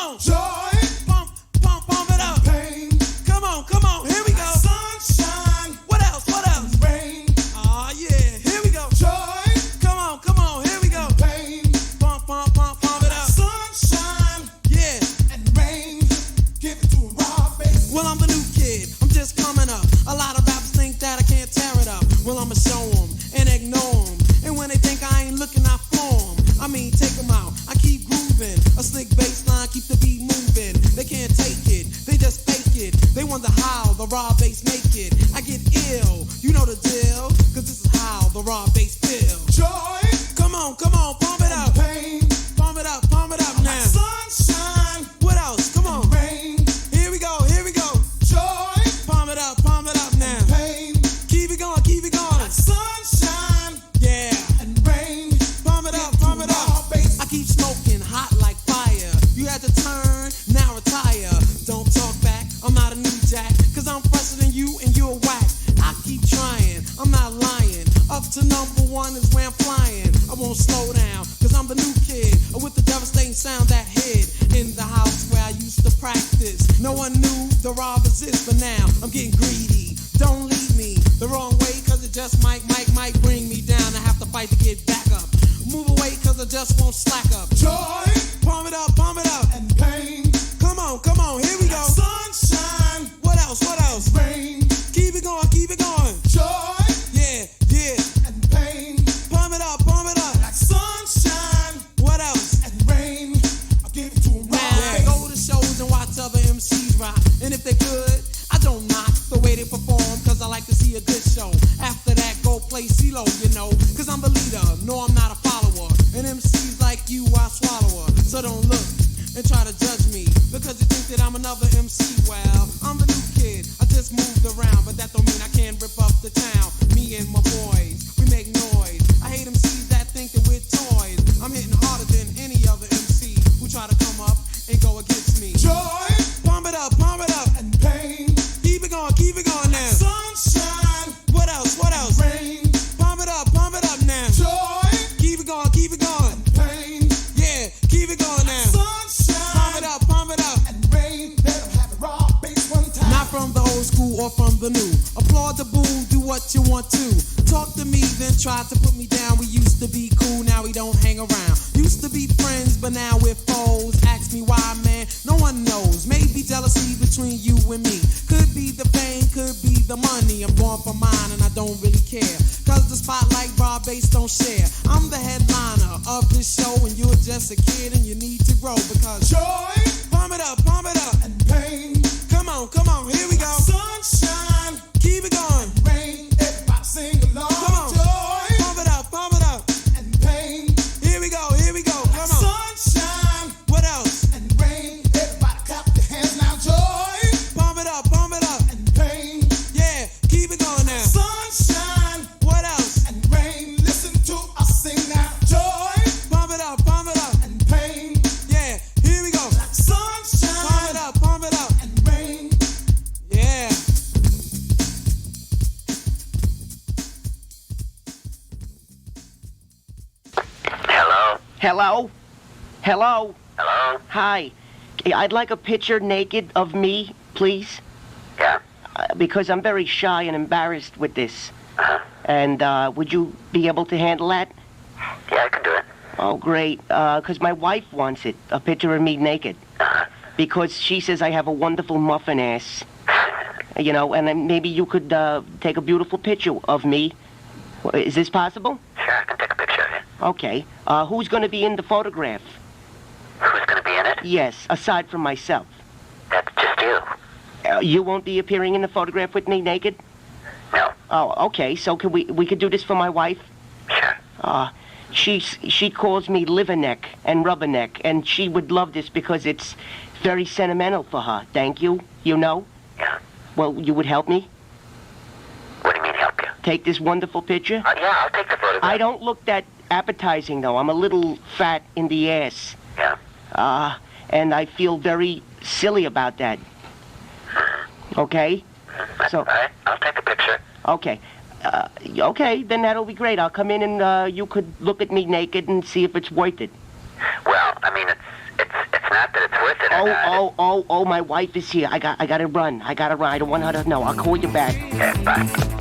on. Joy. Pump, pump, pump it up. Pain. Come on, here we go. Sunshine. What else? Rain. Oh yeah, here we go. Joy. Come on, here we go. Pain. Pump, pump, pump, pump it up. Sunshine. Yeah. And rain. Give it to a raw face. Well, I'm the new kid. I'm just coming up. A lot of rappers think that I can't tear it up. Well, I'ma show them and ignore them. And when they think I ain't looking, I form. I mean, take them out. I keep grooving. A slick bass line, keep the beat moving. They can't take it. They just fake it. They wonder how the raw bass make it. I get ill. You know the deal. Cause this is how the raw bass feel. Joy. Come on, pump it up. Pain. Pump it up now. Sunshine. What else? Come on. Rain. Here we go. Joy. Pump it up now. Pain. Keep it going. Sunshine. Yeah. And rain. Pump it up. I keep smoking hot like fire. You had to turn, now retire. Don't talk back, I'm not a new jack. Cause I'm fresher than you and you're whack. I keep trying, I'm not lying. Up to #1 is where I'm flying. I won't slow down, cause I'm the new kid with the devastating sound that hid in the house where I used to practice. No one knew the raw exists, but now I'm getting greedy. Don't lead me the wrong way, cause it just might bring me down. I have to fight to get back up. Move away, cause I just won't slack up. Joy, pump it up. And pain, come on, here we go. Sunshine, what else? Rain, keep it going. Joy, yeah, and pain, pump it up. Like sunshine, what else? And rain, I'll give it to them right. Yeah, go to shows and watch other MCs rock. And if they could, I don't knock the way they perform, cause I like to see a good show. After that, go play CeeLo, cause I'm the leader, no I'm not a follower. And MCs like you, I swallow her. So don't look and try to judge me, because you think that I'm another MC. Well, I'm the new kid, I just moved around, but that don't mean I can't rip up the town. Me and my boys, we make noise. I hate MCs that think that we're toys. I'm hitting harder than any other MC who try to come up and go against me. Joy, pump it up, and pain, keep it going now. Sunshine, what else? Rain, pump it up now. Joy, keep it going, and pain, yeah, keep it going now. Sunshine, pump it up, and rain, let them have a raw bass one time. Not from the old school or from the new. Applaud the boo, do what you want to. Talk to me, then try to put me down. We used to be cool, now we don't hang around. Used to be friends, but now we're foes. Ask me why, man, no one knows. Maybe jealousy between you and me. Could be the fame, could be the money. I'm going for mine and I don't really care, cause the spotlight raw bass don't share. I'm the headliner of this show and you're just a kid and you need to grow, because joy, pump it up, and pain, come on, here we go. Sunshine, keep it going. Rain, everybody sing along. Come on, joy, pump it up, and pain, here we go, come on. Sunshine, what else? And rain, everybody clap your hands now. Joy, pump it up, and pain, yeah, keep it going now. Sunshine, what else? And rain, listen to us sing now. Joy, pump it up, and pain, yeah, here we go. Like sunshine, pump it up, and rain, yeah. Hello? Hello? Hi. I'd like a picture naked of me, please. Yeah. Because I'm very shy and embarrassed with this. Uh-huh. And would you be able to handle that? Yeah, I can do it. Oh, great. Because my wife wants it, a picture of me naked. Uh-huh. Because she says I have a wonderful muffin ass. And then maybe you could take a beautiful picture of me. Is this possible? Sure, I can take a picture of you. Okay. Who's going to be in the photograph? Who's going to be in it? Yes, aside from myself. That's just you. You won't be appearing in the photograph with me naked? No. Oh, okay. So can we could do this for my wife? Sure. She calls me liver neck and rubber neck, and she would love this because it's very sentimental for her. Thank you. Yeah. Well, you would help me? What do you mean help you? Take this wonderful picture? Yeah, I'll take the photograph. I don't look that appetizing, though. I'm a little fat in the ass. Yeah. And I feel very silly about that. Okay? So, all right, I'll take a picture. Okay. Okay, then that'll be great. I'll come in and you could look at me naked and see if it's worth it. Well, I mean, it's not that it's worth it or not. Oh, my wife is here. I gotta run. I don't want her to know. I'll call you back. Okay, bye.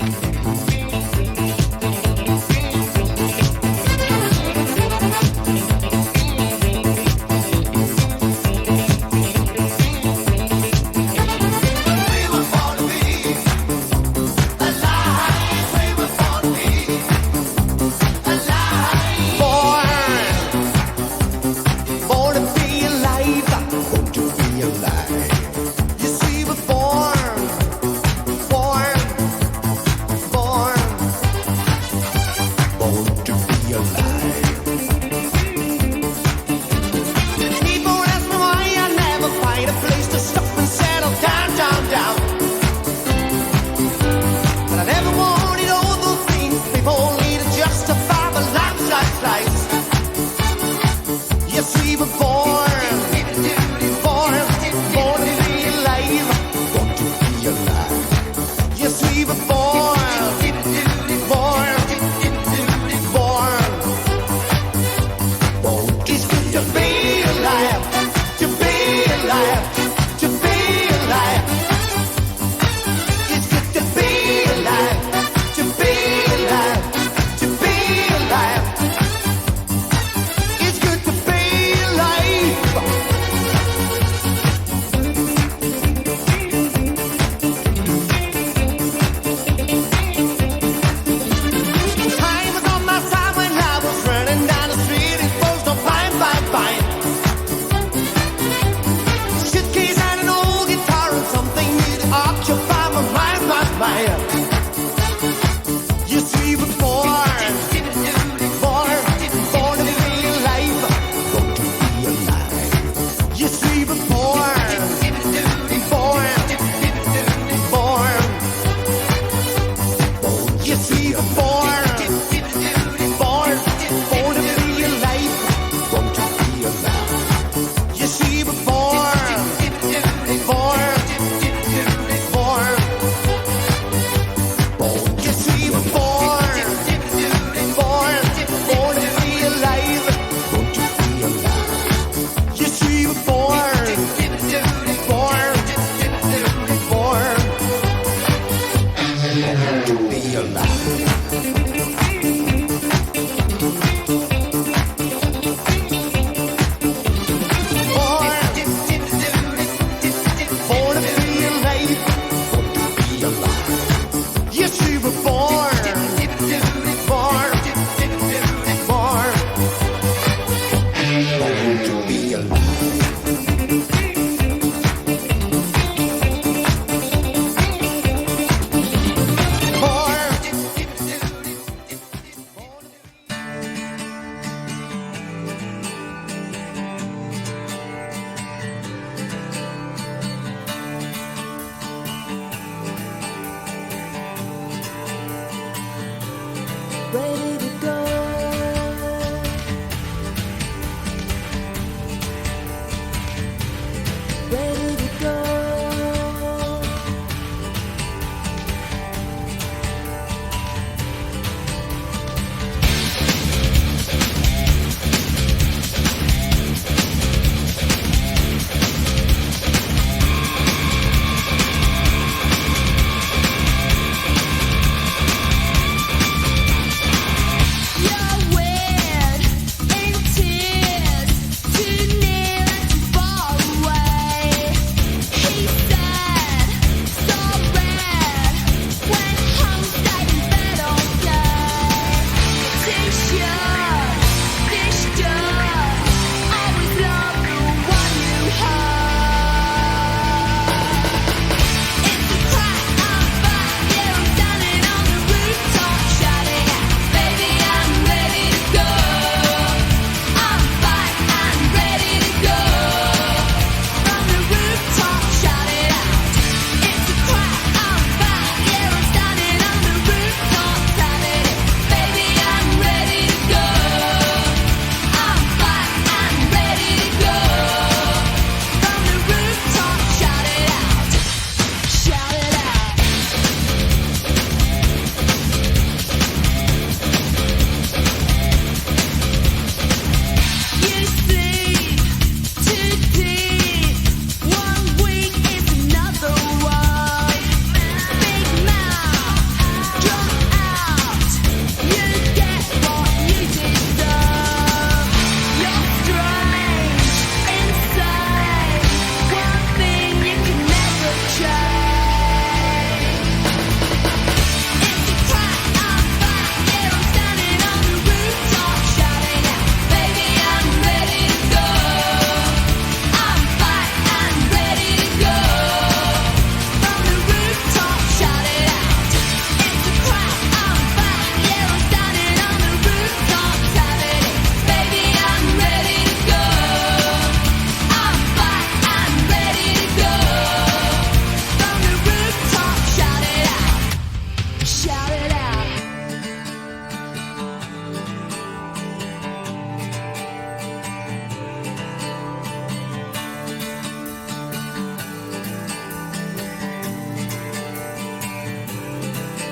shout it out.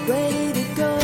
Ready to go.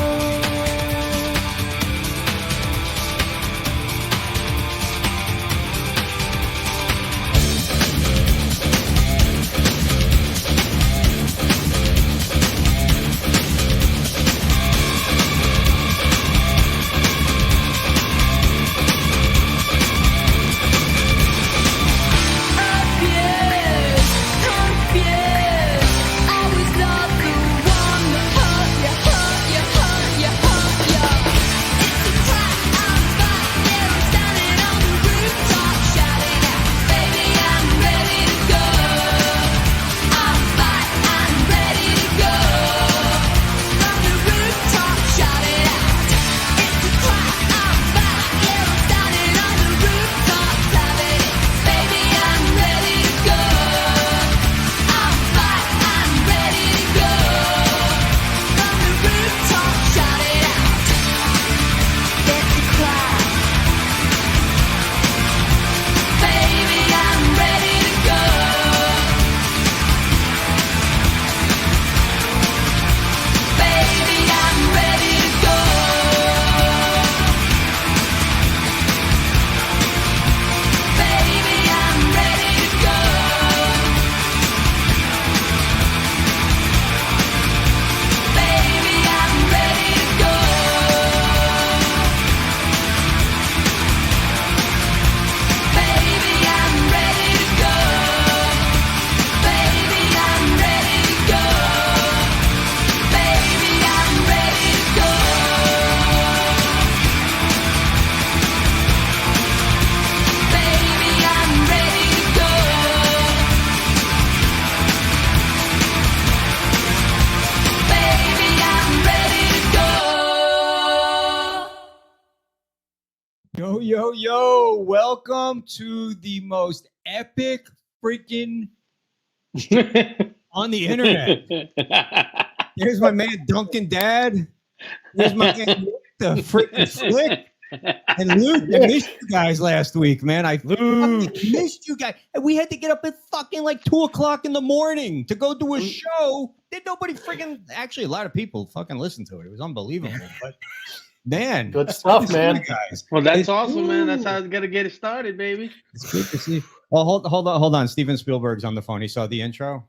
Yo, yo, yo. Welcome to the most epic freaking on the internet. Here's my man Duncan Dad. Here's my man Luke, the freaking Flick. And Luke, I missed you guys last week, man. I fucking missed you guys. And we had to get up at fucking like 2 o'clock in the morning to go do a show. Did nobody freaking, actually a lot of people fucking listened to it. It was unbelievable. But man, good stuff, man. Guys. Well, that's awesome, man. That's how it's gonna get it started, baby. It's good to see. Well, hold on. Steven Spielberg's on the phone. He saw the intro.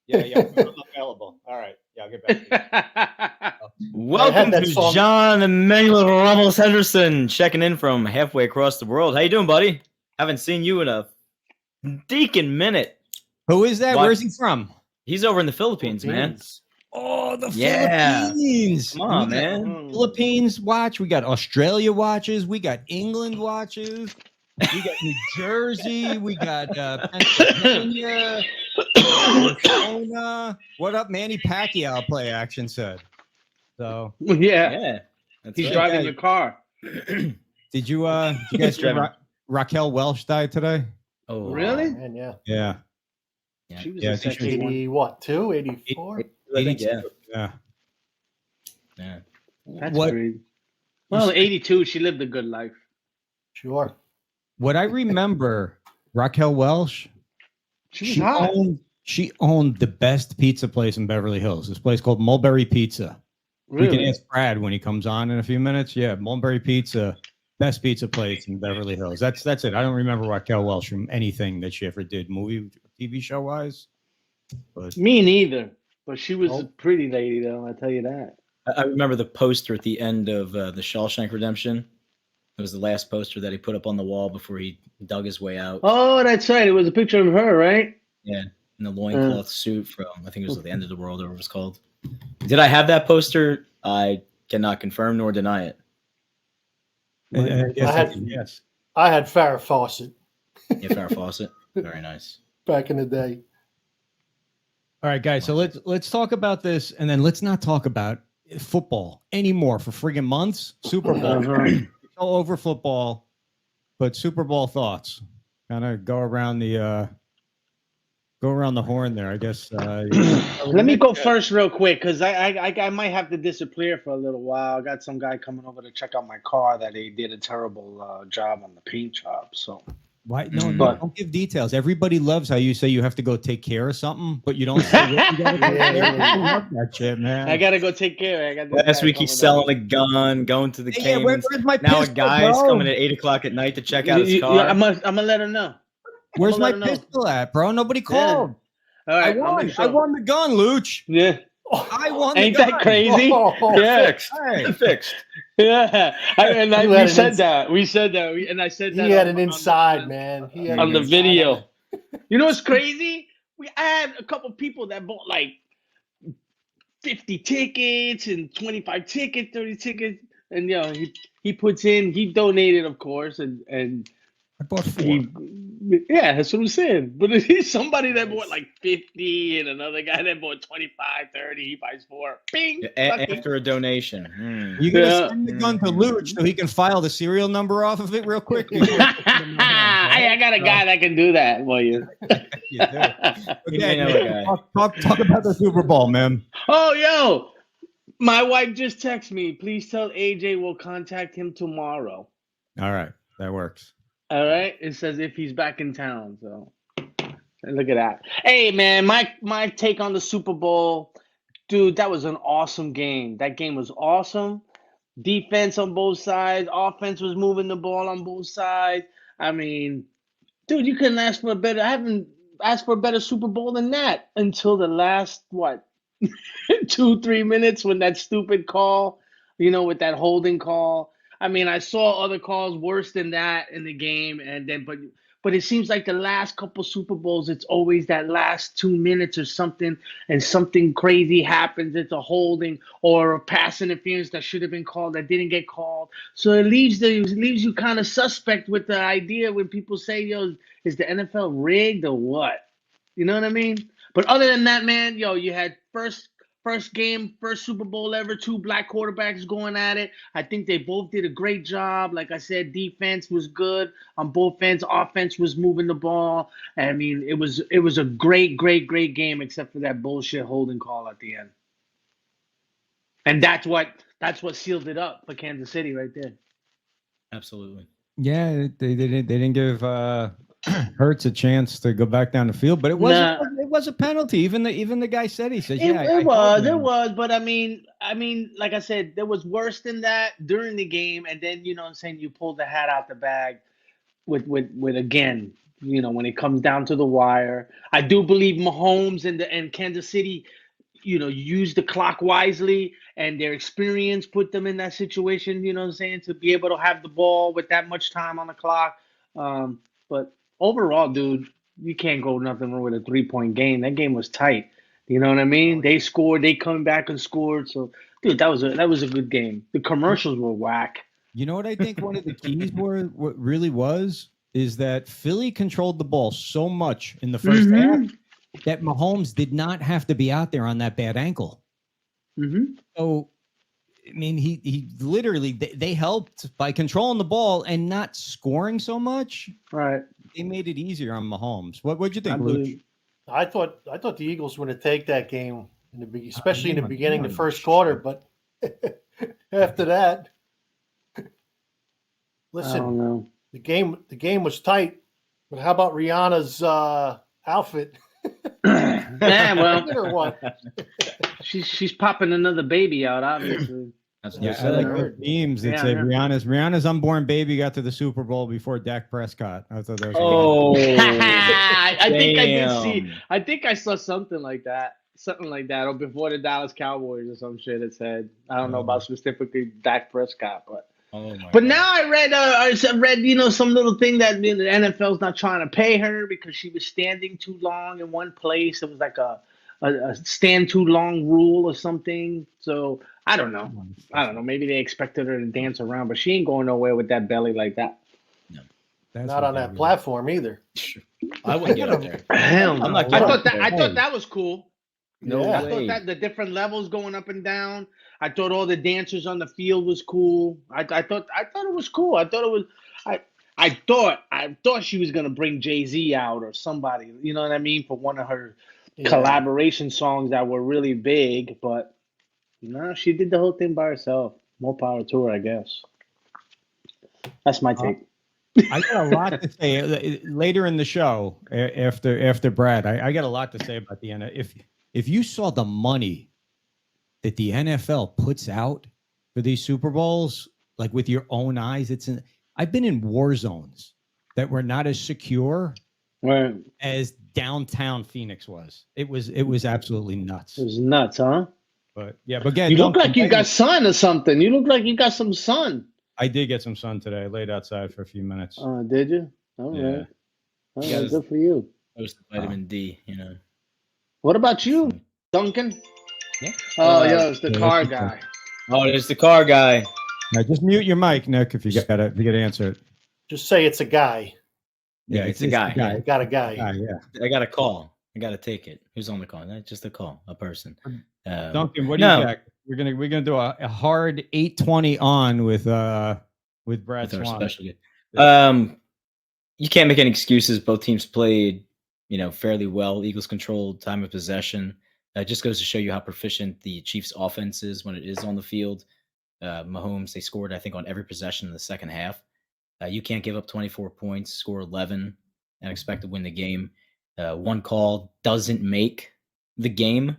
Yeah. I'm available. All right. Yeah, I'll get back to you. Welcome to John Emmanuel Ramos Henderson, checking in from halfway across the world. How you doing, buddy? Haven't seen you in a deacon minute. Who is that? What? Where's he from? He's over in the Philippines, man. Oh, the Philippines. Come on, man. Philippines watch. We got Australia watches. We got England watches. We got New Jersey. We got Pennsylvania. Arizona. What up, Manny Pacquiao? Play action said. So yeah. He's right. driving the car. Did you guys hear Raquel Welch died today? Oh, really? Man, yeah. Yeah. She was Yeah, a I think sexy 80, one. what, 2? 84? I think, yeah. That's What- crazy. Well, 82, she lived a good life. Sure. What I remember, Raquel Welch, She was hot. she owned the best pizza place in Beverly Hills. This place called Mulberry Pizza. We can Really? ask Brad when he comes on in a few minutes. Yeah, Mulberry Pizza, best pizza place in Beverly Hills. That's it. I don't remember Raquel Welch from anything that she ever did, movie, TV show wise. But Me neither. But she was a pretty lady, though. I tell you that. I remember the poster at the end of the Shawshank Redemption. It was the last poster that he put up on the wall before he dug his way out. Oh, that's right. It was a picture of her, right? Yeah, in the loincloth suit from, I think it was The End of the World, or what it was called. Did I have that poster? I cannot confirm nor deny it. yes. I had Farrah Fawcett Yeah, Farrah Fawcett. Very nice. back in the day. All right, guys. So let's talk about this, and then let's not talk about football anymore for friggin' months. Super Bowl, all over football, but Super Bowl thoughts. Kind of go around the go around the horn there. I guess. Let me go first real quick because I might have to disappear for a little while. I got some guy coming over to check out my car that he did a terrible job on the paint job. So Why? No, But- don't give details. Everybody loves how you say you have to go take care of something, but you don't say what you gotta take care of. I love that shit, man. I gotta go take care. I got this Last guy week he's coming selling a gun, going to the Hey, yeah, Caymans. where's my Now a pistol, guy's bro? coming at 8:00 at night to check out his car. I'm gonna let him know. Where's my let him know. pistol at, bro? Nobody called. All right, I I'll won. make sure. I won the gun, Luch. Yeah, I won. ain't the that gun. crazy? Oh, Yeah, Fixed. Hey. Fixed. yeah. You We had said an that. We said that. And I said He that. had on- an inside, man. He had on an the inside video. on it. You know what's crazy? I had a couple people that bought like 50 tickets and 25 tickets, 30 tickets, and he puts in. He donated, of course, and I bought 4. yeah, that's what I'm saying. But he's somebody that bought like 50 and another guy that bought 25, 30, he buys 4. Bing! Lucky. After a donation. You gonna Yeah. send the gun to Luch so he can file the serial number off of it real quick? I got a guy that can do that for you. You do. Okay, know man, a guy. talk about the Super Bowl, man. Oh, yo! My wife just texted me. Please tell AJ we'll contact him tomorrow. All right, that works. All right. It says if he's back in town. So look at that. Hey man, my take on the Super Bowl, dude, that was an awesome game. That game was awesome. Defense on both sides, offense was moving the ball on both sides. I mean, dude, you couldn't ask for a better. I haven't asked for a better Super Bowl than that until the last 2-3 minutes when that stupid call, with that holding call. I mean, I saw other calls worse than that in the game, and then but it seems like the last couple Super Bowls, it's always that last 2 minutes or something, and something crazy happens. It's a holding or a pass interference that should have been called that didn't get called. So it leaves you kind of suspect with the idea when people say, "Yo, is the NFL rigged or what?" You know what I mean? But other than that, man, you had first game, first Super Bowl ever, 2 black quarterbacks going at it. I think they both did a great job. Like I said, defense was good on both ends. Offense was moving the ball. I mean, it was a great game, except for that bullshit holding call at the end. And that's what sealed it up for Kansas City right there. Absolutely. Yeah, they didn't give Hurts a chance to go back down the field, but it was a penalty. Even the guy said he says, It was, but I mean, like I said, there was worse than that during the game, and then you pulled the hat out the bag with again, when it comes down to the wire. I do believe Mahomes and Kansas City, used the clock wisely, and their experience put them in that situation. To be able to have the ball with that much time on the clock, but. Overall, dude, you can't go nothing wrong with a 3-point game. That game was tight. You know what I mean? They scored. They come back and scored. So, dude, that was a good game. The commercials were whack. You know what I think one of the keys what really is that Philly controlled the ball so much in the first half that Mahomes did not have to be out there on that bad ankle. Mm-hmm. So, I mean, he literally they helped by controlling the ball and not scoring so much. Right. They made it easier on Mahomes. What'd you think, Luch? I thought the Eagles were going to take that game especially in the beginning, the first quarter, but after that, listen, I don't know. the game was tight. But how about Rihanna's outfit? Yeah, well, Or what? she's popping another baby out, obviously. That's what Yeah, I I said. like the memes. It Yeah, said yeah. Rihanna's unborn baby got to the Super Bowl before Dak Prescott. I thought that was Oh, I think I did see. damn. I think I saw something like that, or before the Dallas Cowboys or some shit. It said, I don't know about specifically Dak Prescott, but. Oh my But God. now I read, some little thing that the NFL's not trying to pay her because she was standing too long in one place. It was like a stand too long rule or something. So I don't know. Maybe they expected her to dance around, but she ain't going nowhere with that belly like that. That's Not on that ridiculous. platform either. I wouldn't get up there. Hell no. I'm not I getting thought up that was cool. No Yeah. I way. thought that the different levels going up and down. I thought all the dancers on the field was cool. I thought it was cool. I thought it was. I thought she was gonna bring Jay-Z out or somebody, you know what I mean, for one of her collaboration songs that were really big, but no, she did the whole thing by herself. More power to her, I guess. That's my take. I got a lot to say later in the show after Brad. I got a lot to say about the NFL. If you saw the money that the NFL puts out for these Super Bowls, like with your own eyes, I've been in war zones that were not as secure Right. as downtown Phoenix was. It was absolutely nuts. It was nuts, huh? But yeah, but again, you look like you got sun or something. You look like you got some sun. I did get some sun today. I laid outside for a few minutes. Did you? All right. All right, good for you. That was the vitamin D, you know. What about you, Duncan? Yeah. Oh, yeah, it's the car guy. Oh, it's the car guy. Now, just mute your mic, Nick, if you got to answer it. Just say it's a guy. Yeah, it's a guy. Yeah. Got a guy. Yeah. I got a call. I got to take it. Who's on the call? Not just a call, a person. Duncan, what do you got? We're gonna do a hard 8:20 on with Brad With Swan. You can't make any excuses. Both teams played, fairly well. Eagles controlled time of possession. It just goes to show you how proficient the Chiefs' offense is when it is on the field. Mahomes, they scored, I think, on every possession in the second half. You can't give up 24 points, score 11, and expect to win the game. One call doesn't make the game.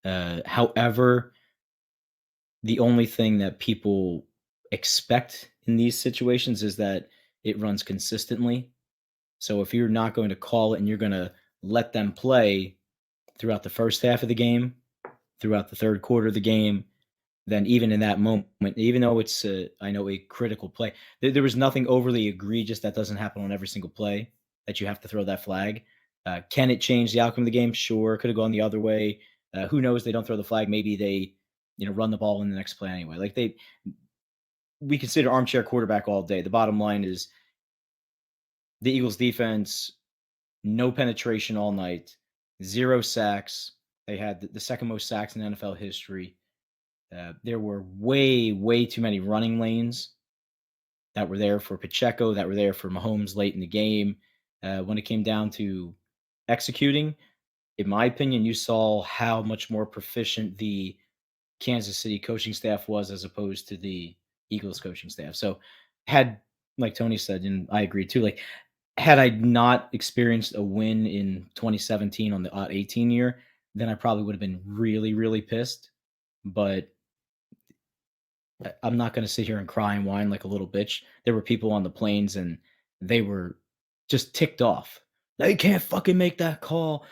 However, the only thing that people expect in these situations is that it runs consistently. So if you're not going to call it and you're going to let them play throughout the first half of the game, throughout the third quarter of the game, then even in that moment, even though it's, I know, a critical play, there was nothing overly egregious that doesn't happen on every single play that you have to throw that flag. Can it change the outcome of the game? Sure. Could have gone the other way. Who knows? They don't throw the flag. Maybe they, run the ball in the next play anyway. Like we consider armchair quarterback all day. The bottom line is the Eagles defense, no penetration all night, 0 sacks. They had the second most sacks in NFL history. There were way too many running lanes that were there for Pacheco, that were there for Mahomes late in the game. When it came down to executing, in my opinion, you saw how much more proficient the Kansas City coaching staff was as opposed to the Eagles coaching staff. So like Tony said, and I agree too, had I not experienced a win in 2017 on the odd 18 year, then I probably would have been really, really pissed. But I'm not going to sit here and cry and whine like a little bitch. There were people on the planes and they were just ticked off. They can't fucking make that call.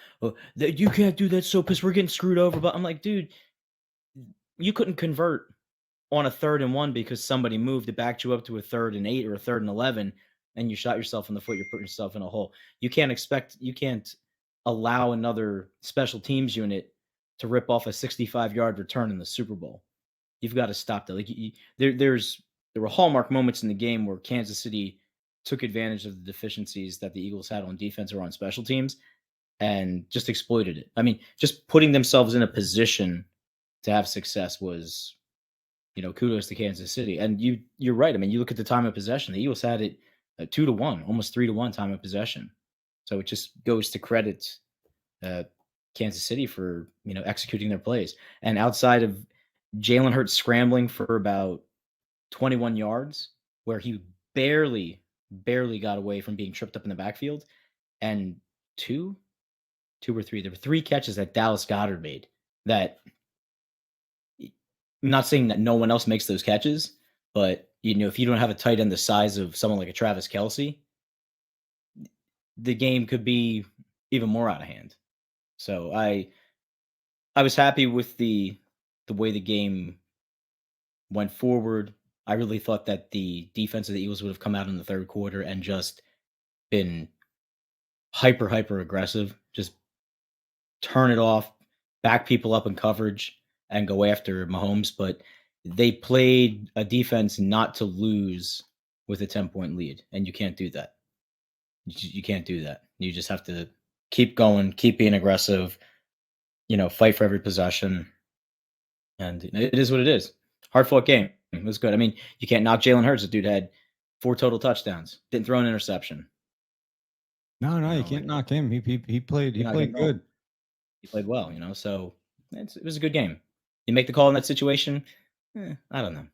You can't do that because we're getting screwed over. But I'm like, dude, you couldn't convert on a 3rd and 1 because somebody moved. It backed you up to a 3rd and 8 or a 3rd and 11, and you shot yourself in the foot. You're putting yourself in a hole. You can't allow another special teams unit to rip off a 65-yard return in the Super Bowl. You've got to stop that. There were hallmark moments in the game where Kansas City took advantage of the deficiencies that the Eagles had on defense or on special teams and just exploited it. I mean, just putting themselves in a position to have success was, kudos to Kansas City. And you're right. I mean, you look at the time of possession, the Eagles had it 2-1, almost 3-1 time of possession. So it just goes to credit Kansas City for, executing their plays. And outside of Jalen Hurts scrambling for about 21 yards, where he barely got away from being tripped up in the backfield, and two or three, there were 3 catches that Dallas Goedert made that, I'm not saying that no one else makes those catches, but if you don't have a tight end the size of someone like a Travis Kelce, the game could be even more out of hand. So I was happy with the way the game went forward. I really thought that the defense of the Eagles would have come out in the third quarter and just been hyper aggressive, just turn it off, back people up in coverage, and go after Mahomes. But they played a defense not to lose with a 10-point lead, and you can't do that. You can't do that. You just have to keep going, keep being aggressive, fight for every possession. And it is what it is. Hard-fought game. It was good. I mean, you can't knock Jalen Hurts. The dude had 4 total touchdowns. Didn't throw an interception. No, you No, can't knock him. He played Not played at all. good. He played well, so it was a good game. You make the call in that situation, I don't know.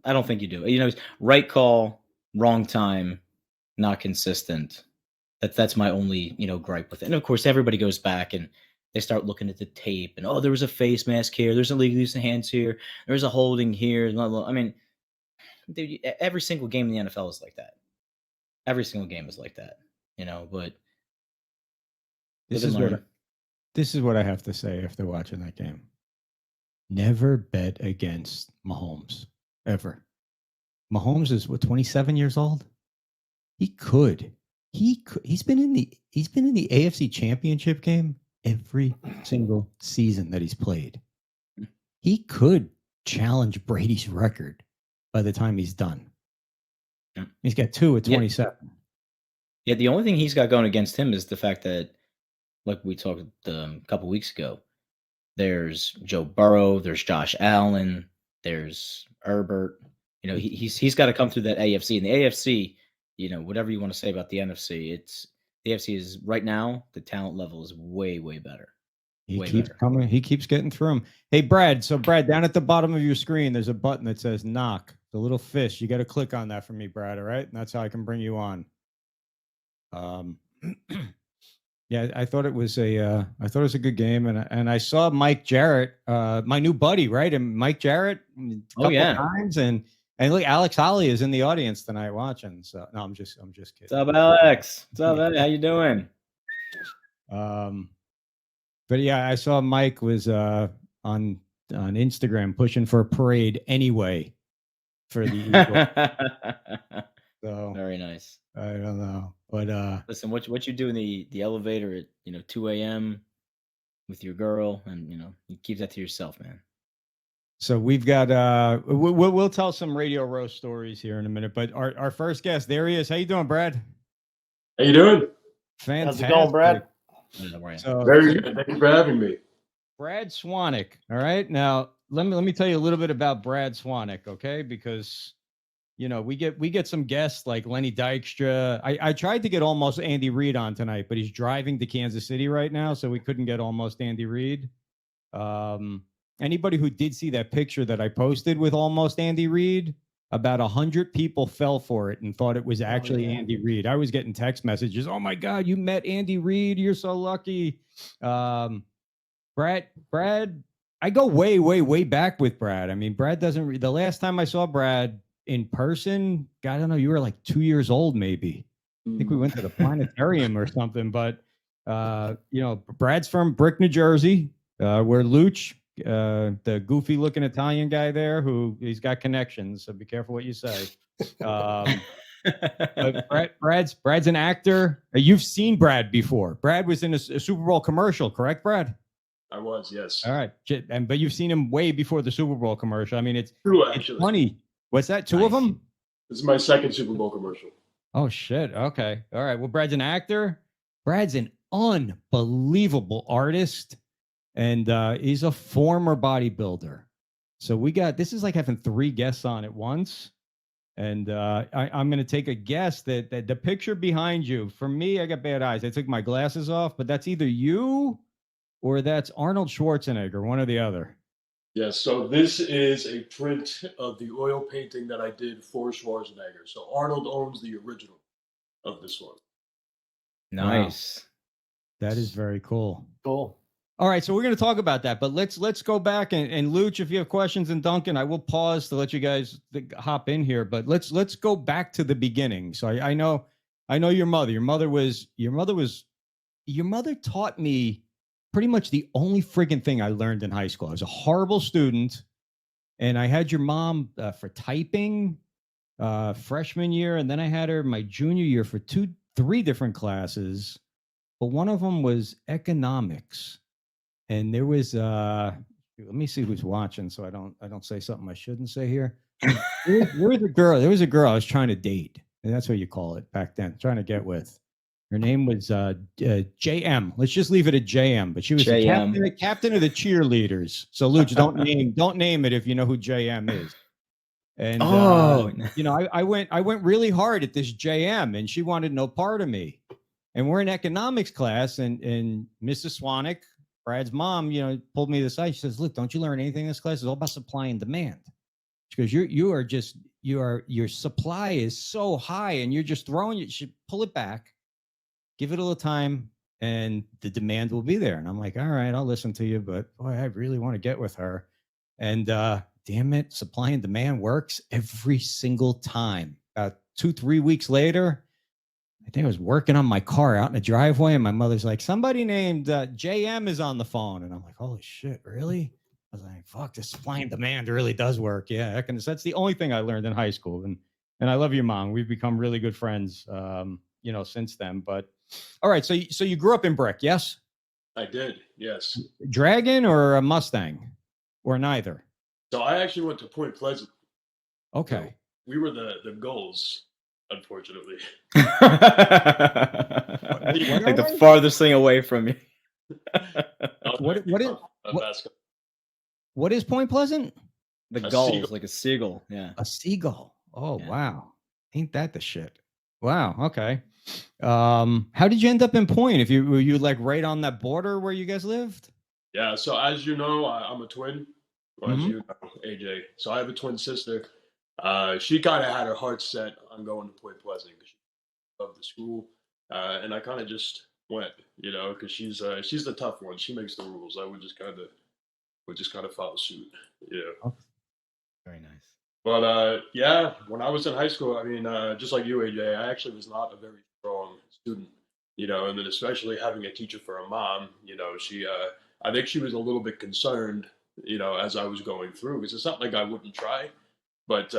I don't think you do. Right call, wrong time, not consistent. That's my only, gripe with it. And of course, everybody goes back and they start looking at the tape and, there was a face mask here. There's a legal use of hands here. There's a holding here. Blah, blah. I mean, dude, every single game in the NFL is like that. Every single game is like that, but This is what I have to say after watching that game. Never bet against Mahomes, ever. Mahomes is 27 years old? He's been in the AFC Championship game every single season that he's played. He could challenge Brady's record by the time he's done. He's got 2 at 27. Yeah, the only thing he's got going against him is the fact that, like we talked a couple weeks ago, there's Joe Burrow, there's Josh Allen, there's Herbert. He's got to come through that AFC. And the AFC, whatever you want to say about the NFC, the AFC is right now, the talent level is way, way better. He keeps coming. He keeps getting through them. Hey, Brad. So, Brad, down at the bottom of your screen, there's a button that says knock. The little fish. You got to click on that for me, Brad. All right. And that's how I can bring you on. Yeah, I thought it was a good game, and I saw Mike Jarrett, my new buddy, right? And Mike Jarrett, a couple times, and look, Alex Holly is in the audience tonight watching. So no, I'm just kidding. What's up, Alex? What's up, Ed? How you doing? But yeah, I saw Mike was on Instagram pushing for a parade anyway for the Eagles. So very nice. I don't know, but listen, what you do in the elevator at 2 a.m. with your girl, and you keep that to yourself, man. So we've got we'll tell some radio roast stories here in a minute, but our first guest, there he is. How you doing, Brad? How you doing? Fantastic. How's it going, Brad? So, very good. Thank you for having me. Brad Swanick. All right, now let me tell you a little bit about Brad Swanick, okay? Because we get some guests like Lenny Dykstra. I tried to get almost Andy Reid on tonight, but he's driving to Kansas City right now, so we couldn't get almost Andy Reid. Anybody who did see that picture that I posted with almost Andy Reid, about 100 people fell for it and thought it was actually Andy Reid. I was getting text messages. Oh my God, you met Andy Reid. You're so lucky. Brad, I go way, way, way back with Brad. I mean, Brad doesn't, the last time I saw Brad in person, God, I don't know, you were like 2 years old, maybe. I think we went to the planetarium or something, but Brad's from Brick, New Jersey, where Luch, the goofy looking Italian guy there, he's got connections, so be careful what you say. But Brad's an actor. You've seen Brad before. Brad was in a Super Bowl commercial, correct, Brad? I was, yes. All right, but you've seen him way before the Super Bowl commercial. I mean, it's funny. What's that? Two of them? This is my second Super Bowl commercial. Oh shit. Okay. All right. Well, Brad's an actor. Brad's an unbelievable artist, and he's a former bodybuilder. So this is like having 3 guests on at once. And I'm going to take a guess that the picture behind you, for me, I got bad eyes. I took my glasses off, but that's either you or that's Arnold Schwarzenegger, one or the other. Yes, so this is a print of the oil painting that I did for Schwarzenegger. So Arnold owns the original of this one. Nice. Wow. That is very cool. Cool. All right, so we're going to talk about that, but let's go back and Luch, if you have questions, and Duncan, I will pause to let you guys hop in here, but let's go back to the beginning. So I know your mother. Your mother taught me pretty much the only friggin' thing I learned in high school. I was a horrible student, and I had your mom for typing freshman year, and then I had her my junior year for 3 different classes, but one of them was economics. And there was let me see who's watching so I don't say something I shouldn't say here. There was a girl I was trying to date, and that's what you call it back then, trying to get with. Her name was JM. Let's just leave it at JM. But she was the captain of the cheerleaders. So Luch, don't name it if you know who JM is. And Oh. you know, I went really hard at this JM, and she wanted no part of me. And we're in economics class, and Mrs. Swanick, Brad's mom, you know, pulled me to the side. She says, "Look, don't you learn anything in this class? It's all about supply and demand." She goes, your supply is so high, and you're just throwing it. You should pull it back, give it a little time, and the demand will be there." And I'm like, "All right, I'll listen to you, but boy, I really want to get with her." And damn it, supply and demand works every single time. About 2-3 weeks later, I think I was working on my car out in the driveway, and my mother's like, "Somebody named JM is on the phone." And I'm like, "Holy shit, really?" I was like, "Fuck, this supply and demand really does work." Yeah, that's the only thing I learned in high school. And I love your mom. We've become really good friends, you know, since then. But all right, so you grew up in Brick, yes? I did, yes. Dragon or a Mustang, or neither? So I actually went to Point Pleasant. Okay. So we were the goals, unfortunately. Like the farthest thing away from you. What is Point Pleasant? The A gulls, seagull. like a seagull. Yeah. A seagull. Oh, Yeah. wow. Ain't that the shit? Wow. Okay. How did you end up in Point? Were you like right on that border where you guys lived? Yeah, so as you know, I'm a twin. Well, as Mhm. you know, AJ. So I have a twin sister. She kind of had her heart set on going to Point Pleasant because she loved the school, and I kind of just went, you know, because she's the tough one. She makes the rules. I would just kind of follow suit, you know. Oh, Very nice. But yeah, when I was in high school, I mean, just like you, AJ, I actually was not a very strong student, you know, and then especially having a teacher for a mom, you know, I think she was a little bit concerned, you know, as I was going through, because it's not like I wouldn't try, but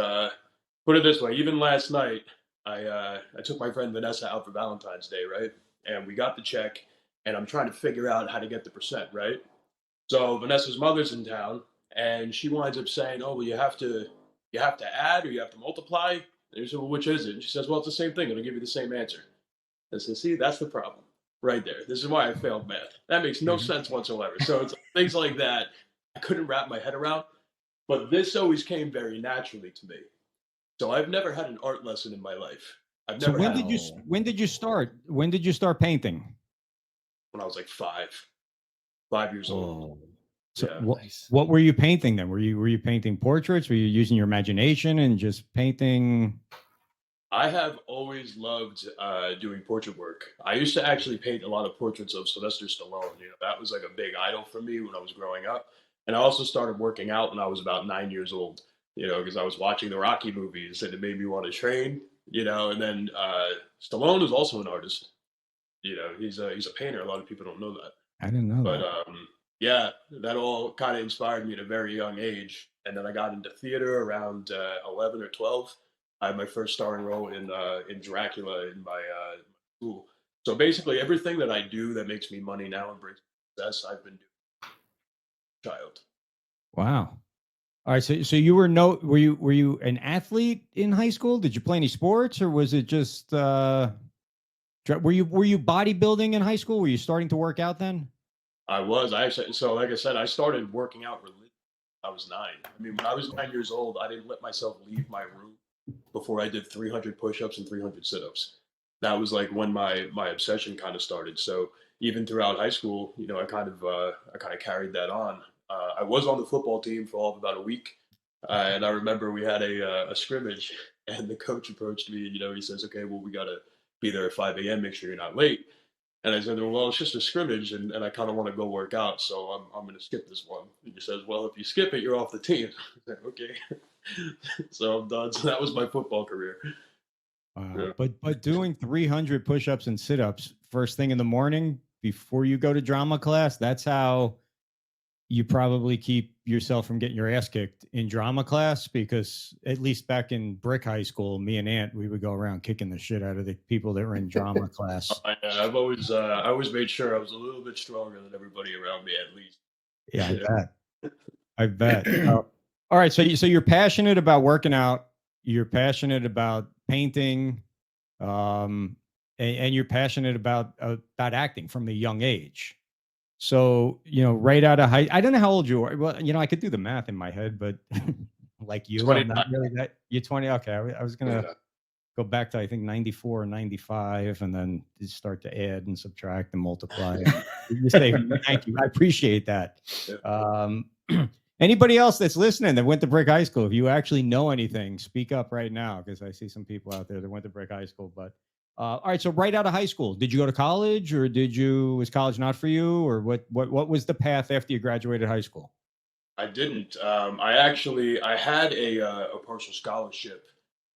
put it this way, even last night, I took my friend Vanessa out for Valentine's Day, right, and we got the check, and I'm trying to figure out how to get the percent, right. So Vanessa's mother's in town, and she winds up saying, "Oh, well, you have to add or you have to multiply." And I said, "Well, which is it?" And she says, "Well, it's the same thing. It'll give you the same answer." I said, "See, that's the problem right there. This is why I failed math. That makes no sense whatsoever." So it's things like that I couldn't wrap my head around. But this always came very naturally to me. So I've never had an art lesson in my life. I've So never when had did you start? When did you start painting? when I was like 5 years old. Oh. So Yeah. what were you painting then? Were you painting portraits? Were you using your imagination and just painting? I have always loved doing portrait work. I used to actually paint a lot of portraits of Sylvester Stallone. You know, that was like a big idol for me when I was growing up. And I also started working out when I was about 9 years old. You know, because I was watching the Rocky movies and it made me want to train. You know, and then Stallone is also an artist. You know, he's a painter. A lot of people don't know that. I didn't know But that. yeah, that all kind of inspired me at a very young age. And then I got into theater around 11 or 12. I had my first starring role in Dracula in my school. So basically, everything that I do that makes me money now and brings me success, I've been doing as a child. Wow. All right. So you were you an athlete in high school? Did you play any sports, or was it just were you bodybuilding in high school? Were you starting to work out then? I was. I actually, so like I said, I started working out religiously when I was 9. I mean, when I was 9 years old, I didn't let myself leave my room before I did 300 push-ups and 300 sit-ups. That was like when my obsession kind of started. So even throughout high school, you know, I kind of carried that on. I was on the football team for all of about a week, and I remember we had a scrimmage, and the coach approached me. You know, he says, "Okay, well, we got to be there at 5 a.m. Make sure you're not late." And I said, "Well, it's just a scrimmage, and I kind of want to go work out, so I'm going to skip this one." And he says, "Well, if you skip it, you're off the team." I said, "Okay." So I'm done. So that was my football career. Yeah. But doing 300 push-ups and sit-ups first thing in the morning before you go to drama class, that's how you probably keep yourself from getting your ass kicked in drama class, because at least back in Brick High School, me and Aunt, we would go around kicking the shit out of the people that were in drama class. I always made sure I was a little bit stronger than everybody around me, at least. Yeah, I bet. All right, so you're passionate about working out, you're passionate about painting, and you're passionate about acting from a young age. So, you know, right out of high, I don't know how old you are. Well, you know, I could do the math in my head, but Like you, 20. I'm not really that. You're 20. Okay, I was gonna Yeah. go back to I think 94 or 95, and then you start to add and subtract and multiply. You say thank you. I appreciate that. Anybody else that's listening that went to Brick High School, if you actually know anything, speak up right now because I see some people out there that went to Brick High School. But all right, so right out of high school, did you go to college, or was college not for you, or what was the path after you graduated high school? I didn't. I had a partial scholarship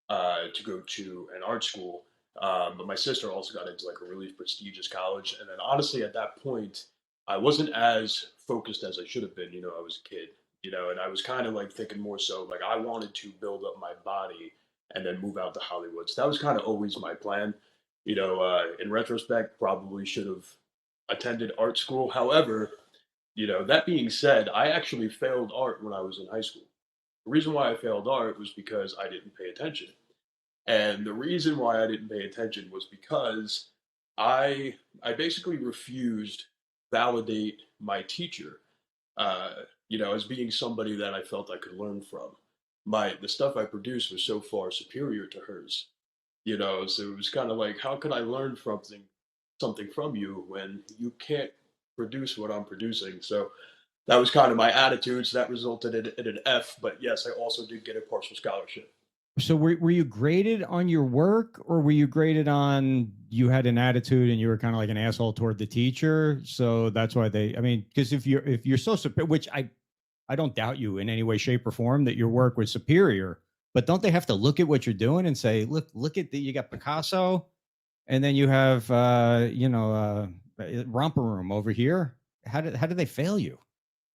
to go to an art school, but my sister also got into like a really prestigious college. And then honestly, at that point, I wasn't as focused as I should have been. You know, I was a kid. You know, and I was kind of like thinking more so like I wanted to build up my body and then move out to Hollywood. So that was kind of always my plan. You know, in retrospect, probably should have attended art school. However, you know, that being said, I actually failed art when I was in high school. The reason why I failed art was because I didn't pay attention. And the reason why I didn't pay attention was because I basically refused to validate my teacher, uh, you know, as being somebody that I felt I could learn from. The stuff I produced was so far superior to hers, you know, so it was kind of like, how could I learn something from you when you can't produce what I'm producing? So that was kind of my attitude. So that resulted in an F. But yes, I also did get a partial scholarship. So were you graded on your work, or were you graded on you had an attitude and you were kind of like an asshole toward the teacher? So that's why I mean, because if you're so superior, which I don't doubt you in any way, shape, or form that your work was superior, but don't they have to look at what you're doing and say, look at you got Picasso, and then you have Romper Room over here. How did they fail you?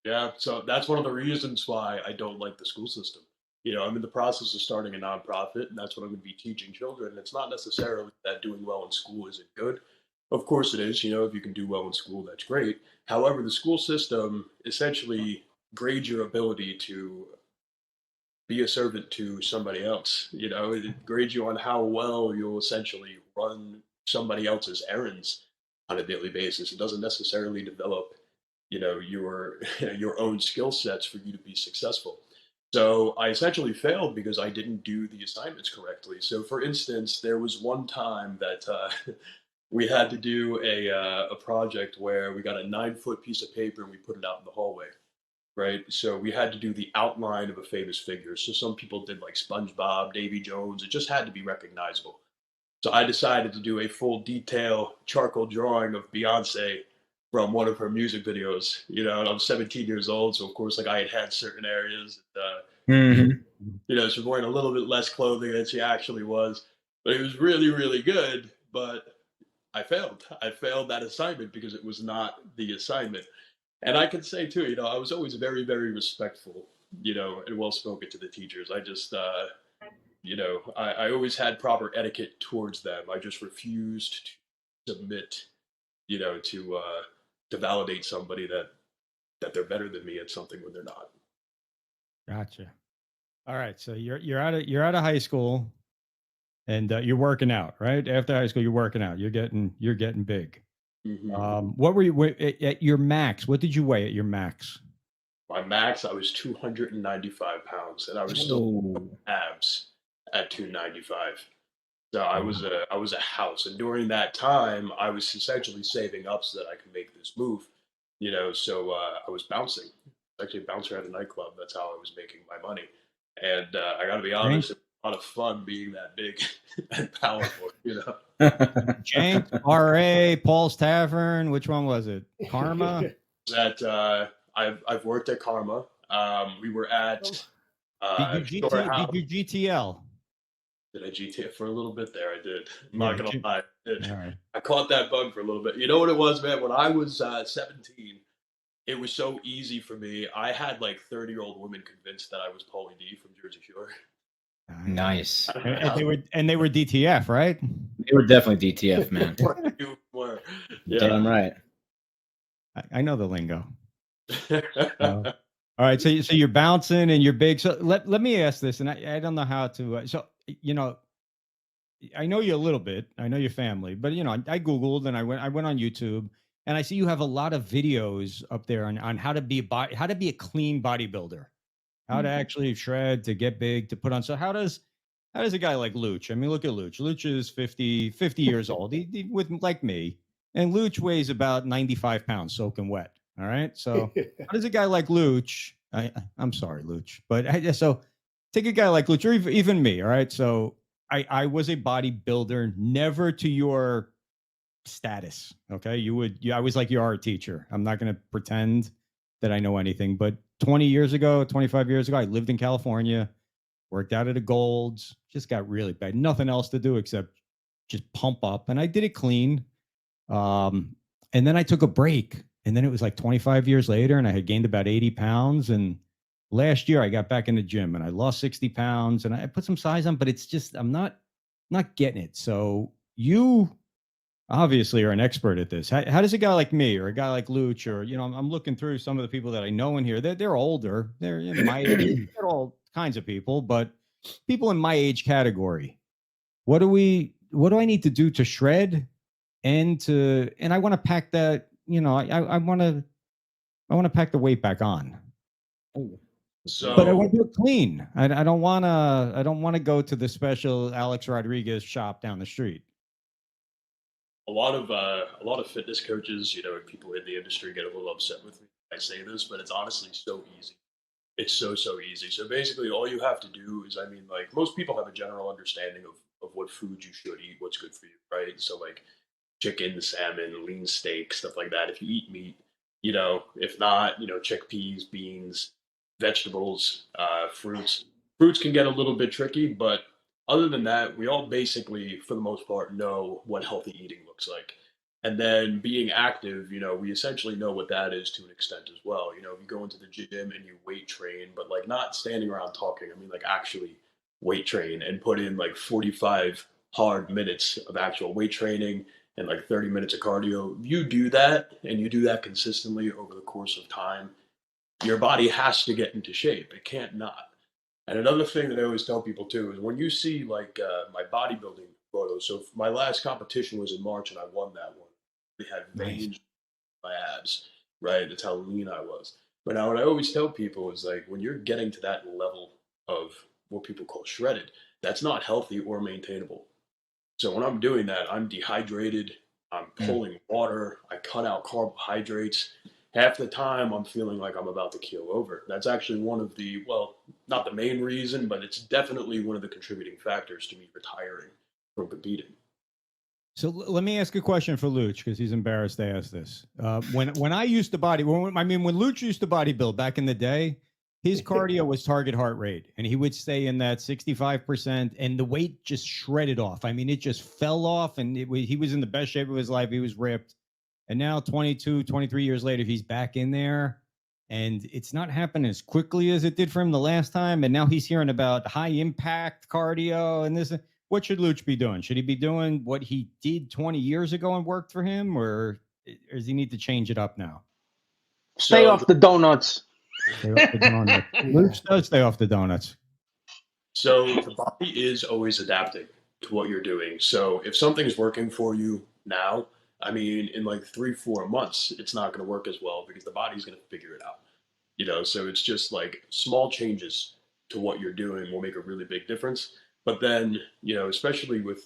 Yeah, so that's one of the reasons why I don't like the school system. You know, I'm in the process of starting a nonprofit, and that's what I'm going to be teaching children. And it's not necessarily that doing well in school isn't good. Of course it is. You know, if you can do well in school, that's great. However, the school system essentially grades your ability to be a servant to somebody else. You know, it grades you on how well you'll essentially run somebody else's errands on a daily basis. It doesn't necessarily develop, you know, your own skill sets for you to be successful. So I essentially failed because I didn't do the assignments correctly. So, for instance, there was one time that we had to do a project where we got a 9 foot piece of paper and we put it out in the hallway, right? So we had to do the outline of a famous figure. So some people did like SpongeBob, Davy Jones. It just had to be recognizable. So I decided to do a full detail charcoal drawing of Beyonce from one of her music videos. You know, and I was 17 years old, so of course, like I had certain areas. Mhm. You know, she was wearing a little bit less clothing than she actually was, but it was really, really good. But I failed. I failed that assignment because it was not the assignment. And I can say too, you know, I was always very, very respectful, you know, and well spoken to the teachers. I just, you know, I always had proper etiquette towards them. I just refused to submit, you know, to validate somebody that they're better than me at something when they're not. Gotcha. All right, so you're out of high school, and you're working out, right? After high school, you're working out. You're getting big. Mm-hmm. What were you at your max? What did you weigh at your max? My max, I was 295 pounds, and I was still Oh. abs at 295. So I was a house, and during that time, I was essentially saving up so that I could make this move. You know, so I was bouncing, actually a bouncer at a nightclub. That's how I was making my money. And I got to be Jank, honest, it was a lot of fun being that big and powerful. You know. Jank, R.A., Paul's Tavern. Which one was it? Karma. That I've worked at Karma. We were at Shore House. Did you GTL? Did I GTF for a little bit there? I did. I'm Yeah, not gonna lie. All right. I caught that bug for a little bit. You know what it was, man? When I was 17, it was so easy for me. I had like 30-year-old women convinced that I was Paulie D from Jersey Shore. Nice. And they were DTF, right? They were definitely DTF, man. You were. Yeah. Damn right. I know the lingo. All right, so you're bouncing and you're big. So let me ask this, and I don't know how to. So you know, I know you a little bit. I know your family, but you know, I googled and I went on YouTube, and I see you have a lot of videos up there on how to be a clean bodybuilder. how to actually shred, to get big, to put on. So how does a guy like Luch? I mean, look at Luch. Luch is 50 years old. He with like me, and Luch weighs about 95 pounds, soaking wet. All right. So how does a guy like Luch? I'm sorry, Luch, but so take a guy like Luch, or even me. All right. So I was a bodybuilder, never to your status. Okay. I was like your art teacher. I'm not going to pretend that I know anything, but 20 years ago, 25 years ago, I lived in California, worked out at a Gold's, just got really bad. Nothing else to do except just pump up. And I did it clean. And then I took a break. And then it was like 25 years later, and I had gained about 80 pounds. And last year I got back in the gym and I lost 60 pounds and I put some size on, but it's just, I'm not getting it. So you obviously are an expert at this. How does a guy like me or a guy like Luch, or, I'm looking through some of the people that I know in here. They're older. They're in my age. They're all kinds of people, but people in my age category. What do I need to do to shred and I want to pack that, I want to pack the weight back on. So, But I want to do it clean. I don't want to go to the special Alex Rodriguez shop down the street. a lot of fitness coaches, and people in the industry get a little upset with me when I say this, but it's honestly so easy. It's so easy. So basically, all you have to do is, like most people have a general understanding of what food you should eat, what's good for you, right? So like chicken, salmon, lean steak, stuff like that. If you eat meat, if not, chickpeas, beans, vegetables, fruits. Fruits can get a little bit tricky, but other than that, we all basically, for the most part, know what healthy eating looks like. And then being active, we essentially know what that is to an extent as well. If you go into the gym and you weight train, but like not standing around talking, like actually weight train and put in like 45 hard minutes of actual weight training and like 30 minutes of cardio. You do that and you do that consistently over the course of time, your body has to get into shape. It can't not. And another thing that I always tell people too is when you see like my bodybuilding photos. So my last competition was in March and I won that one. We had veins in my abs, right? That's how lean I was. But now what I always tell people is like when you're getting to that level of what people call shredded, that's not healthy or maintainable. So when I'm doing that, I'm dehydrated, I'm pulling water, I cut out carbohydrates. Half the time I'm feeling like I'm about to keel over. That's actually one of the, well, not the main reason, but it's definitely one of the contributing factors to me retiring from competing. So let me ask a question for Luch because he's embarrassed to ask this. When I used to when Luch used to bodybuild back in the day, his cardio was target heart rate, and he would stay in that 65%, and the weight just shredded off. It just fell off, and he was in the best shape of his life. He was ripped. And now 22, 23 years later, he's back in there, and it's not happening as quickly as it did for him the last time. And now he's hearing about high impact cardio and this. What should Luch be doing? Should he be doing what he did 20 years ago and worked for him, or does he need to change it up now? Stay off the donuts. Stay off the donuts. Luch does stay off the donuts. So the body is always adapting to what you're doing. So if something's working for you now, in like 3-4 months, it's not going to work as well because the body's going to figure it out. So it's just like small changes to what you're doing will make a really big difference. But then, especially with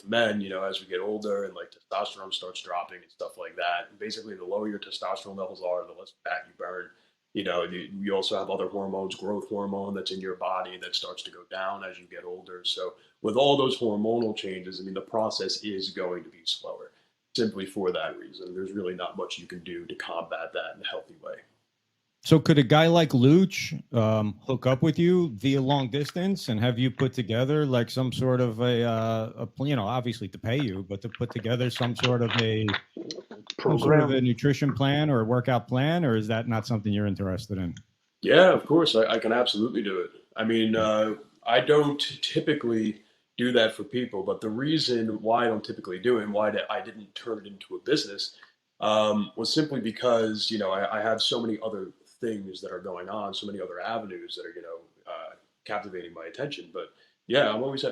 men, as we get older and like testosterone starts dropping and stuff like that, and basically the lower your testosterone levels are, the less fat you burn. You also have other hormones, growth hormone that's in your body that starts to go down as you get older. So with all those hormonal changes, the process is going to be slower. Simply for that reason, there's really not much you can do to combat that in a healthy way. So could a guy like Luch hook up with you via long distance and have you put together like some sort of a obviously to pay you, but to put together some sort of a nutrition plan or a workout plan, or is that not something you're interested in? Yeah, of course. I can absolutely do it. I don't typically do that for people, but the reason why I don't typically do it and why I didn't turn it into a business was simply because, I have so many other things that are going on, so many other avenues that are, captivating my attention. But yeah, I'm always,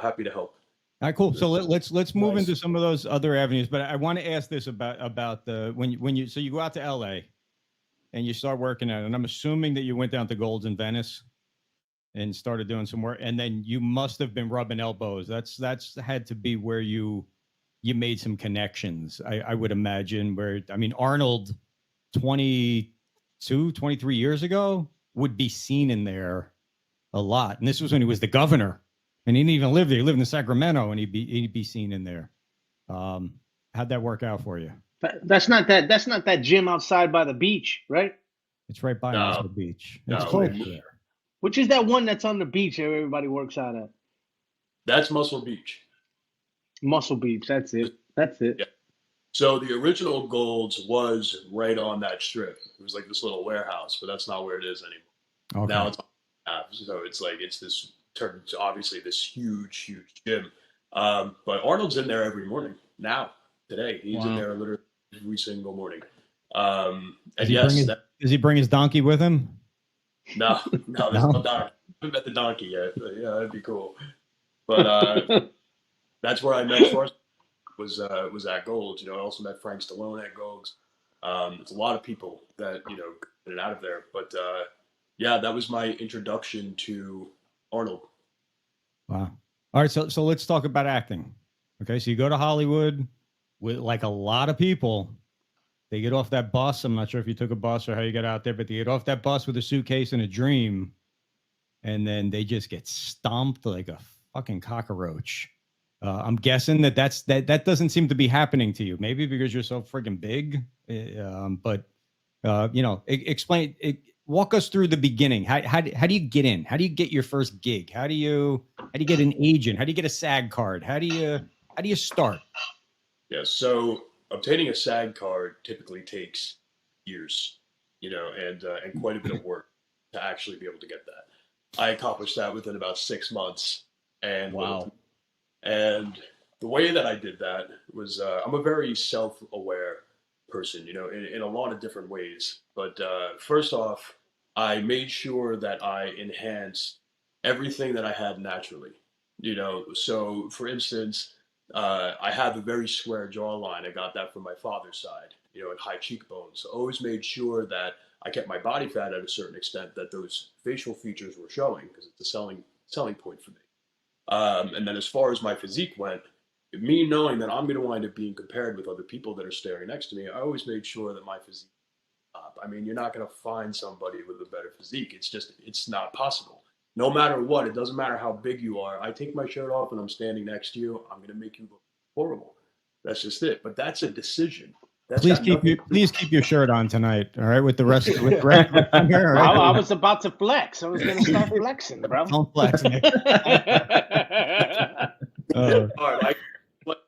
happy to help. All right, cool. So let's move into some of those other avenues. But I want to ask this about the when you go out to LA and you start working out, and I'm assuming that you went down to Gold's in Venice and started doing some work, and then you must have been rubbing elbows. That's had to be where you made some connections, I would imagine. Where, I mean, Arnold 22, 23 years ago would be seen in there a lot, and this was when he was the governor, and he didn't even live there. He lived in Sacramento, and he'd be seen in there. How'd that work out for you? That's not that gym outside by the beach, right? It's right by Muscle Beach. It's No, close we- there. Which is that one that's on the beach that everybody works out at? That's Muscle Beach. Muscle Beach. That's it. Yeah. So the original Gold's was right on that strip. It was like this little warehouse, but that's not where it is anymore. Okay. Now it's so it's like it's this turned into obviously this huge gym. But Arnold's in there every morning now. Today he's in there literally every single morning. And Does he bring his donkey with him? No, there's no donkey. I haven't met the donkey yet. But yeah, that'd be cool. But that's where I met Schwarzenegger. Was at Gold's. You know, I also met Frank Stallone at Gold's. There's a lot of people that, you know, get it out of there. But yeah, that was my introduction to Arnold. Wow. All right, so let's talk about acting. Okay, so you go to Hollywood with, like a lot of people. They get off that bus. I'm not sure if you took a bus or how you got out there, but they get off that bus with a suitcase and a dream, and then they just get stomped like a fucking cockroach. I'm guessing that doesn't seem to be happening to you. Maybe because you're so friggin' big. But you know, explain. Walk us through the beginning. How do you get in? How do you get your first gig? How do you get an agent? How do you get a SAG card? How do you start? Yeah, so obtaining a SAG card typically takes years, you know, and quite a bit of work to actually be able to get that. I accomplished that within about 6 months. And wow. And the way that I did that was I'm a very self-aware person, you know, in a lot of different ways. But first off, I made sure that I enhanced everything that I had naturally, you know. So, for instance, I have a very square jawline. I got that from my father's side, you know, and high cheekbones. So I always made sure that I kept my body fat at a certain extent, that those facial features were showing, because it's a selling point for me. And then as far as my physique went, me knowing that I'm going to wind up being compared with other people that are staring next to me, I always made sure that my physique was up. I mean, you're not going to find somebody with a better physique. It's not possible. No matter what, it doesn't matter how big you are. I take my shirt off and I'm standing next to you, I'm going to make you look horrible. That's just it. But that's a decision. Please keep your shirt on tonight. All right, with the rest of here. Right? I was about to flex. I was going to start flexing, bro. Don't flex, Nick. All right, but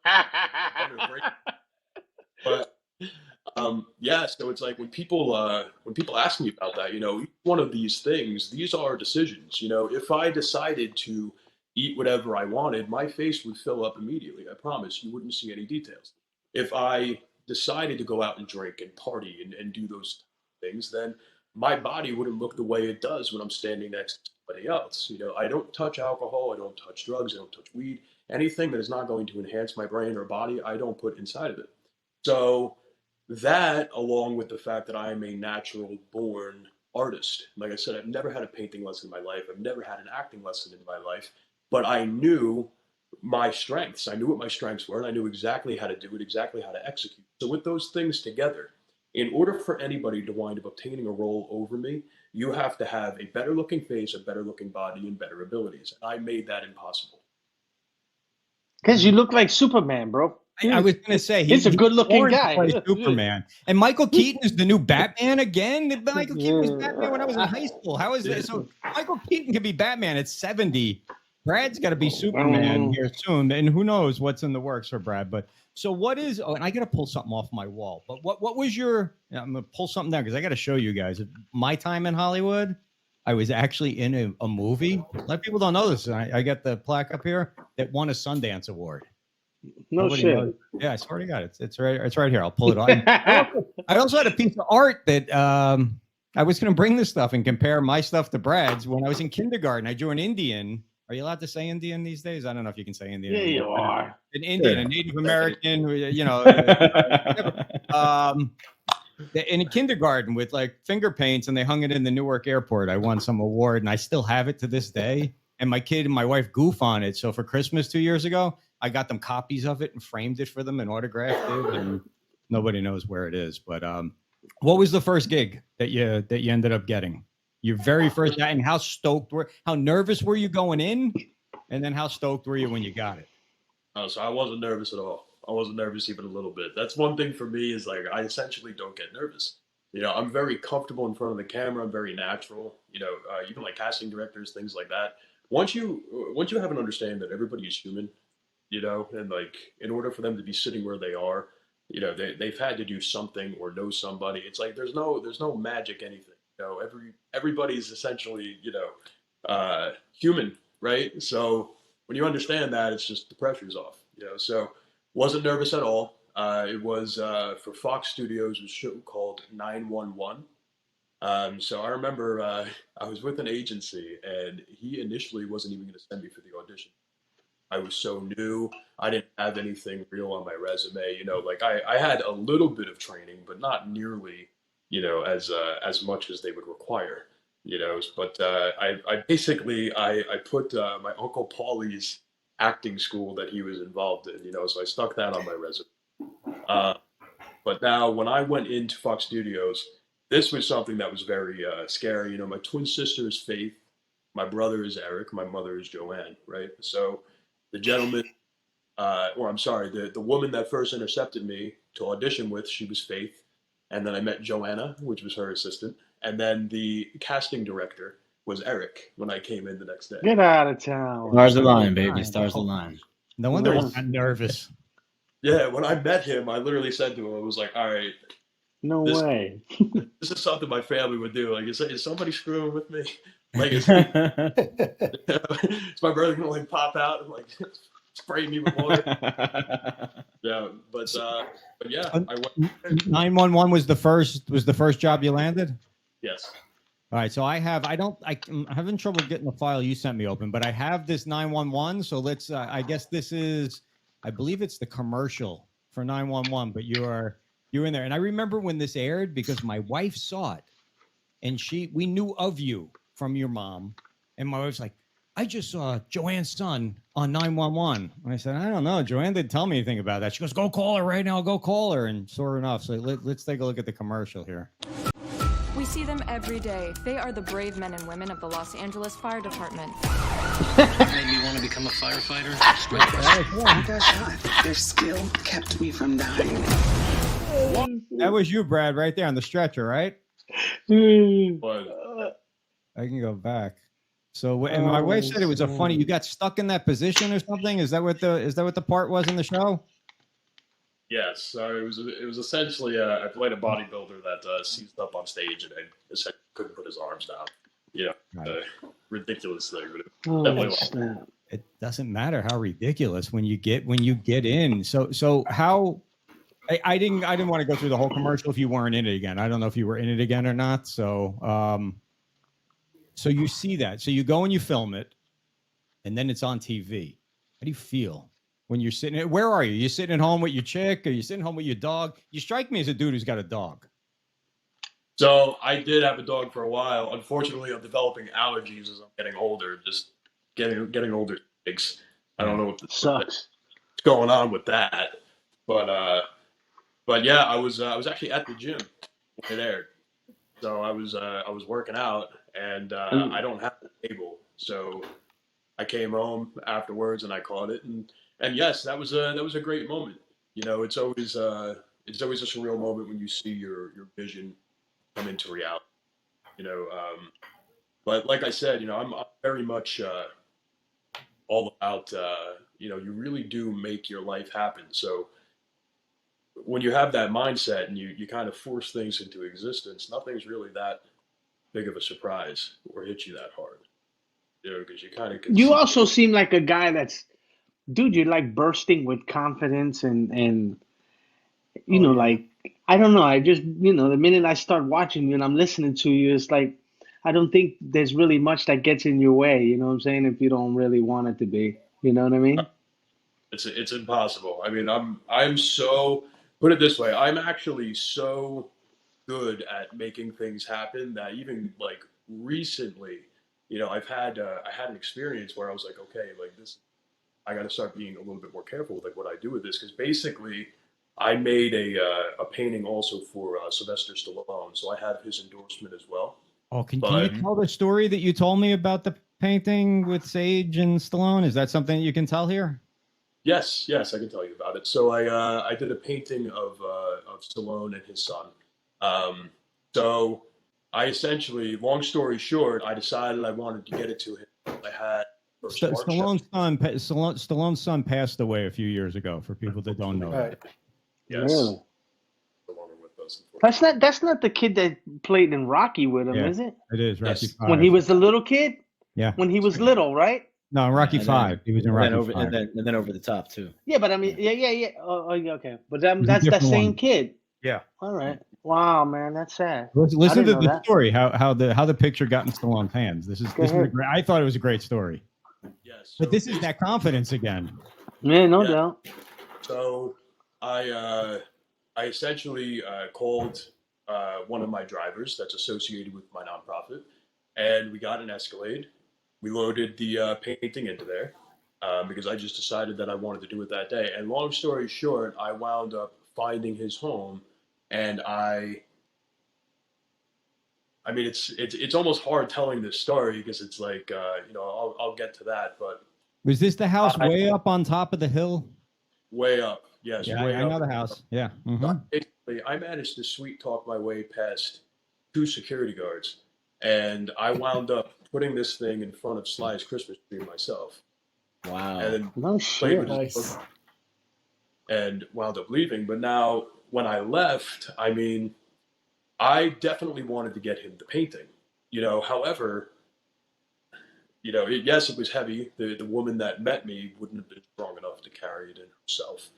yeah, so it's like when people ask me about that, you know, each one of these things, these are decisions. You know, if I decided to eat whatever I wanted, my face would fill up immediately. I promise. You wouldn't see any details. If I decided to go out and drink and party and do those things, then my body wouldn't look the way it does when I'm standing next to somebody else. You know, I don't touch alcohol, I don't touch drugs, I don't touch weed. Anything that is not going to enhance my brain or body, I don't put inside of it. So that, along with the fact that I am a natural born artist, like I said, I've never had a painting lesson in my life, I've never had an acting lesson in my life, but I knew my strengths. I knew what my strengths were, and I knew exactly how to do it, exactly how to execute. So with those things together, in order for anybody to wind up obtaining a role over me, you have to have a better looking face, a better looking body, and better abilities. I made that impossible. Because you look like Superman, bro. I was going to say he's a good-looking guy. Superman, and Michael Keaton is the new Batman again. Michael Keaton was Batman when I was in high school. How is that? So Michael Keaton can be Batman at 70. Brad's got to be Superman here soon, and who knows what's in the works for Brad. But so what is? Oh, and I got to pull something off my wall. But what was your? I'm gonna pull something down because I got to show you guys. My time in Hollywood, I was actually in a movie. A lot of people don't know this. I got the plaque up here that won a Sundance Award. Nobody shit. Knows. Yeah, I swear to God, it's right here. I'll pull it on. I also had a piece of art that I was going to bring this stuff and compare my stuff to Brad's when I was in kindergarten. I drew an Indian. Are you allowed to say Indian these days? I don't know if you can say Indian. Yeah, you are. An Indian, a Native American, you know. in kindergarten with like finger paints, and they hung it in the Newark airport. I won some award, and I still have it to this day. And my kid and my wife goof on it. So for Christmas 2 years ago, I got them copies of it and framed it for them and autographed it. And nobody knows where it is. But what was the first gig that you ended up getting? Your very first, and how nervous were you going in? And then how stoked were you when you got it? Oh, so I wasn't nervous at all. I wasn't nervous even a little bit. That's one thing for me is like I essentially don't get nervous. You know, I'm very comfortable in front of the camera. I'm very natural. You know, even like casting directors, things like that. Once you have an understanding that everybody is human, you know, and like in order for them to be sitting where they are, you know, they've had to do something or know somebody. It's like there's no magic anything. You know, everybody's essentially, you know, human, right? So when you understand that, it's just the pressure's off. You know, so wasn't nervous at all. It was for Fox Studios, a show called 911. So I remember I was with an agency, and he initially wasn't even going to send me for the audition. I was so new. I didn't have anything real on my resume. You know, like I had a little bit of training, but not nearly, you know, as much as they would require. You know, but I basically put my Uncle Paulie's acting school that he was involved in. You know, so I stuck that on my resume. But now when I went into Fox Studios, this was something that was very scary. You know, my twin sister is Faith, my brother is Eric, my mother is Joanne, right? So the gentleman, or I'm sorry, the woman that first intercepted me to audition with, she was Faith. And then I met Joanna, which was her assistant. And then the casting director was Eric when I came in the next day. Get out of town. Stars align, baby. Stars align. No wonder I got nervous. Yeah, when I met him, I literally said to him, I was like, all right. No way. This is something my family would do. Like, is somebody screwing with me? Like, is my brother going to like pop out and like spray me with water? Yeah, but yeah, I went. 911 was the first job you landed? Yes. All right, so I'm having trouble getting the file you sent me open, but I have this 911. So let's. I guess this is. I believe it's the commercial for 911, but you're in there. And I remember when this aired because my wife saw it, and we knew of you from your mom, and my wife's like, I just saw Joanne's son on 911. And I said, I don't know. Joanne didn't tell me anything about that. She goes, go call her right now. Go call her. And sure enough, so let's take a look at the commercial here. We see them every day. They are the brave men and women of the Los Angeles Fire Department. Made me want to become a firefighter. I got shot. Their skill kept me from dying. That was you, Brad, right there on the stretcher, right? But I can go back. So, and my wife said it was a funny. You got stuck in that position or something. Is that what the part was in the show? yes, so it was essentially I played a bodybuilder that seized up on stage and I essentially couldn't put his arms down. You know, ridiculous thing, but it definitely. It doesn't matter how ridiculous when you get in. So how? I didn't want to go through the whole commercial if you weren't in it again. I don't know if you were in it again or not. So so you see that. So you go and you film it, and then it's on TV. How do you feel when you're sitting? Where are you? You sitting at home with your chick, or you sitting home with your dog? You strike me as a dude who's got a dog. So I did have a dog for a while. Unfortunately, I'm developing allergies as I'm getting older. Just getting older. I don't know what's going on with that, but yeah, I was actually at the gym when it aired. So I was working out, and I don't have a table, so I came home afterwards and I caught it, and yes, that was a great moment. You know, it's always a surreal moment when you see your vision come into reality. You know, but like I said, you know, I'm very much all about you know, you really do make your life happen. So when you have that mindset and you kind of force things into existence, nothing's really that big of a surprise or hit you that hard. You know, because you kind of You also seem like a guy that's, dude, you're like bursting with confidence and you know, like, I don't know. I just, you know, the minute I start watching you and I'm listening to you, it's like, I don't think there's really much that gets in your way. You know what I'm saying? If you don't really want it to be, you know what I mean? It's impossible. I mean, I'm so, put it this way, I'm actually so good at making things happen that even like recently, I had an experience where I was like, okay, like this, I got to start being a little bit more careful with like what I do with this, because basically, I made a painting also for Sylvester Stallone, so I have his endorsement as well. Oh, can But you tell the story that you told me about the painting with Sage and Stallone? Is that something you can tell here? yes, I can tell you about it. So I did a painting of Stallone and his son. Um, so I essentially, long story short, I decided I wanted to get it to him. I had first art show. Stallone's son passed away a few years ago. For people that don't know Right. that. Yes. Really? No longer with us, unfortunately. That's not the kid that played in Rocky with him, Yeah. is it? It is Rocky Yes. Five. When he was a little kid? Yeah. When he was little, right? No, Rocky And then- Five. He was in and Rocky then over, Five. and then over the top too. Yeah, but I mean, yeah. Oh, yeah, okay. But It was a that's that different same one. kid. Yeah. All right. Wow, man, that's sad. Listen to didn't know the that. story. How the picture got in Stallone's hands. This is a ahead. great. I thought it was a great story. Yes. But this is that confidence again. Yeah, no Yeah. doubt. So I essentially called one of my drivers that's associated with my nonprofit, and we got an Escalade. We loaded the painting into there because I just decided that I wanted to do it that day. And long story short, I wound up finding his home, and I mean, it's almost hard telling this story because it's like I'll get to that, but Was this the house way up on top of the hill? way up, yes, Yeah, way I up. know the house. Yeah. Mhm. Basically, I managed to sweet talk my way past 2 security guards, and I wound up putting this thing in front of Sly's Christmas tree myself. Wow. And then No played shit. with his Nice. book and wound up leaving. But now, when I left, I mean, I definitely wanted to get him the painting. However, yes, it was heavy. The woman that met me wouldn't have been strong enough to carry it in herself.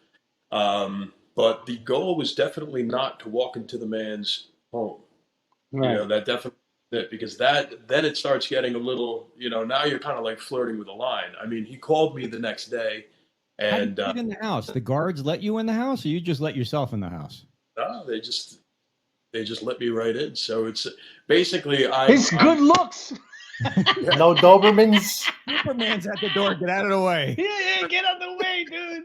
But the goal was definitely not to walk into the man's home. Right. That definitely because then it starts getting a little, now you're kind of like flirting with a line. I mean, he called me the next day, How did and you get in the house? The guards let you in the house, or you just let yourself in the house? no, they just let me right in. So it's basically His good looks. No Dobermans. Superman's at the door. Get out of the way. Yeah, get out the way, dude.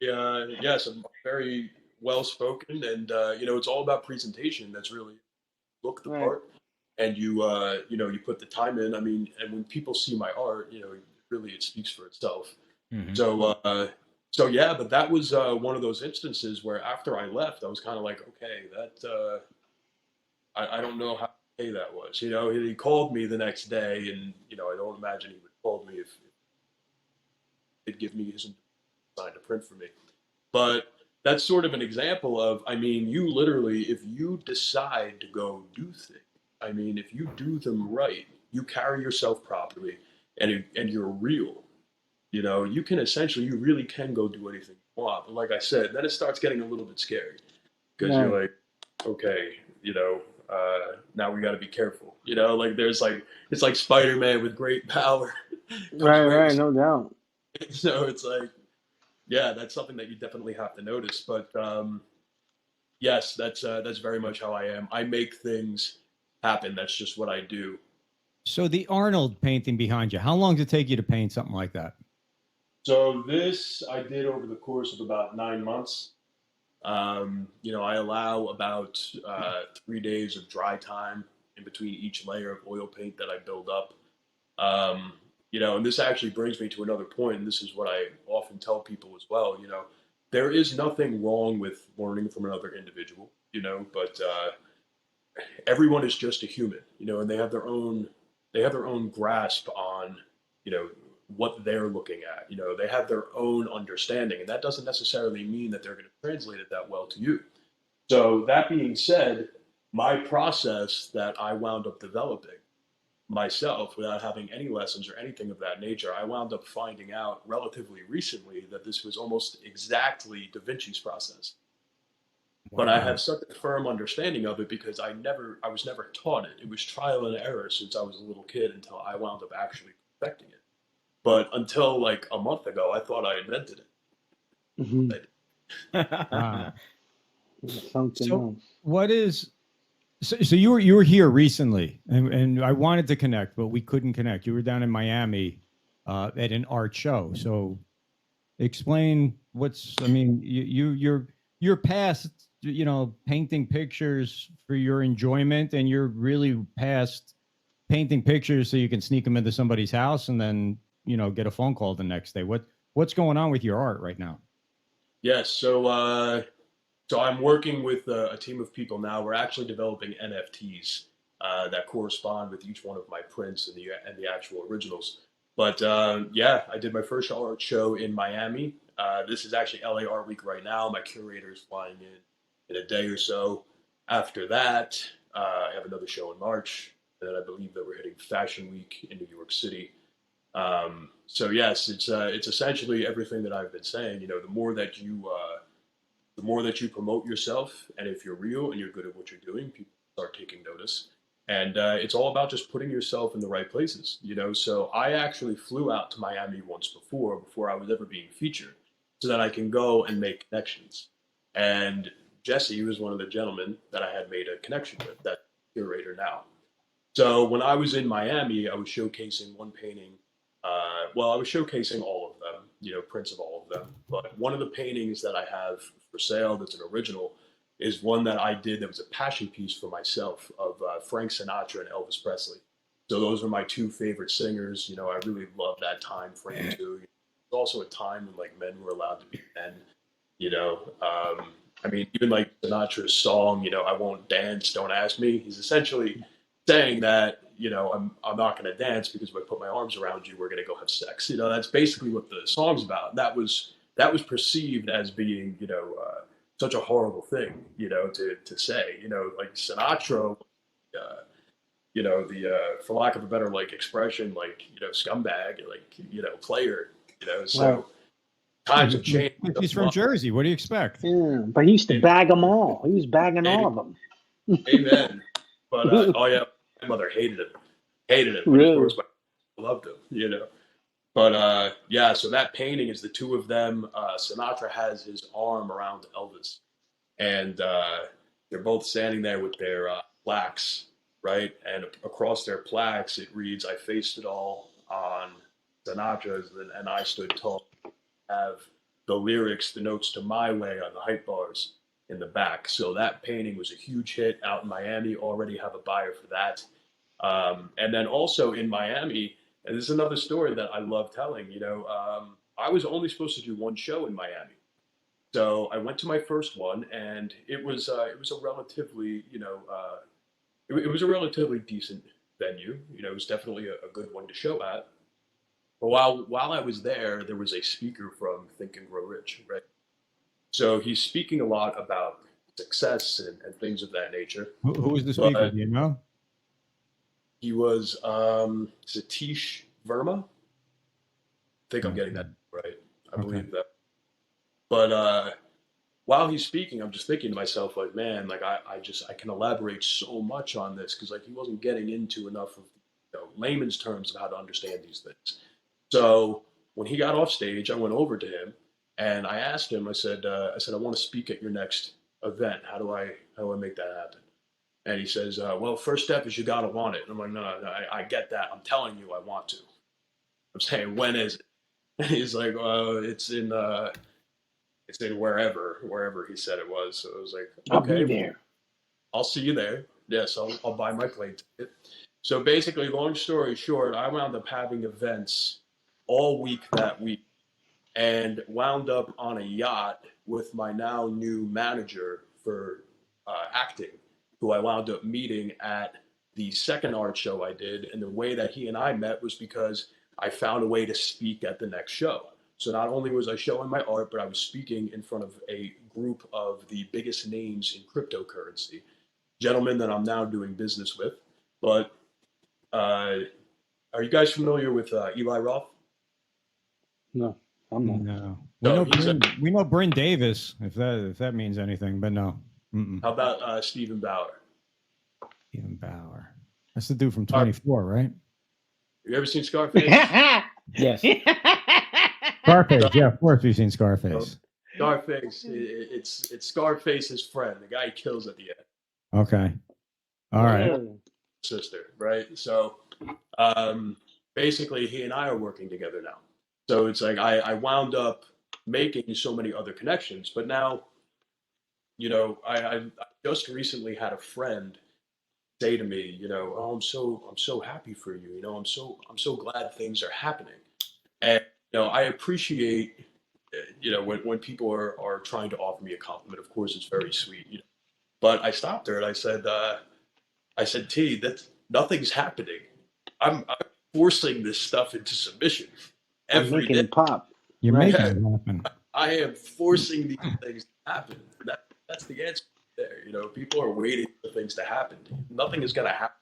Yes, I'm very well spoken, and it's all about presentation. That's really look the Right. part, and you put the time in. I mean, and when people see my art, really it speaks for itself. Mhm. So yeah, but that was one of those instances where after I left, I was kind of like, okay, that I don't know how okay that was. He called me the next day, and I don't imagine he would have called me if he'd give me his sign to print for me. But that's sort of an example of, I mean, you literally, if you decide to go do things, I mean, if you do them right, you carry yourself properly, and you're real. You can essentially, you really can go do anything you want. But like I said, then it starts getting a little bit scary because you're like, okay, now we got to be careful. Like there's like, it's like Spider-Man with great power. Right, no doubt. So it's like, yeah, that's something that you definitely have to notice. But yes, that's very much how I am. I make things happen. That's just what I do. So the Arnold painting behind you, how long does it take you to paint something like that? So this I did over the course of about 9 months. I allow about 3 days of dry time in between each layer of oil paint that I build up. And this actually brings me to another point, and this is what I often tell people as well. There is nothing wrong with learning from another individual, but everyone is just a human, and they have their own grasp on, what they're looking at. They have their own understanding, and that doesn't necessarily mean that they're going to translate it that well to you. So that being said, my process that I wound up developing myself without having any lessons or anything of that nature, I wound up finding out relatively recently that this was almost exactly Da Vinci's process. But I have such a firm understanding of it because I was never taught it. It was trial and error since I was a little kid until I wound up actually perfecting it. But until like a month ago, I thought I invented it. Mm-hmm. Wow. Something So else. what is so you were here recently, and I wanted to connect, but we couldn't connect. You were down in Miami at an art show. So explain I mean, you're past, painting pictures for your enjoyment, and you're really past painting pictures so you can sneak them into somebody's house and then, get a phone call the next day. What's going on with your art right now? Yes. So I'm working with a team of people now. We're actually developing NFTs that correspond with each one of my prints and the actual originals. But yeah, I did my first art show in Miami. This is actually LA Art Week right now. My curator is flying in a day or so. After that, I have another show in March, and then I believe that we're hitting Fashion Week in New York City. So yes, it's essentially everything that I've been saying. The more that you promote yourself, and if you're real and you're good at what you're doing, people start taking notice. And it's all about just putting yourself in the right places. So I actually flew out to Miami once before I was ever being featured, so that I can go and make connections. And Jesse was one of the gentlemen that I had made a connection with, that curator now. So when I was in Miami, I was showcasing one painting. I was showcasing all of them, prints of all of them. But one of the paintings that I have for sale that's an original is one that I did that was a passion piece for myself of Frank Sinatra and Elvis Presley. So those are my two favorite singers. I really love that time frame too. It's also a time when men were allowed to be men. I mean, even Sinatra's song, I won't dance, don't ask me. He's essentially saying that, I'm not going to dance because if I put my arms around you, we're going to go have sex. That's basically what the song's about. That was perceived as being, such a horrible thing, to say. Sinatra, for lack of a better expression, scumbag, player, So Wow. times have changed. He's from Jersey. What do you expect? Yeah, but he used to bag them all. He was bagging all of them. Amen. But oh yeah, my mother hated him. Really? Of course, I loved him. But yeah, so that painting is the two of them. Sinatra has his arm around Elvis, and they're both standing there with their plaques, right? And across their plaques, it reads, "I faced it all on Sinatra's, and I stood tall." Have the lyrics, the notes to My Way on the height bars in the back. So that painting was a huge hit out in Miami. Already have a buyer for that. And then also in Miami, and this is another story that I love telling, I was only supposed to do one show in Miami. So I went to my first one, and it was a relatively, it was a relatively decent venue. It was definitely a good one to show at. But while I was there was a speaker from Think and Grow Rich, right? So he's speaking a lot about success and things of that nature. Who was the speaker? Do you know? He was Satish Verma. I think I'm getting that right. I believe that. But while he's speaking, I'm just thinking to myself, man, I can elaborate so much on this because he wasn't getting into enough of layman's terms of how to understand these things. So when he got off stage, I went over to him and I asked him. I said, I want to speak at your next event. How do I make that happen? And he says, well, first step is you got to want it. And I'm like, no, I get that. I'm telling you, I want to. I'm saying, when is it? And he's like, it's in wherever he said it was. So I was like, okay, I'll be there. I'll see you there. Yes, I'll buy my plane ticket. So basically, long story short, I wound up having events all week that week and wound up on a yacht with my now new manager for acting, who I wound up meeting at the second art show I did. And the way that he and I met was because I found a way to speak at the next show. So not only was I showing my art, but I was speaking in front of a group of the biggest names in cryptocurrency, gentlemen that I'm now doing business with. But are you guys familiar with Eli Roth? No, I'm not. No, we know Bryn Davis, if that means anything, but no. Mm-mm. How about Stephen Bauer? Stephen Bauer. That's the dude from 24, right? Have you ever seen Scarface? Yes. Scarface, yeah, of course we've seen Scarface. Scarface. It's Scarface's friend, the guy he kills at the end. Okay. All right. Sister, right? So, basically, he and I are working together now. So it's like I wound up making so many other connections, but now, I just recently had a friend say to me, oh, I'm so happy for you. I'm so glad things are happening, and I appreciate, when people are trying to offer me a compliment. Of course, it's very sweet, But I stopped her and I said, T, that nothing's happening. I'm forcing this stuff into submission every making day. it pop. You're Right. making it happen. I am forcing these things to happen. That's the answer there. People are waiting for things to happen. Nothing is going to happen.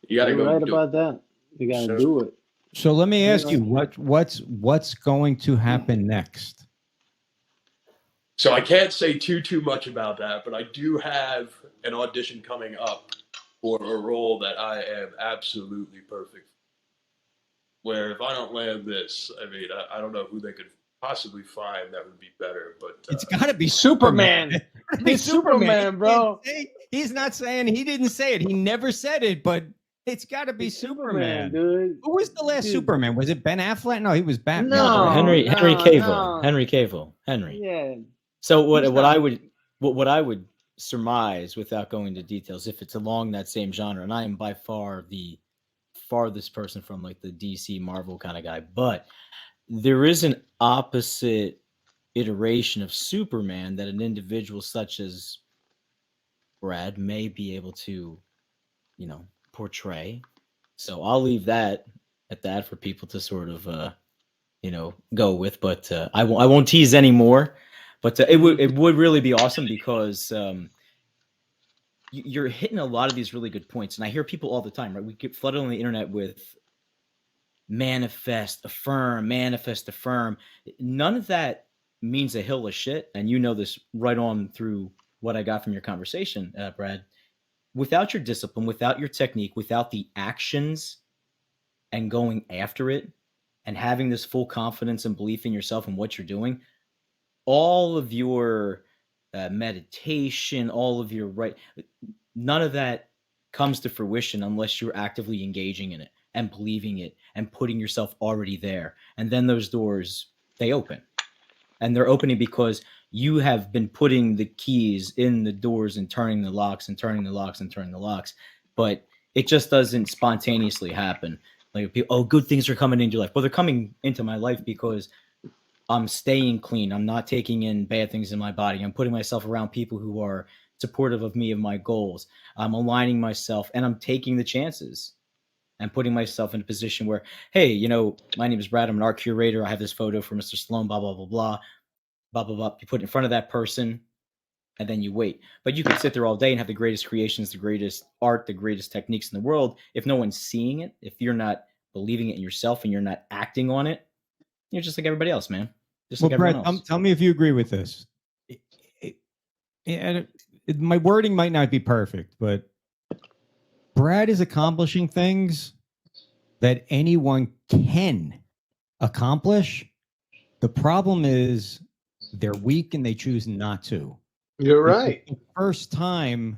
You got to You're go right do about that. You got to So- do it. So let me ask you, what's going to happen next? So I can't say too much about that, but I do have an audition coming up for a role that I am absolutely perfect for. Where if I don't land this, I mean, I don't know who they could possibly find that would be better, but It's got to be Superman. Superman. It's Superman, bro. He's not saying, he didn't say it. He never said it, but it's got to be Superman. dude. Who was the last Dude. Superman? Was it Ben Affleck? No, he was Batman. No. Henry Cavill. no. Henry Cavill. Henry. Yeah. So what He's what not- I would surmise, without going into details, if it's along that same genre, and I am by far the farthest person from like the DC Marvel kind of guy, but there is an opposite iteration of Superman that an individual such as Brad may be able to, portray. So I'll leave that at that for people to sort of go with, but I won't tease anymore. But it would really be awesome because you're hitting a lot of these really good points, and I hear people all the time. Right, we get flooded on the internet with manifest, affirm, manifest, affirm. None of that means a hill of shit, and you know this right on through what I got from your conversation, Brad. Without your discipline, without your technique, without the actions and going after it, and having this full confidence and belief in yourself and what you're doing, all of your meditation, all of your none of that comes to fruition unless you're actively engaging in it and believing it and putting yourself already there. And then those doors, they open. And they're opening because you have been putting the keys in the doors and turning the locks and turning the locks and turning the locks. But it just doesn't spontaneously happen. Like, oh, good things are coming into your life. Well, they're coming into my life because I'm staying clean. I'm not taking in bad things in my body. I'm putting myself around people who are supportive of me and my goals. I'm aligning myself and I'm taking the chances and putting myself in a position where, hey, my name is Brad. I'm an art curator. I have this photo for Mr. Sloan, blah, blah, blah, blah, blah, blah, blah. You put it in front of that person and then you wait. But you could sit there all day and have the greatest creations, the greatest art, the greatest techniques in the world. If no one's seeing it, if you're not believing it in yourself and you're not acting on it, you're just like everybody else, man. Just Well, like everyone Brett, else. tell me if you agree with this. My wording might not be perfect, but Brad is accomplishing things that anyone can accomplish. The problem is they're weak and they choose not to. You're right. The first time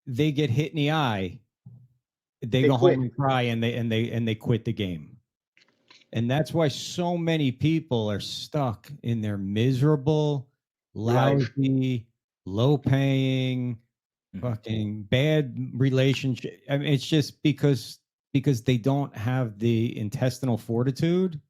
they get hit in the eye, they go quit. home and cry and they quit the game. And that's why so many people are stuck in their miserable, lousy, low-paying, fucking bad relationship. I mean, it's just because they don't have the intestinal fortitude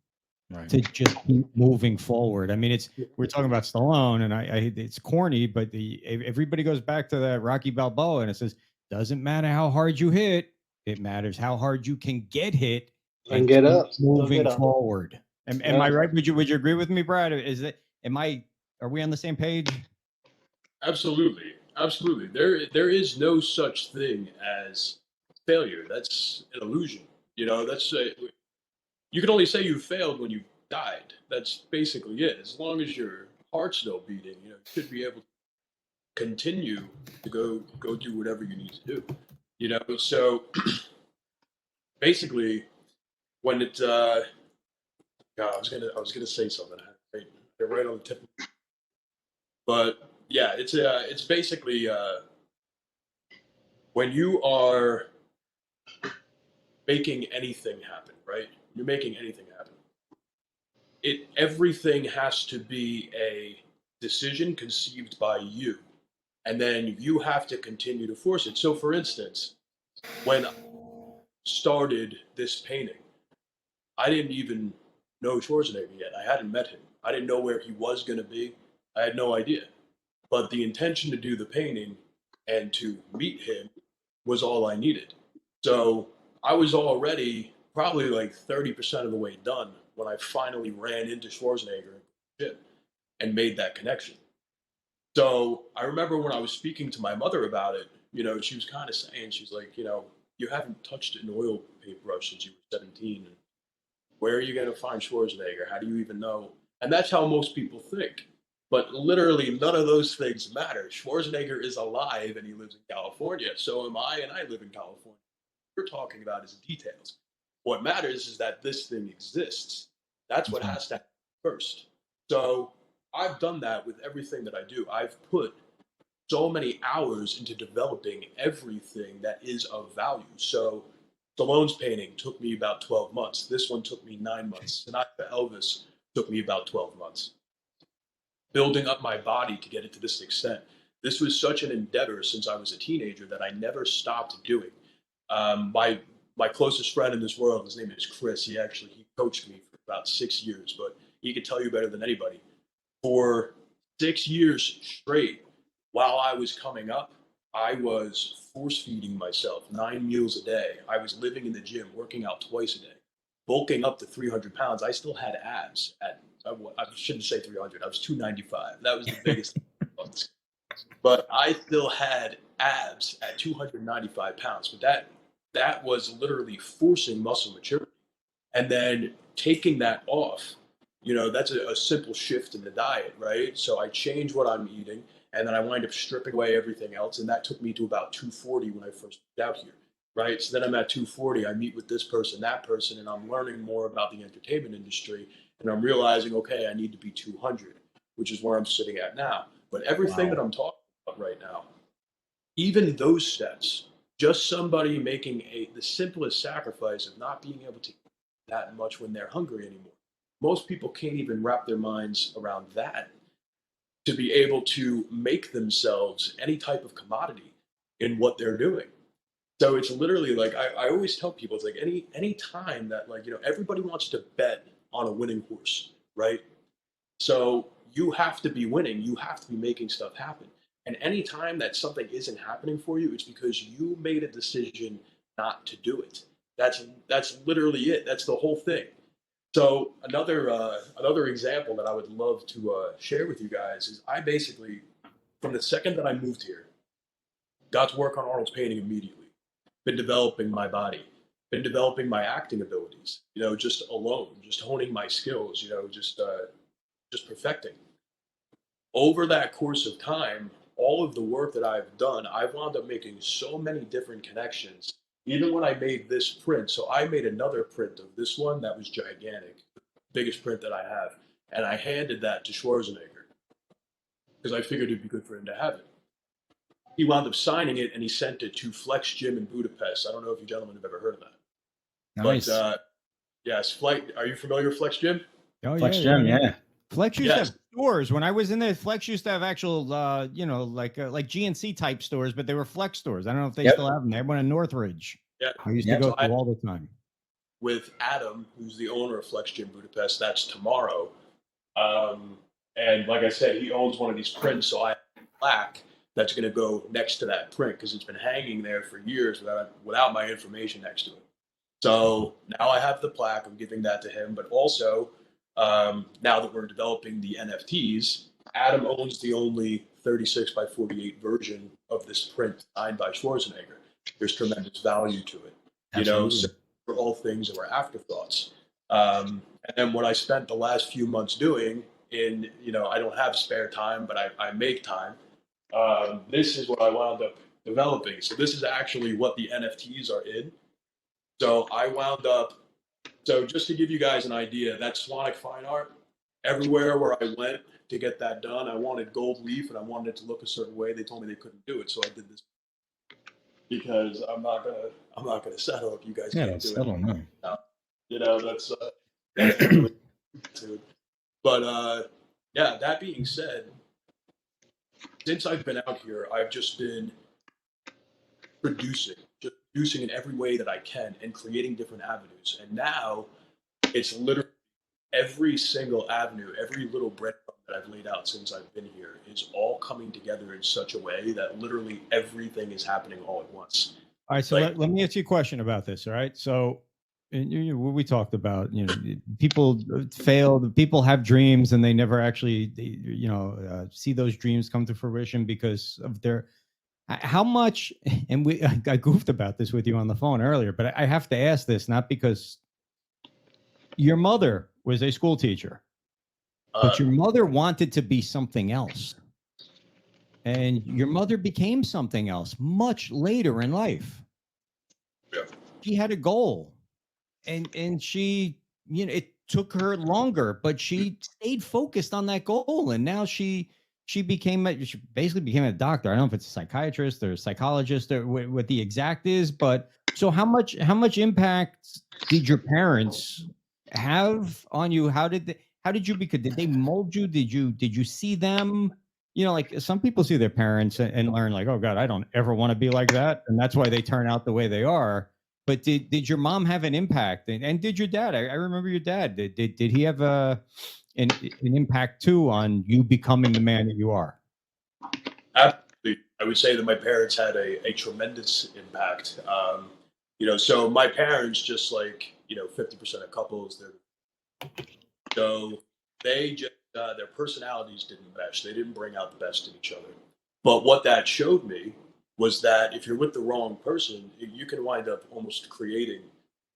to just keep moving forward. I mean, we're talking about Stallone, and I it's corny, but everybody goes back to that Rocky Balboa, and it says, doesn't matter how hard you hit, it matters how hard you can get hit And get keep up. moving Get up. forward. Am I right? Would you agree with me, Brad? Are we on the same page? Absolutely. There is no such thing as failure. That's an illusion. That's you can only say you failed when you died. That's basically it. As long as your heart's still beating, you should be able to continue to go do whatever you need to do. So basically, when it, God, I was gonna say something. They're right on the tip. But yeah, it's basically when you are making anything happen, right? You're making anything happen. Everything has to be a decision conceived by you, and then you have to continue to force it. So, for instance, when I started this painting, I didn't even know Schwarzenegger yet. I hadn't met him. I didn't know where he was going to be. I had no idea. But the intention to do the painting and to meet him was all I needed. So I was already probably like 30% of the way done when I finally ran into Schwarzenegger and made that connection. So I remember when I was speaking to my mother about it, she was kind of saying, she's like, you haven't touched an oil paintbrush since you were 17. And where are you going to find Schwarzenegger? How do you even know? And that's how most people think. But literally, none of those things matter. Schwarzenegger is alive and he lives in California. So am I, and I live in California. What we're talking about is details. What matters is that this thing exists. That's what has to happen first. So I've done that with everything that I do. I've put so many hours into developing everything that is of value. So Stallone's painting took me about 12 months. This one took me 9 months. Tonight for Elvis took me about 12 months. Building up my body to get it to this extent. This was such an endeavor since I was a teenager that I never stopped doing. My closest friend in this world, his name is Chris. He coached me for about 6 years, but he could tell you better than anybody. For 6 years straight, while I was coming up, I was force feeding myself 9 meals a day. I was living in the gym, working out twice a day, bulking up to 300 pounds. I still had abs I shouldn't say 300. I was 295. That was the biggest. But I still had abs at 295 pounds. But that was literally forcing muscle maturity. And then taking that off, that's a simple shift in the diet, right? So I change what I'm eating, and then I wind up stripping away everything else. And that took me to about 240 when I first moved out here, right? So then I'm at 240. I meet with this person, that person, and I'm learning more about the entertainment industry. And I'm realizing, okay, I need to be 200, which is where I'm sitting at now. But everything that I'm talking about right now, even those steps, just somebody making the simplest sacrifice of not being able to eat that much when they're hungry anymore. Most people can't even wrap their minds around that, to be able to make themselves any type of commodity in what they're doing. So it's literally like, I always tell people, it's like any time that, like, everybody wants to bet on a winning horse, right? So you have to be winning. You have to be making stuff happen. And any time that something isn't happening for you, it's because you made a decision not to do it. That's literally it. That's the whole thing. So another example that I would love to share with you guys is I basically, from the second that I moved here, got to work on Arnold's painting immediately. Been developing my body, been developing my acting abilities, just alone, just honing my skills, just perfecting. Over that course of time, all of the work that I've done, I've wound up making so many different connections. Even when I made this print, so I made another print of this one that was gigantic, biggest print that I have, and I handed that to Schwarzenegger because I figured it'd be good for him to have it. He wound up signing it, and he sent it to Flex Gym in Budapest. I don't know if you gentlemen have ever heard of that. Nice. But yes, Are you familiar with Flex Gym? Oh, Flex Gym, yeah. Flex used to have stores. When I was in there, Flex used to have actual, like GNC type stores, but they were Flex stores. I don't know if they still have them. They have one in Northridge. Yeah. I used to go to all the time. With Adam, who's the owner of Flex Gym Budapest, that's tomorrow. And like I said, he owns one of these prints, so I have a plaque that's going to go next to that print because it's been hanging there for years without my information next to it. So now I have the plaque. I'm giving that to him, but also now that we're developing the NFTs, Adam owns the only 36 by 48 version of this print signed by Schwarzenegger. There's tremendous value to it, so for all things that were afterthoughts. And then what I spent the last few months doing I don't have spare time, but I make time. This is what I wound up developing. So this is actually what the NFTs are in. So I wound up, so just to give you guys an idea, that Swanick fine art, everywhere where I went to get that done, I wanted gold leaf and I wanted it to look a certain way. They told me they couldn't do it, so I did this because I'm not gonna settle if you guys Yeah, can't that's do settle, no. it. You know, that's definitely attitude. But yeah, that being said, since I've been out here, I've just been just producing in every way that I can and creating different avenues. And now it's literally every single avenue, every little breadcrumb that I've laid out since I've been here is all coming together in such a way that literally everything is happening all at once. All right, so Like- let me ask you a question about this. All right, so what we talked about, people fail. People have dreams, and they never actually, see those dreams come to fruition because of their. How much? And I goofed about this with you on the phone earlier, but I have to ask this, not because your mother was a school teacher, but your mother wanted to be something else. And your mother became something else much later in life. Yeah. She had a goal, and she, it took her longer, but she stayed focused on that goal, and now she basically became a doctor. I don't know if it's a psychiatrist or a psychologist or what the exact is, but so how much impact did your parents have on you? How did you, because did they mold you? Did you see them? Like some people see their parents and learn like, oh God, I don't ever want to be like that. And that's why they turn out the way they are. But did your mom have an impact? And did your dad? I remember your dad. Did he have an impact too on you becoming the man that you are? Absolutely. I would say that my parents had a tremendous impact. So my parents, just like, 50% of couples, so they just, their personalities didn't mesh. They didn't bring out the best in each other. But what that showed me was that if you're with the wrong person, you can wind up almost creating,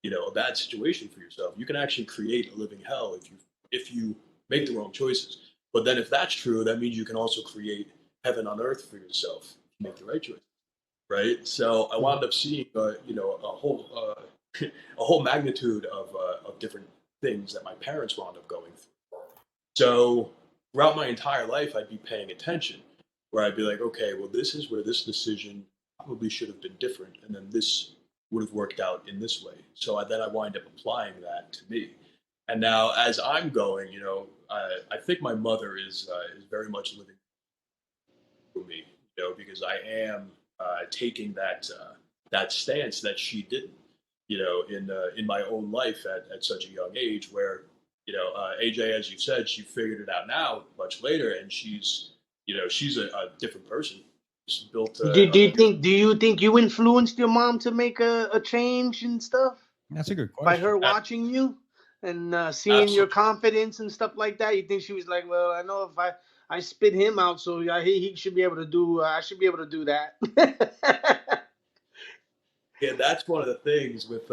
a bad situation for yourself. You can actually create a living hell if you make the wrong choices. But then if that's true, that means you can also create heaven on earth for yourself if you make the right choice. Right. So I wound up seeing, a whole a whole magnitude of different things that my parents wound up going through. So throughout my entire life, I'd be paying attention, where I'd be like, okay, well, this is where this decision probably should have been different, and then this would have worked out in this way. So I wind up applying that to me. And now, as I'm going, I think my mother is very much living for me, because I am taking that stance that she didn't, in my own life at such a young age. Where, AJ, as you said, she figured it out now much later, and she's a different person. She's built. Do you think you influenced your mom to make a change and stuff? That's a good question. By her watching you and seeing your confidence and stuff like that, you think she was like, well, I know if I spit him out, so he should be able to do. I should be able to do that. Yeah, that's one of the things with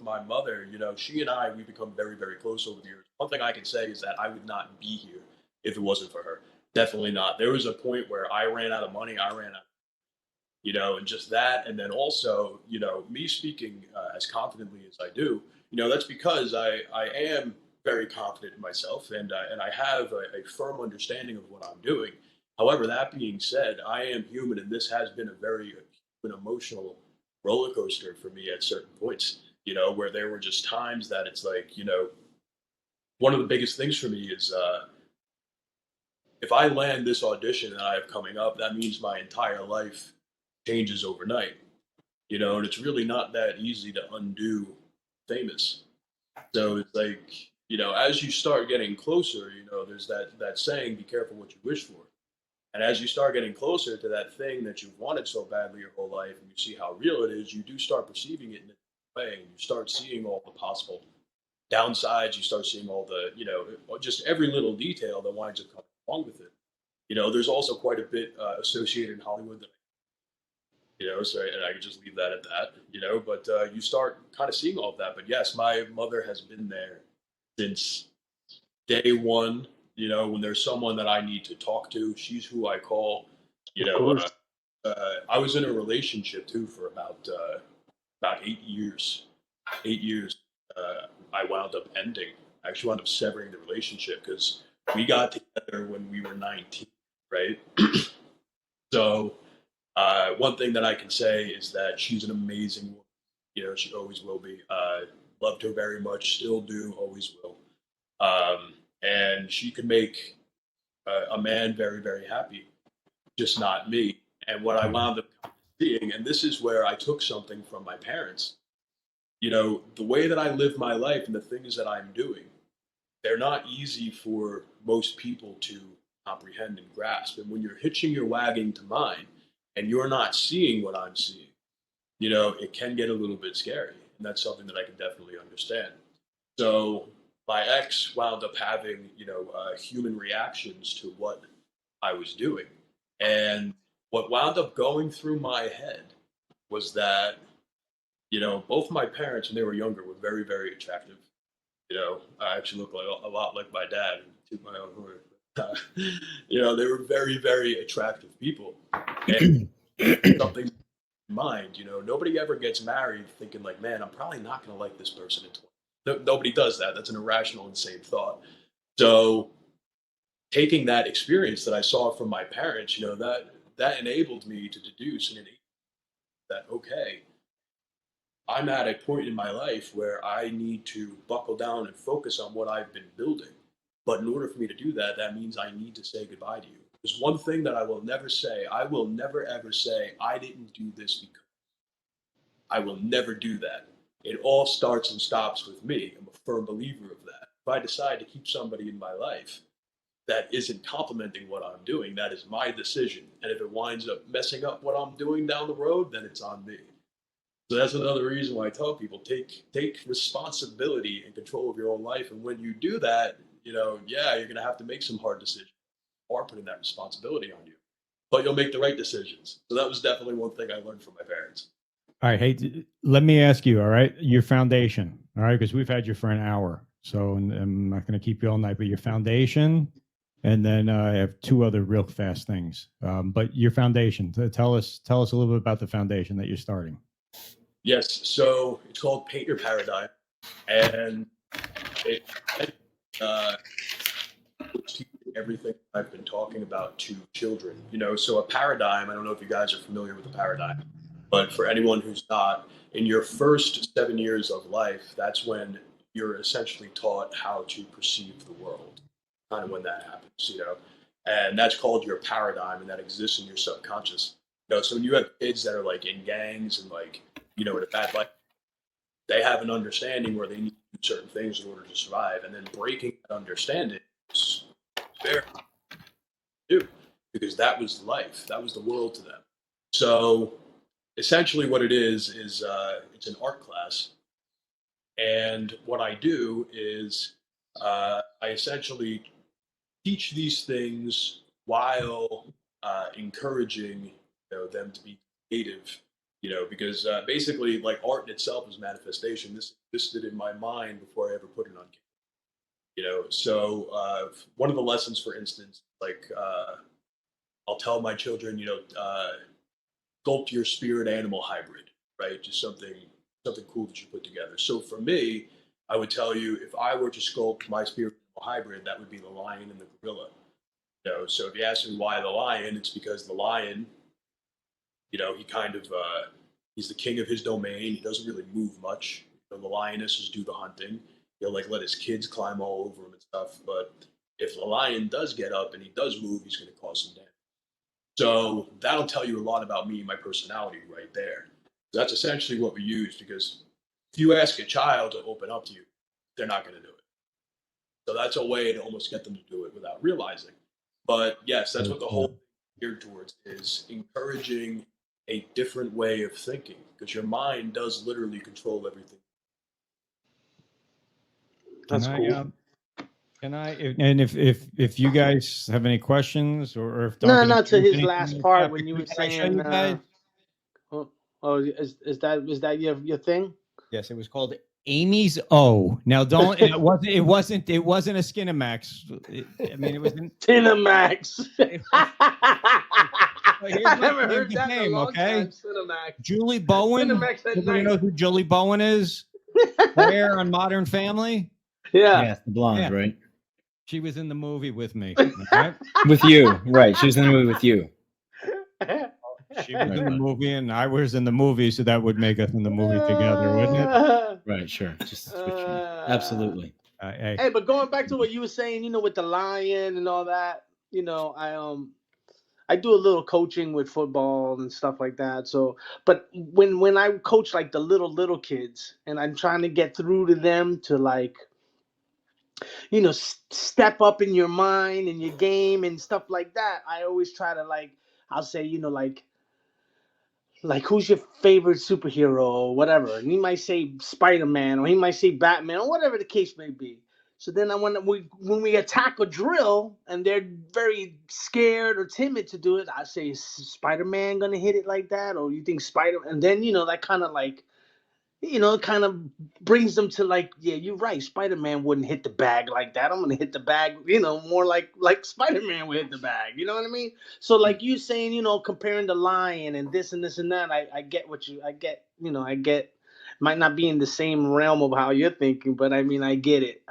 my mother. She and we become very, very close over the years. One thing I can say is that I would not be here if it wasn't for her. Definitely not. There was a point where I ran out of money. I ran out, and just that. And then also, me speaking as confidently as I do, that's because I am very confident in myself, and I have a firm understanding of what I'm doing. However, that being said, I am human, and this has been a very emotional roller coaster for me at certain points, where there were just times that it's like, one of the biggest things for me is if I land this audition that I have coming up, that means my entire life changes overnight, and it's really not that easy to undo famous. So it's like, as you start getting closer, there's that saying, be careful what you wish for. And as you start getting closer to that thing that you've wanted so badly your whole life, and you see how real it is, you do start perceiving it in a way, and you start seeing all the possible downsides. You start seeing all the, just every little detail that winds up coming along with it. There's also quite a bit associated in Hollywood that, so, and I could just leave that at that, but you start kind of seeing all of that. But yes, my mother has been there since day one. When there's someone that I need to talk to, she's who I call. I was in a relationship too for about 8 years. 8 years. I wound up ending. I actually wound up severing the relationship because we got together when we were 19, right? So one thing that I can say is that she's an amazing woman. You know, she always will be. Loved her very much, still do, always will. And she could make a man very, very happy, just not me. And what I wound up seeing, and this is where I took something from my parents, you know, the way that I live my life and the things that I'm doing, they're not easy for most people to comprehend and grasp. And when you're hitching your wagon to mine and you're not seeing what I'm seeing, you know, it can get a little bit scary. And that's something that I can definitely understand. So my ex wound up having, you know, human reactions to what I was doing. And what wound up going through my head was that, you know, both my parents when they were younger were very, very attractive. You know, I actually look like a lot like my dad, to my own horn. You know, they were very, very attractive people. And something in mind, you know, nobody ever gets married thinking like, man, I'm probably not going to like this person in 20. Nobody does that. That's an irrational, insane thought. So taking that experience that I saw from my parents, you know, that enabled me to deduce and that, okay, I'm at a point in my life where I need to buckle down and focus on what I've been building. But in order for me to do that, that means I need to say goodbye to you. There's one thing that I will never say. I will never, ever say, I didn't do this because. I will never do that. It all starts and stops with me. I'm a firm believer of that. If I decide to keep somebody in my life that isn't complimenting what I'm doing, that is my decision. And if it winds up messing up what I'm doing down the road, then it's on me. So that's another reason why I tell people take responsibility and control of your own life. And when you do that, you know, yeah, you're going to have to make some hard decisions or putting that responsibility on you, but you'll make the right decisions. So that was definitely one thing I learned from my parents. All right. Hey, let me ask you, all right, your foundation, all right, because we've had you for an hour. So I'm not going to keep you all night, but your foundation, and then I have two other real fast things. But your foundation, tell us a little bit about the foundation that you're starting. Yes. So it's called Paint Your Paradigm. And it everything I've been talking about to children. You know, so a paradigm, I don't know if you guys are familiar with a paradigm, but for anyone who's not, in your first 7 years of life, that's when you're essentially taught how to perceive the world, kind of when that happens, you know. And that's called your paradigm, and that exists in your subconscious. You know, so when you have kids that are like in gangs and like, you know, in a bad life, they have an understanding where they need to do certain things in order to survive, and then breaking that understanding is very new because that was life, that was the world to them. So essentially, what it is it's an art class, and what I do is I essentially teach these things while encouraging, you know, them to be creative. You know, because basically, like art in itself is manifestation. This existed in my mind before I ever put it on camera. You know, so one of the lessons, for instance, like I'll tell my children, you know, sculpt your spirit animal hybrid, right? Just something cool that you put together. So for me, I would tell you if I were to sculpt my spirit animal hybrid, that would be the lion and the gorilla. You know, so if you ask me why the lion, it's because the lion, you know, he kind of he's the king of his domain. He doesn't really move much. You know, the lionesses do the hunting. He'll like let his kids climb all over him and stuff. But if the lion does get up and he does move, he's going to cause some damage. So that'll tell you a lot about me and my personality right there. So that's essentially what we use, because if you ask a child to open up to you, they're not going to do it. So that's a way to almost get them to do it without realizing. But yes, that's what the whole thing is geared towards, is encouraging a different way of thinking, because your mind does literally control everything. That's cool. Can I? And if you guys have any questions, or if not to his anything last part when you were can I show saying, you guys? is that your thing? Yes, it was called Amy's O. Now, don't it wasn't a Skinamax. I mean, it was Cinemax. I haven't heard that name, in a long okay? time. Cinemax. Julie Bowen. Cinemax at Everybody night. knows who Julie Bowen is? Claire on Modern Family. Yeah. Yeah, the blonde, Yeah. right? She was in the movie with me. All right? With you, right? She was in the movie with you. She was in the movie, and I was in the movie, so that would make us in the movie together, wouldn't it? Right, sure. Just switch. Absolutely. Hey, but going back to what you were saying, you know, with the lion and all that, you know, I do a little coaching with football and stuff like that. So, but when I coach like the little kids, and I'm trying to get through to them to like, you know, step up in your mind and your game and stuff like that, I always try to like, I'll say, you know, like who's your favorite superhero or whatever, and he might say Spider-Man or he might say Batman or whatever the case may be. So then when we attack a drill and they're very scared or timid to do it, I say, is Spider-Man gonna hit it like that, or you think and then, you know, that kind of like, you know, it kind of brings them to like, yeah, you're right. Spider-Man wouldn't hit the bag like that. I'm gonna hit the bag, you know, more like Spider-Man would hit the bag. You know what I mean? So like you saying, you know, comparing the lion and this and this and that, I get I get. Might not be in the same realm of how you're thinking, but I mean, I get it.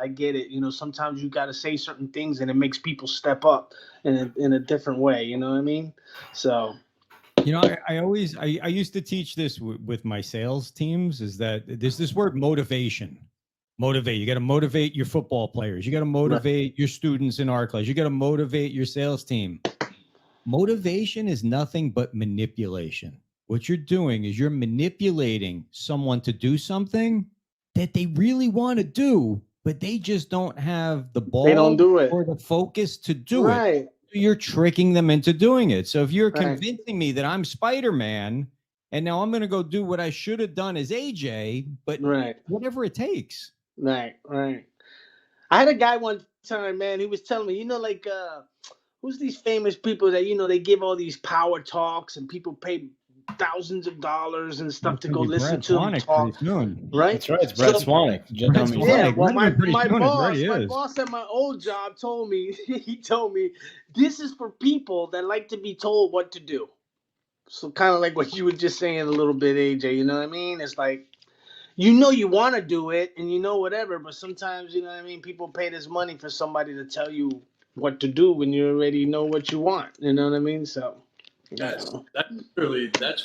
You know, sometimes you got to say certain things, and it makes people step up in a different way. You know what I mean? So. You know, I used to teach this with my sales teams, is that there's this word motivation. Motivate. You got to motivate your football players. You got to motivate your students in our class. You got to motivate your sales team. Motivation is nothing but manipulation. What you're doing is you're manipulating someone to do something that they really want to do, but they just don't have the ball, they don't do it, or the focus to do right. it. You're tricking them into doing it. So if you're convincing me that I'm Spider-Man and now I'm going to go do what I should have done as AJ, but whatever it takes. Right. I had a guy one time, man, he was telling me, you know, like, who's these famous people that, you know, they give all these power talks and people pay thousands of dollars and stuff to go listen to them talk. Right? That's right. It's Brad Swanick. Yeah, well, my boss at my old job told me, he told me, this is for people that like to be told what to do. So kind of like what you were just saying a little bit, AJ, you know what I mean? It's like, you know, you want to do it and you know whatever, but sometimes, you know what I mean, people pay this money for somebody to tell you what to do when you already know what you want. You know what I mean? So that's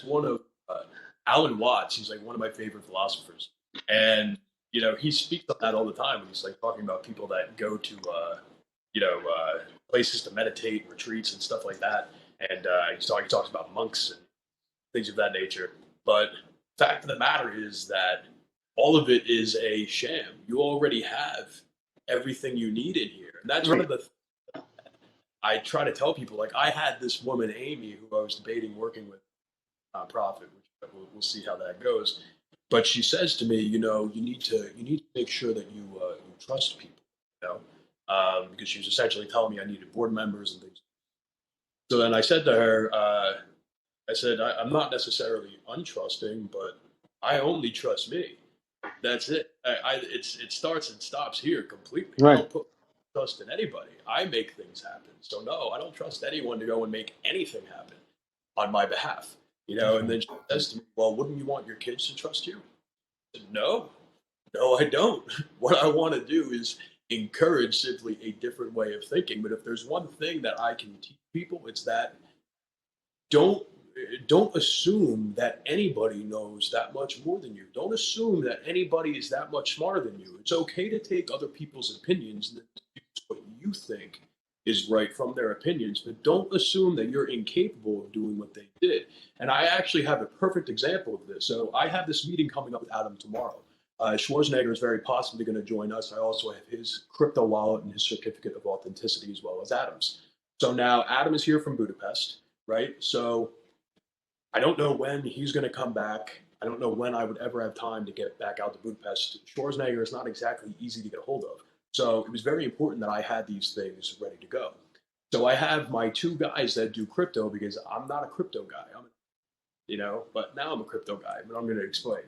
one of Alan Watts. He's like one of my favorite philosophers, and you know, he speaks on that all the time when he's like talking about people that go to places to meditate, retreats and stuff like that, and he talks about monks and things of that nature. But the fact of the matter is that all of it is a sham. You already have everything you need in here, and that's one of the I try to tell people. Like, I had this woman, Amy, who I was debating working with, nonprofit, which we'll see how that goes. But she says to me, you know, you need to make sure that you trust people, you know, because she was essentially telling me I needed board members and things. So then I said to her, I'm not necessarily untrusting, but I only trust me. That's it. It starts and stops here completely. I don't put trust in anybody. I make things happen. So no, I don't trust anyone to go and make anything happen on my behalf. You know, and then she says to me, well, wouldn't you want your kids to trust you? I said, no, I don't. What I want to do is encourage simply a different way of thinking. But if there's one thing that I can teach people, it's that don't assume that anybody knows that much more than you. Don't assume that anybody is that much smarter than you. It's okay to take other people's opinions and use what you think is right from their opinions, but don't assume that you're incapable of doing what they did. And I actually have a perfect example of this. So I have this meeting coming up with Adam tomorrow. Schwarzenegger is very possibly going to join us. I also have his crypto wallet and his certificate of authenticity, as well as Adam's. So now Adam is here from Budapest, right? So I don't know when he's going to come back. I don't know when I would ever have time to get back out to Budapest. Schwarzenegger is not exactly easy to get a hold of. So it was very important that I had these things ready to go. So I have my two guys that do crypto, because I'm not a crypto guy. But now I'm a crypto guy, but I'm going to explain.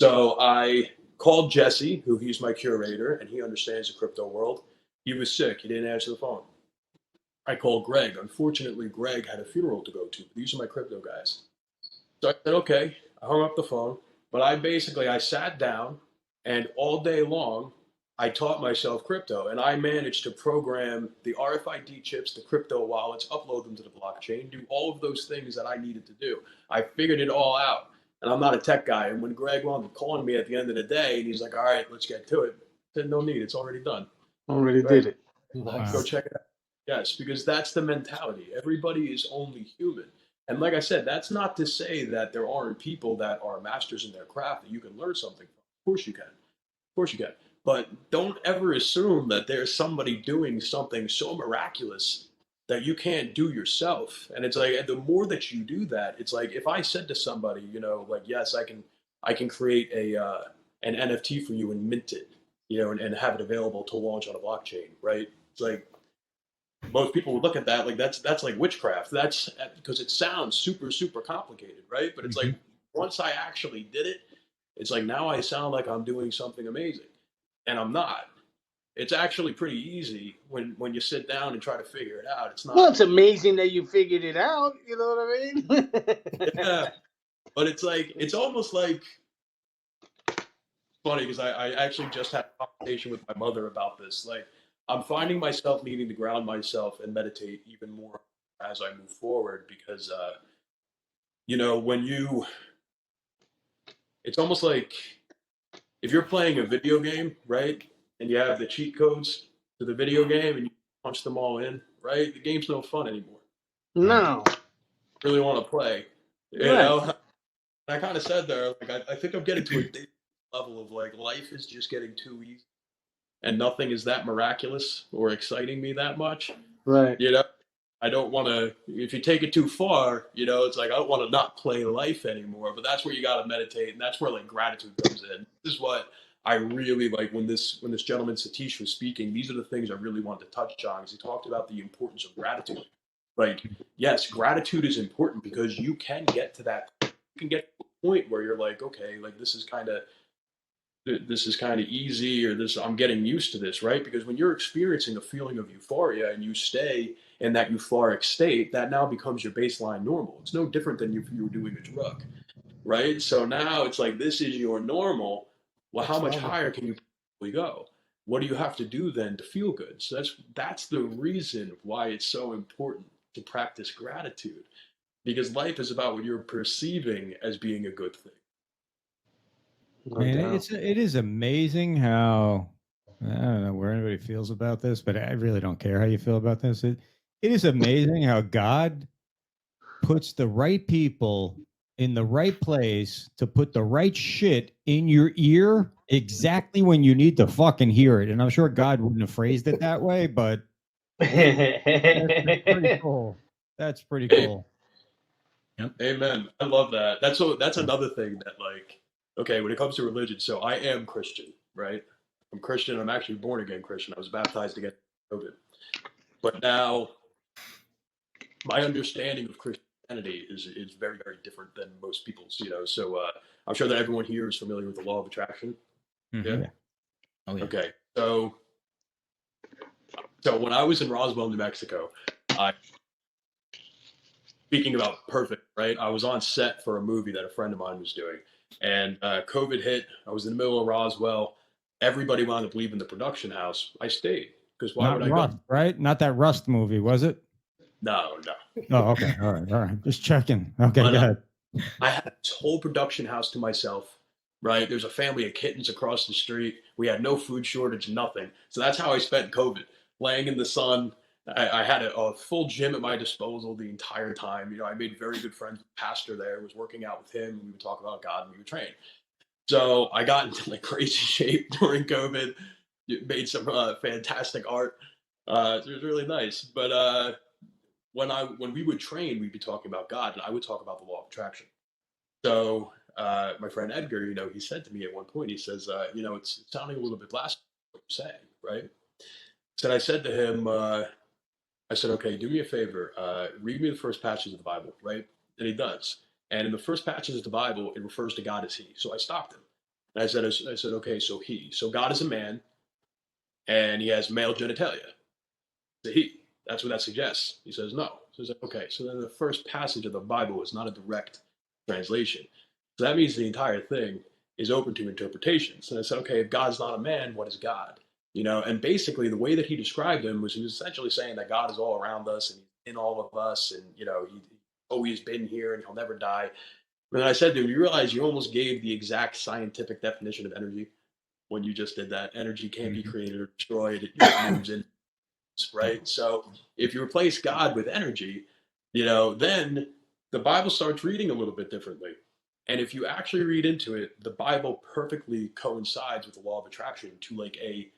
So I called Jesse, who he's my curator, and he understands the crypto world. He was sick. He didn't answer the phone. I called Greg. Unfortunately, Greg had a funeral to go to. These are my crypto guys. So I said, okay. I hung up the phone, but I sat down, and all day long, I taught myself crypto, and I managed to program the RFID chips, the crypto wallets, upload them to the blockchain, do all of those things that I needed to do. I figured it all out, and I'm not a tech guy. And when Greg wound up calling me at the end of the day, and he's like, "All right, let's get to it," I said, "No need. It's already done. Already Right. did it. Nice. Go check it out." Yes, because that's the mentality. Everybody is only human. And like I said, that's not to say that there aren't people that are masters in their craft that you can learn something from. Of course you can. Of course you can. But don't ever assume that there's somebody doing something so miraculous that you can't do yourself. And it's like the more that you do that, it's like if I said to somebody, you know, like, yes, I can create an NFT for you and mint it, you know, and have it available to launch on a blockchain, right? It's like most people would look at that like that's like witchcraft. That's because it sounds super super complicated, right? But it's like once I actually did it, it's like now I sound like I'm doing something amazing, and I'm not. It's actually pretty easy when you sit down and try to figure it out. It's not. Well, it's amazing that you figured it out. You know what I mean? Yeah, but it's like it's almost like funny because I actually just had a conversation with my mother about this. Like I'm finding myself needing to ground myself and meditate even more as I move forward because you know it's almost like if you're playing a video game, right, and you have the cheat codes to the video game and you punch them all in, right, the game's no fun anymore. No. Really want to play, you know. And I kind of said there, like I think I'm getting to a level of like life is just getting too easy, and nothing is that miraculous or exciting me that much. Right. You know, I don't want to. If you take it too far, you know, it's like I don't want to not play life anymore. But that's where you got to meditate, and that's where like gratitude comes in. This is what I really like when this gentleman Satish was speaking. These are the things I really wanted to touch on because he talked about the importance of gratitude. Like, yes, gratitude is important because you can get to that. You can get to a point where you're like, okay, like this is kind of easy, or this I'm getting used to this, right? Because when you're experiencing a feeling of euphoria and you stay in that euphoric state, that now becomes your baseline normal. It's no different than if you were doing a drug, right? So now it's like this is your normal. Well, how much higher can you possibly go? What do you have to do then to feel good? So that's the reason why it's so important to practice gratitude, because life is about what you're perceiving as being a good thing. Man, it is amazing how I don't know where anybody feels about this, but I really don't care how you feel about this. It is amazing how God puts the right people in the right place to put the right shit in your ear exactly when you need to fucking hear it. And I'm sure God wouldn't have phrased it that way, but that's pretty cool. That's pretty cool. Yep. Amen. I love that. That's another thing that like, okay, when it comes to religion, so I am Christian, right? I'm Christian. I'm actually born again Christian. I was baptized against COVID. But now my understanding of Christianity is very, very different than most people's, you know. So I'm sure that everyone here is familiar with the law of attraction. Mm-hmm. Yeah. Oh, yeah. Okay. So when I was in Roswell, New Mexico, speaking about perfect, right? I was on set for a movie that a friend of mine was doing, and COVID hit. I was in the middle of Roswell. Everybody wound up leaving the production house. I stayed because why Not would I Rust, go? right? Not that Rust movie, was it? No. Oh, okay. All right. Just checking. Okay, But, go ahead. I had this whole production house to myself, right? There's a family of kittens across the street. We had no food shortage, nothing. So that's how I spent COVID, laying in the sun. I had a full gym at my disposal the entire time. You know, I made very good friends with the pastor there, was working out with him. We would talk about God and we would train. So I got into like crazy shape during COVID, made some fantastic art. It was really nice. But when we would train, we'd be talking about God, and I would talk about the law of attraction. So my friend Edgar, you know, he said to me at one point, he says, you know, it's sounding a little bit blasphemous what you're saying, right? So I said to him, I said, okay, do me a favor, read me the first passages of the Bible, right? And he does. And in the first passages of the Bible, it refers to God as he. So I stopped him. And I said, okay, so he. So God is a man, and he has male genitalia. The he. That's what that suggests. He says, no. So I said, okay, so then the first passage of the Bible is not a direct translation. So that means the entire thing is open to interpretations. And I said, okay, if God's not a man, what is God? And basically the way that he described him was he was essentially saying that God is all around us and he's in all of us, and he's always been here and he'll never die. And then I said to him, you realize you almost gave the exact scientific definition of energy when you just did that. Energy can't be created or destroyed. It just moves in, right? So if you replace God with energy, then the Bible starts reading a little bit differently. And if you actually read into it, the Bible perfectly coincides with the law of attraction to like a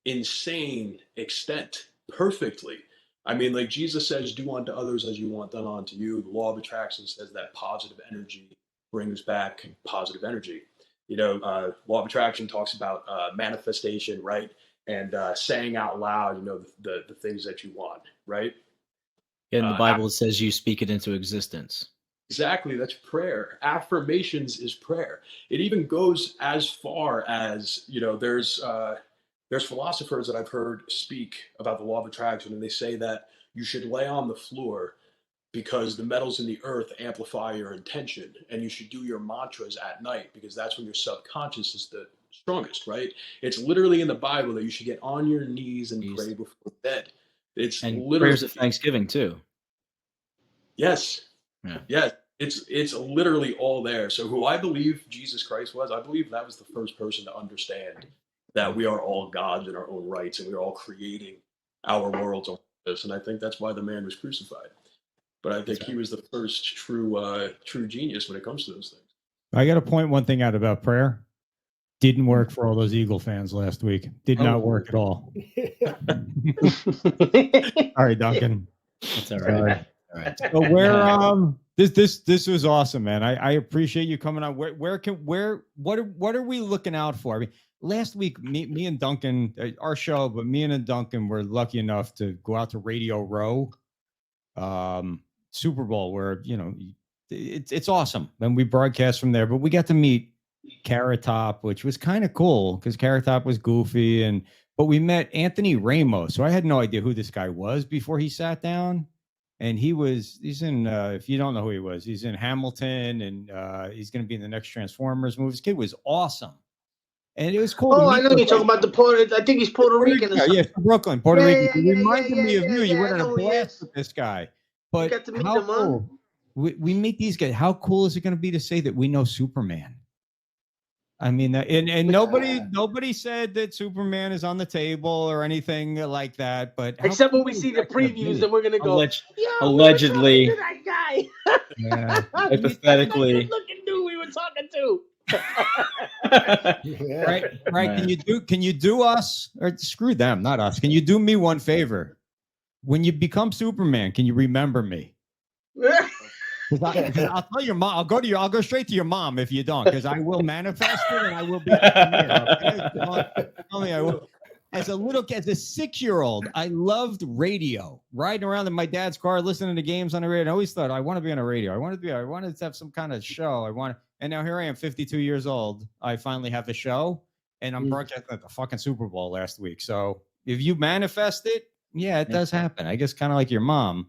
insane extent, perfectly. I mean, like Jesus says, do unto others as you want done unto you. The law of attraction says that positive energy brings back positive energy. Law of attraction talks about manifestation, right? And saying out loud, the things that you want, right? In the Bible, it says you speak it into existence. Exactly. That's prayer. Affirmations is prayer. It even goes as far as, there's philosophers that I've heard speak about the law of attraction, and they say that you should lay on the floor because the metals in the earth amplify your intention, and you should do your mantras at night because that's when your subconscious is the strongest, right? It's literally in the Bible that you should get on your knees and pray before bed. It's and literally prayers of thanksgiving too. Yes. Yeah. Yes. It's literally all there. So who I believe Jesus Christ was, I believe that was the first person to understand that we are all gods in our own rights and we're all creating our worlds on this. And I think that's why the man was crucified. But I think he was the first true genius when it comes to those things. I got to point one thing out about prayer. Didn't work for all those Eagle fans last week. Did not work at all. All right, Duncan. That's all right. All right. So where this was awesome, man. I appreciate you coming on. What are we looking out for? I mean, last week me and Duncan, our show, but me and Duncan were lucky enough to go out to Radio Row, Super Bowl, where it's awesome, and we broadcast from there. But we got to meet Carrot Top, which was kind of cool because Carrot Top was goofy, but we met Anthony Ramos. So I had no idea who this guy was before he sat down. And he's in, if you don't know who he was, he's in Hamilton, and he's going to be in the next Transformers movie. This kid was awesome. And it was cool. Oh, I know you're talking about the Puerto. I think he's Puerto Rican. Yeah, from Brooklyn, Puerto Rican. He reminded me of you. You went on a know he blast is. with this guy. But got to meet how him, huh? cool. We meet these guys. How cool is it going to be to say that we know Superman? I mean, and nobody said that Superman is on the table or anything like that. But Except when we see the previews, then we're gonna go. Allegedly, Yo, that guy. Yeah. Hypothetically, Good looking dude we were talking to. Right. Can you do us, or screw them, not us? Can you do me one favor? When you become Superman, can you remember me? Because I'll tell your mom. I'll go straight to your mom if you don't, because I will manifest it and I will be. Tell me I will. As a 6-year-old, I loved radio. Riding around in my dad's car, listening to games on the radio. I always thought I want to be on a radio. I wanted to have some kind of show. And now here I am, 52 years old. I finally have the show, and I'm broadcasting at the fucking Super Bowl last week. So if you manifest it, yeah, it does happen. I guess kind of like your mom.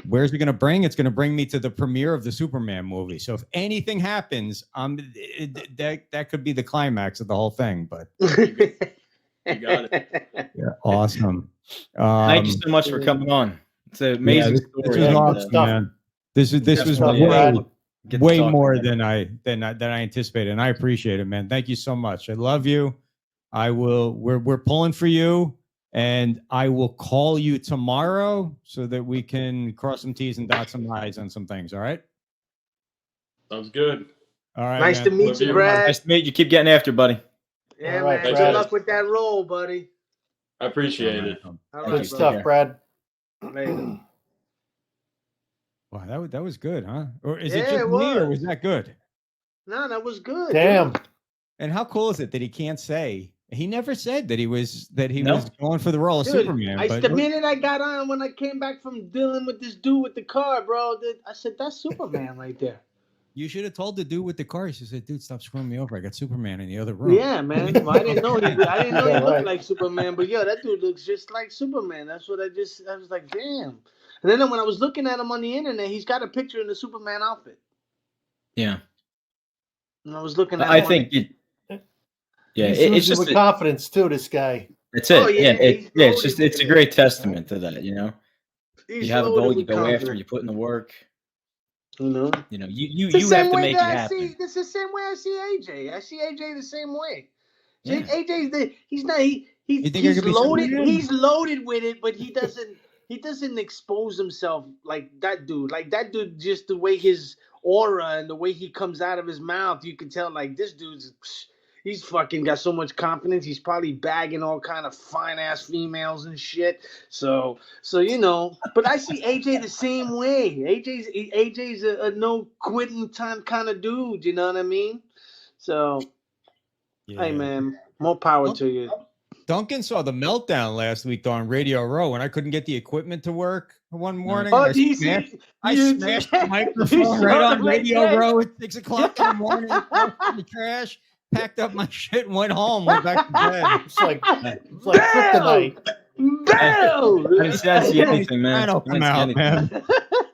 Where's it going to bring? It's going to bring me to the premiere of the Superman movie. So if anything happens, that could be the climax of the whole thing. But you got it. Yeah, awesome. Thank you so much for coming on. It's an amazing story. This was awesome, man. This was way more than I anticipated, and I appreciate it, man. Thank you so much. I love you. We're pulling for you. And I will call you tomorrow so that we can cross some T's and dot some I's on some things. All right. Sounds good. All right. Nice to meet you, Brad. Nice to meet you. Keep getting after, buddy. Yeah, right, man. Brad. Good luck with that role, buddy. I appreciate it. All Good right, stuff, Brad. Later. Wow, that was good, huh? Or is it Yeah, just it me, or was. was that good? No, that was good. Damn. dude. And how cool is it that he can't say? He never said that he was No. was going for the role of Dude, Superman. the minute I got on, when I came back from dealing with this dude with the car, bro, I said, that's Superman right there. You should have told the dude with the car. He said, "Dude, stop screwing me over. I got Superman in the other room." Yeah, man. Well, I didn't know he looked like Superman, but yo, that dude looks just like Superman. That's what I was like, damn. And then when I was looking at him on the internet, he's got a picture in the Superman outfit. Yeah. And I was looking at I him think It's just with confidence too. This guy. That's it. Oh, yeah, he's it's just loaded it's a with great testament to that. He's You have a loaded goal, you with go after, confidence. you put in the work. You know, You it's the you same have to way make that it I happen. see. This is the same way I see AJ. I see AJ the same way. Yeah. AJ's he's not You think I could be loaded. Superman? He's loaded with it, but he doesn't expose himself like that dude. Like that dude, just the way his aura and the way he comes out of his mouth, you can tell like this dude's. He's fucking got so much confidence. He's probably bagging all kind of fine ass females and shit. So But I see AJ the same way. AJ's a no quitting time kind of dude. You know what I mean? So hey man, more power to you. Duncan saw the meltdown last week on Radio Row when I couldn't get the equipment to work one morning. Oh, I do you smashed, see? I You smashed see- the you microphone saw right the on Radio right Row at 6 o'clock in the morning. Threw it in the trash, packed up my shit, and went home. Went back to bed. It's like kryptonite. Bill! I didn't see anything, man. Soprano come out, man.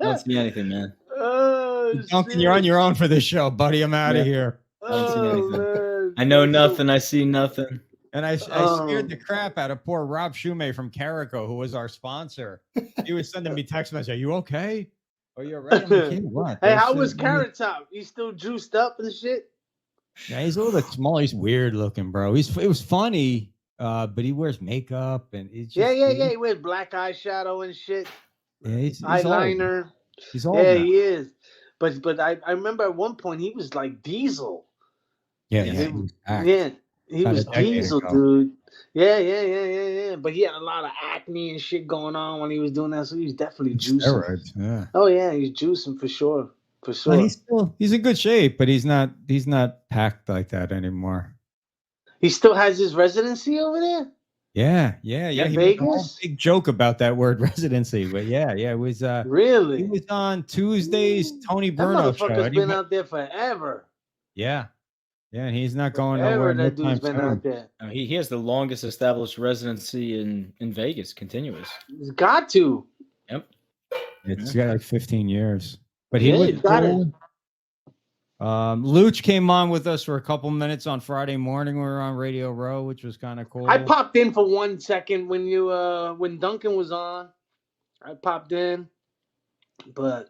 I don't see anything, man. Oh, Duncan, you're on your own for this show, buddy. I'm out of Yeah. here. I don't see anything. man. I know nothing. I see nothing. And I scared the crap out of poor Rob Shumay from Carico, who was our sponsor. He was sending me text messages. Are you okay? Are you all right? I'm like, "Yeah, what? Hey, how There's, was Carrot Top? He's still juiced up and shit? Yeah, he's a little bit small. He's weird looking, bro. It was funny, but he wears makeup and it's just, Yeah. He wears black eyeshadow and shit. Yeah, he's eyeliner. Old. He's old. Yeah, now. he is. But I remember at one point he was like Diesel. Yeah, He About was a decade Diesel, ago. dude. Yeah. But he had a lot of acne and shit going on when he was doing that, so he was definitely juicing. Steroids, yeah. Oh yeah, he's juicing for sure. For sure. Well, he's in good shape, but he's not packed like that anymore. He still has his residency over there? Yeah. In He made a whole Vegas? big joke about that word residency, but yeah, it was. Really? He was on Tuesday's Tony That Bruno show. motherfucker's and he been went- out there forever. Yeah, and he's not going Forever nowhere. that dude's been soon. out there. He has the longest established residency in Vegas, continuous. He's got to. Yep. It's got like 15 years, but he Yeah, looked he's got it. cool. Luch came on with us for a couple minutes on Friday morning. We were on Radio Row, which was kind of cool. I popped in for 1 second when when Duncan was on. I popped in, but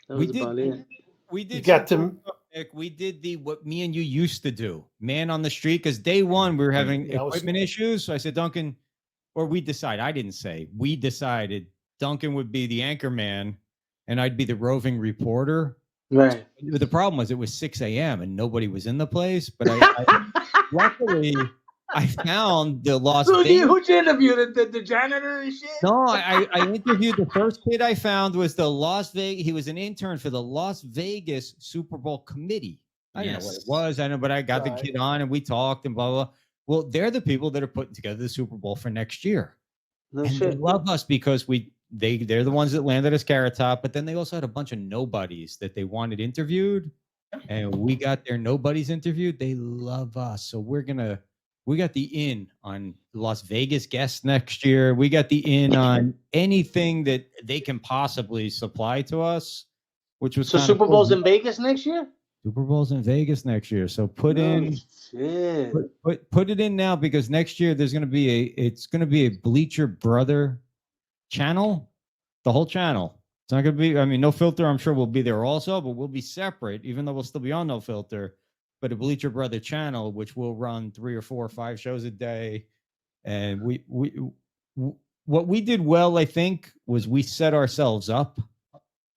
that was about it. We did. You got to. Nick, we did what me and you used to do, man on the street. Because day one we were having Yeah, equipment issues. So I said, Duncan, or we decided. I didn't say. We decided Duncan would be the anchor man, and I'd be the roving reporter. Right. The problem was it was 6 a.m. and nobody was in the place. But I luckily I found the Las Vegas. Who'd you interview? The janitor and shit? No, I interviewed the first kid I found was the Las Vegas. He was an intern for the Las Vegas Super Bowl committee. I don't know what it was. I know, but I got the kid on and we talked and blah, blah. Well, they're the people that are putting together the Super Bowl for next year. No and shit. they love us because they're the ones that landed us Carrot Top, but then they also had a bunch of nobodies that they wanted interviewed. And we got their nobodies interviewed. They love us. So we got the in on Las Vegas guests next year. We got the in on anything that they can possibly supply to us, which was So kinda Super cool. Bowl's in Vegas next year? Super Bowl's in Vegas next year. So put it in now because next year there's going to be a Bleacher brother channel, the whole channel. It's not going to be, No Filter, I'm sure we'll be there also, but we'll be separate, even though we'll still be on No Filter. But a Bleacher brother channel, which will run 3 or 4 or 5 shows a day. And what we did well, I think, was we set ourselves up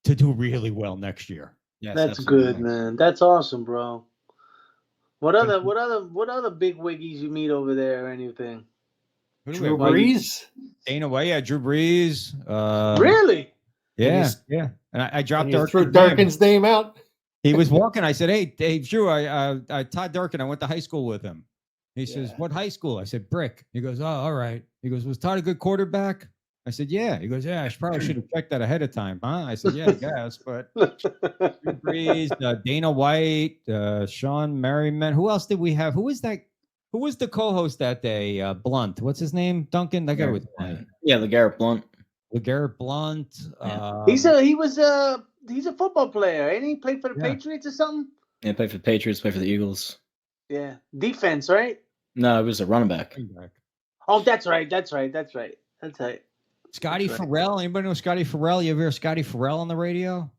to do really well next year. Yes, That's good, man. That's awesome, bro. What other big wiggies you meet over there or anything? Who do we Drew have? Brees. Dana White, yeah, Drew Brees. Really? Yeah. And I dropped And you threw Durkin's name out. He was walking. I said, "Hey, Dave, Drew, I Todd Durkin. I went to high school with him." He says, "What high school?" I said, "Brick." He goes, "Oh, all right." He goes, "Was Todd a good quarterback?" I said, "Yeah." He goes, "Yeah, I probably should have checked that ahead of time, huh?" I said, "Yeah, I guess." But Drew Brees, Dana White, Sean Merriman. Who else did we have? Who was that? Who was the co-host that day? Blunt. What's his name? Duncan. That guy was Blunt. Yeah, LeGarrette Blunt. LeGarrette Blunt. He's a football player, ain't he? Played for the Patriots or something? Yeah, played for the Patriots, played for the Eagles. Yeah. Defense, right? No, it was a running back. Oh, that's right. Scotty That's right. Farrell. Anybody know Scotty Farrell? You ever hear Scotty Farrell on the radio?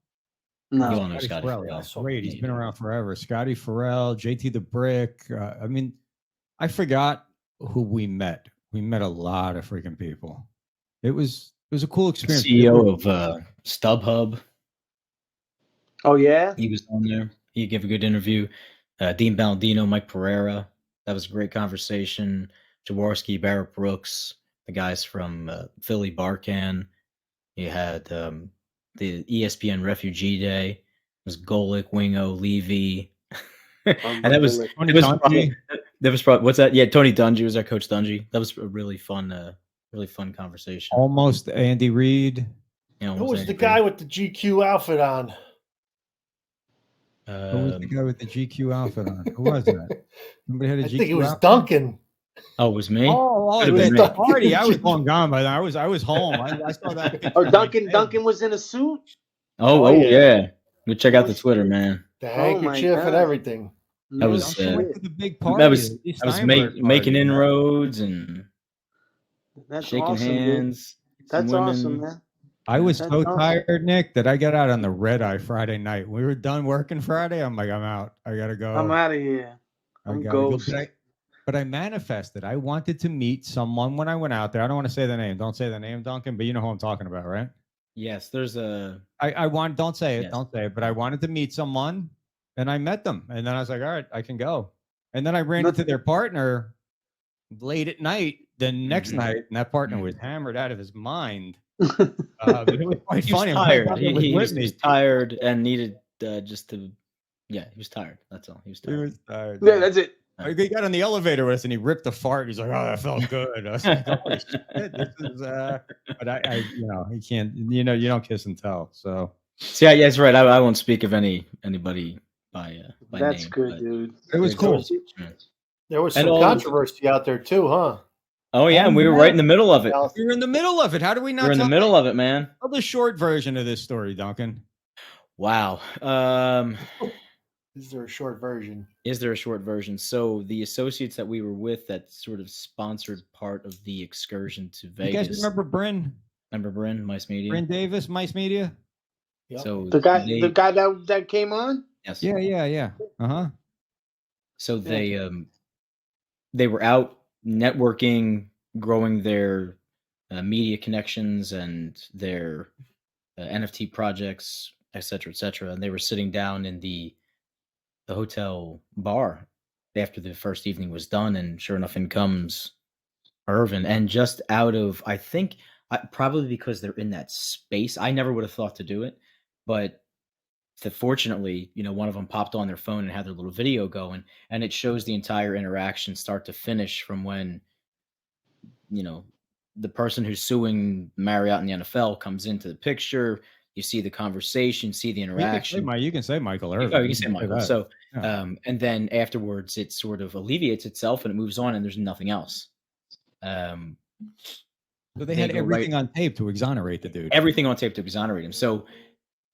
No. You all know Scotty Farrell. Farrell. He's great. He's been around forever. Scotty Farrell, JT the Brick. I mean, I forgot who we met. We met a lot of freaking people. It was a cool experience. CEO of StubHub. Oh yeah, he was on there. He gave a good interview. Dean Baldino, Mike Pereira. That was a great conversation. Jaworski, Barrett Brooks, the guys from Philly Barcan. You had the ESPN Refugee Day. It was Golick, Wingo, Levy. And that was probably what's that? Yeah, Tony Dungy was our coach. Dungy. That was a really fun conversation. Almost Andy Reid. Yeah, Who was the guy with the GQ outfit on? Who was the guy with the GQ outfit on? Who was that? Somebody had a GQ I think it was outfit? Duncan. Oh, it was me. Oh, Could've it was been the me. party. I was long gone by then. I was home. I saw that. picture Oh, in my Duncan. head. Duncan was in a suit. Oh, yeah. Go check out the Twitter, man. The Oh, my handkerchief and God. everything. That was Duncan went to the big party. that was the I was Steinberg making party. inroads and That's shaking awesome, dude. hands. some That's women. awesome, man. I was That's so awesome. tired, Nick, that I got out on the red eye Friday night. We were done working Friday. I'm like, I'm out. I gotta go. I'm out of here. I I'm gotta go. ghost. But I manifested. I wanted to meet someone when I went out there. I don't want to say the name. Don't say the name, Duncan, but you know who I'm talking about, right? Yes, there's a. I want. Don't say it. Yes. Don't say it. But I wanted to meet someone, and I met them, and then I was like, all right, I can go. And then I ran into their partner late at night. The next night, and that partner was hammered out of his mind. But it was quite He was funny. tired. My He, partner was he with was, me. he was tired and needed just to. Yeah, he was tired. That's all. He was He tired. was tired. Yeah, that's it. He got on the elevator with us, and he ripped a fart. He's like, "Oh, that felt good." I was like, "Holy shit, this is." But I, you know, he can't. You know, you don't kiss and tell. So See, yeah, that's right. I won't speak of anybody by That's name. good, but dude. it was cool. There was And some all- controversy out there too, huh? Oh yeah, Oh, and we were yeah. right in the middle of it. We were in the middle of it. How do we not? We're in the tell middle of it, man. Tell the short version of this story, Duncan. Wow. Is there a short version? Is there a short version? So the associates that we were with that sort of sponsored part of the excursion to You Vegas. guys remember Bryn? Remember Bryn, Mice Media? Bryn Davis, Mice Media. Yep. So The guy that came on. Yes. Yeah. So they were out networking, growing their media connections and their NFT projects, et cetera, and they were sitting down in the hotel bar after the first evening was done, and sure enough, in comes Irvin, and just out of probably because they're in that space, I never would have thought to do it, but fortunately, one of them popped on their phone and had their little video going, and it shows the entire interaction start to finish from when, the person who's suing Marriott in the NFL comes into the picture. You see the conversation, see the interaction. You can say Michael Irvin. Oh, you can say Michael. that. So, Yeah. and then afterwards, it sort of alleviates itself and it moves on, and there's nothing else. So they had go everything on tape to exonerate the dude. Everything on tape to exonerate him. So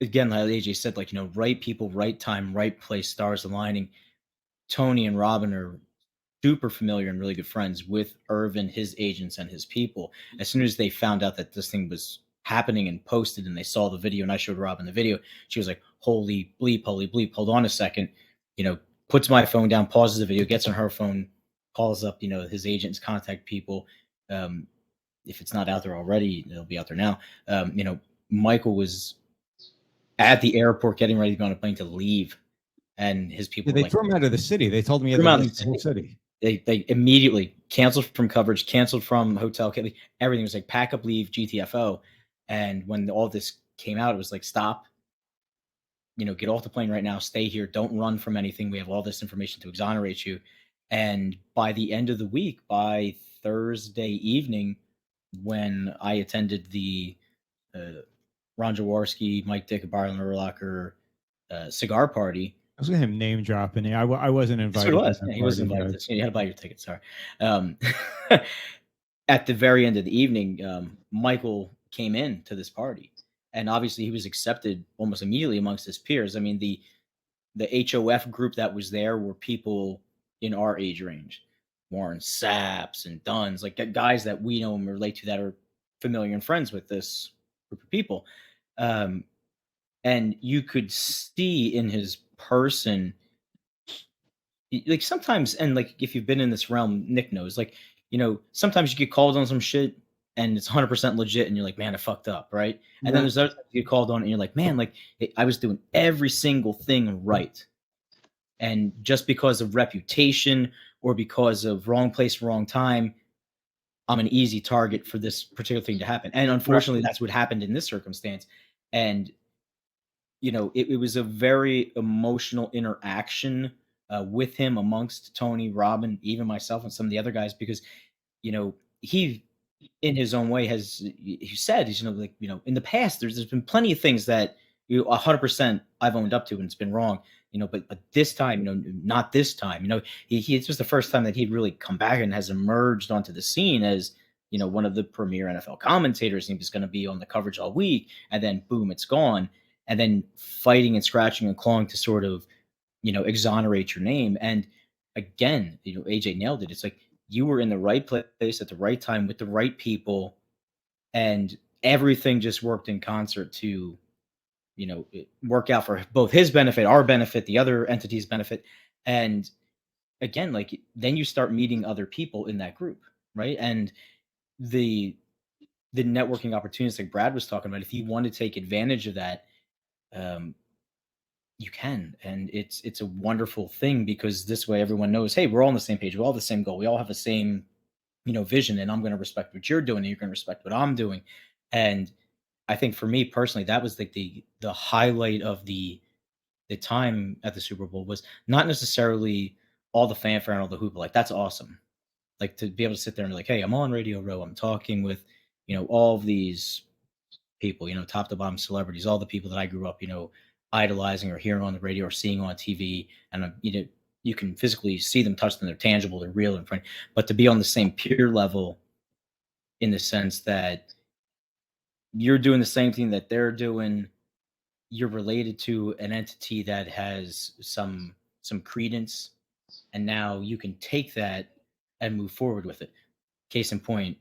again, like AJ said, right people, right time, right place, stars aligning. Tony and Robin are super familiar and really good friends with Irvin, his agents, and his people. As soon as they found out that this thing was happening and posted, and they saw the video, and I showed Robin the video, she was like, holy bleep, hold on a second, puts my phone down, pauses the video, gets on her phone, calls up, his agents, contact people. If it's not out there already, it'll be out there now. Michael was at the airport getting ready to go on a plane to leave, and his people They threw him out of the city. They told me he had Threw him to out of leave the the whole city. They immediately canceled from coverage, canceled from hotel, everything was like pack up, leave, GTFO. And when all this came out, it was like, stop, get off the plane right now, stay here, don't run from anything. We have all this information to exonerate you. And by the end of the week, by Thursday evening, when I attended the Ron Jaworski, Mike Dick, Byron Urlacher cigar party. I was going to him name dropping. I wasn't invited. That's what it was. Yeah, he was invited. You had to buy your ticket. Sorry. At the very end of the evening, Michael came in to this party, and obviously he was accepted almost immediately amongst his peers. I mean, the HOF group that was there were people in our age range. Warren Saps and Duns, like guys that we know and relate to that are familiar and friends with this group of people. And you could see in his person, like sometimes, and like if you've been in this realm, Nick knows, like, sometimes you get called on some shit and it's 100% legit and you're like, man, I fucked up, right? And then there's other times you get called on and you're like, man, like I was doing every single thing right. And just because of reputation or because of wrong place, wrong time, I'm an easy target for this particular thing to happen. And unfortunately, that's what happened in this circumstance. And, it was a very emotional interaction with him amongst Tony, Robin, even myself and some of the other guys, because, he, in his own way, he said, in the past, there's been plenty of things that 100% I've owned up to and it's been wrong, but this time, not this time, it was the first time that he'd really come back and has emerged onto the scene as, one of the premier NFL commentators. He was going to be on the coverage all week, and then boom, it's gone. And then fighting and scratching and clawing to sort of, exonerate your name. And again, AJ nailed it. It's like you were in the right place at the right time with the right people, and everything just worked in concert to, work out for both his benefit, our benefit, the other entity's benefit. And again, like then you start meeting other people in that group, right? And the networking opportunities like Brad was talking about, if you want to take advantage of that, you can. And it's a wonderful thing, because this way everyone knows, hey, we're all on the same page. We all have the same goal. We all have the same, vision, and I'm going to respect what you're doing and you're going to respect what I'm doing. And I think for me personally, that was like the highlight of the time at the Super Bowl, was not necessarily all the fanfare and all the hoop. Like, that's awesome. Like to be able to sit there and be like, hey, I'm on Radio Row. I'm talking with, all of these people, top to bottom celebrities, all the people that I grew up, idolizing or hearing on the radio or seeing on TV. And, you can physically see them, touch them. They're tangible. They're real in front. But to be on the same peer level, in the sense that you're doing the same thing that they're doing, you're related to an entity that has some credence, and now you can take that and move forward with it. Case in point,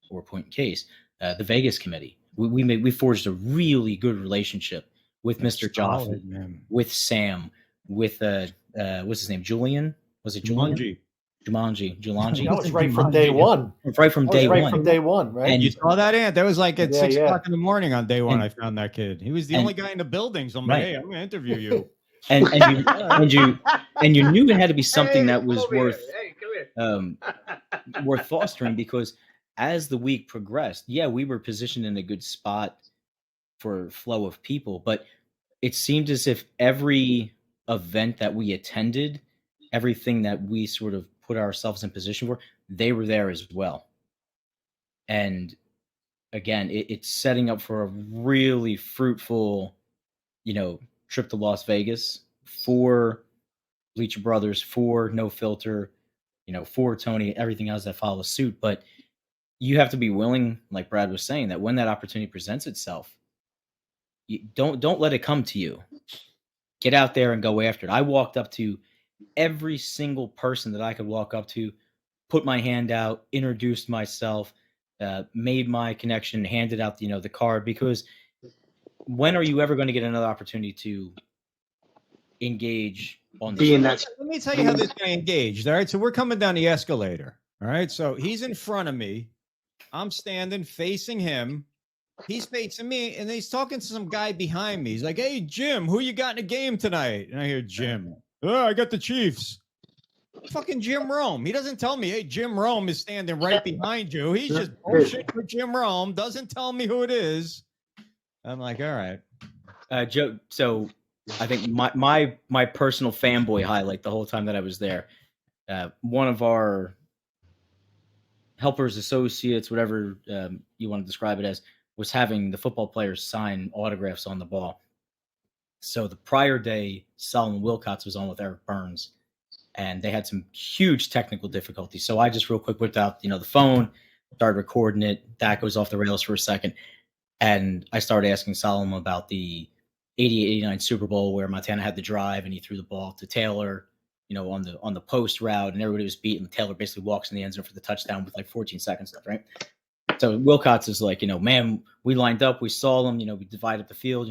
or point in case, the Vegas committee. We forged a really good relationship with Mr. Joffrey, with Sam, with what's his name, Julian? Was it Julian? Jumanji. That was right from day one. Right from day one, right? And you saw that, Ant? That was like at 6 o'clock in the morning on day one. I found that kid. He was the only guy in the building. So I'm like, hey, I'm going to interview you. and you knew it had to be something that was worth fostering, because as the week progressed, we were positioned in a good spot for flow of people, but it seemed as if every event that we attended, everything that we sort of put ourselves in position for, they were there as well. And again, it's setting up for a really fruitful, trip to Las Vegas for Bleacher Brothers, for No Filter, for Tony, everything else that follows suit. But you have to be willing, like Brad was saying, that when that opportunity presents itself, you don't let it come to you. Get out there and go after it. I walked up to every single person that I could walk up to, put my hand out, introduced myself, made my connection, handed out, the card, because when are you ever going to get another opportunity to engage on the show? Let me tell you how this guy engaged. All right. So we're coming down the escalator. All right. So he's in front of me. I'm standing facing him. He's facing me, and he's talking to some guy behind me. He's like, hey, Jim, who you got in the game tonight? And I hear Jim. Oh, I got the Chiefs. Fucking Jim Rome. He doesn't tell me, hey, Jim Rome is standing right behind you. He's just bullshit with Jim Rome. Doesn't tell me who it is. I'm like, all right. Joe, so I think my personal fanboy highlight the whole time that I was there, one of our helpers, associates, whatever you want to describe it as, was having the football players sign autographs on the ball. So the prior day, Solomon Wilcots was on with Eric Burns, and they had some huge technical difficulties. So I just real quick whipped out, the phone, started recording it. That goes off the rails for a second. And I started asking Solomon about the 88-89 Super Bowl where Montana had the drive and he threw the ball to Taylor on the post route, and everybody was beaten. Taylor basically walks in the end zone for the touchdown with like 14 seconds left, right? So Wilcox is like, man, we lined up, we saw him, we divided the field.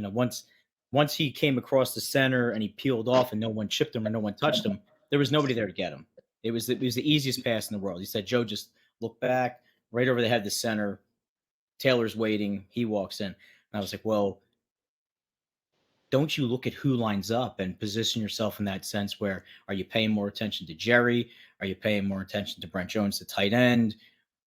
Once he came across the center and he peeled off and no one chipped him or no one touched him, there was nobody there to get him. It was the easiest pass in the world. He said, Joe just looked back right over the head of the center. Taylor's waiting. He walks in. And I was like, well, don't you look at who lines up and position yourself in that sense where are you paying more attention to Jerry? Are you paying more attention to Brent Jones, the tight end?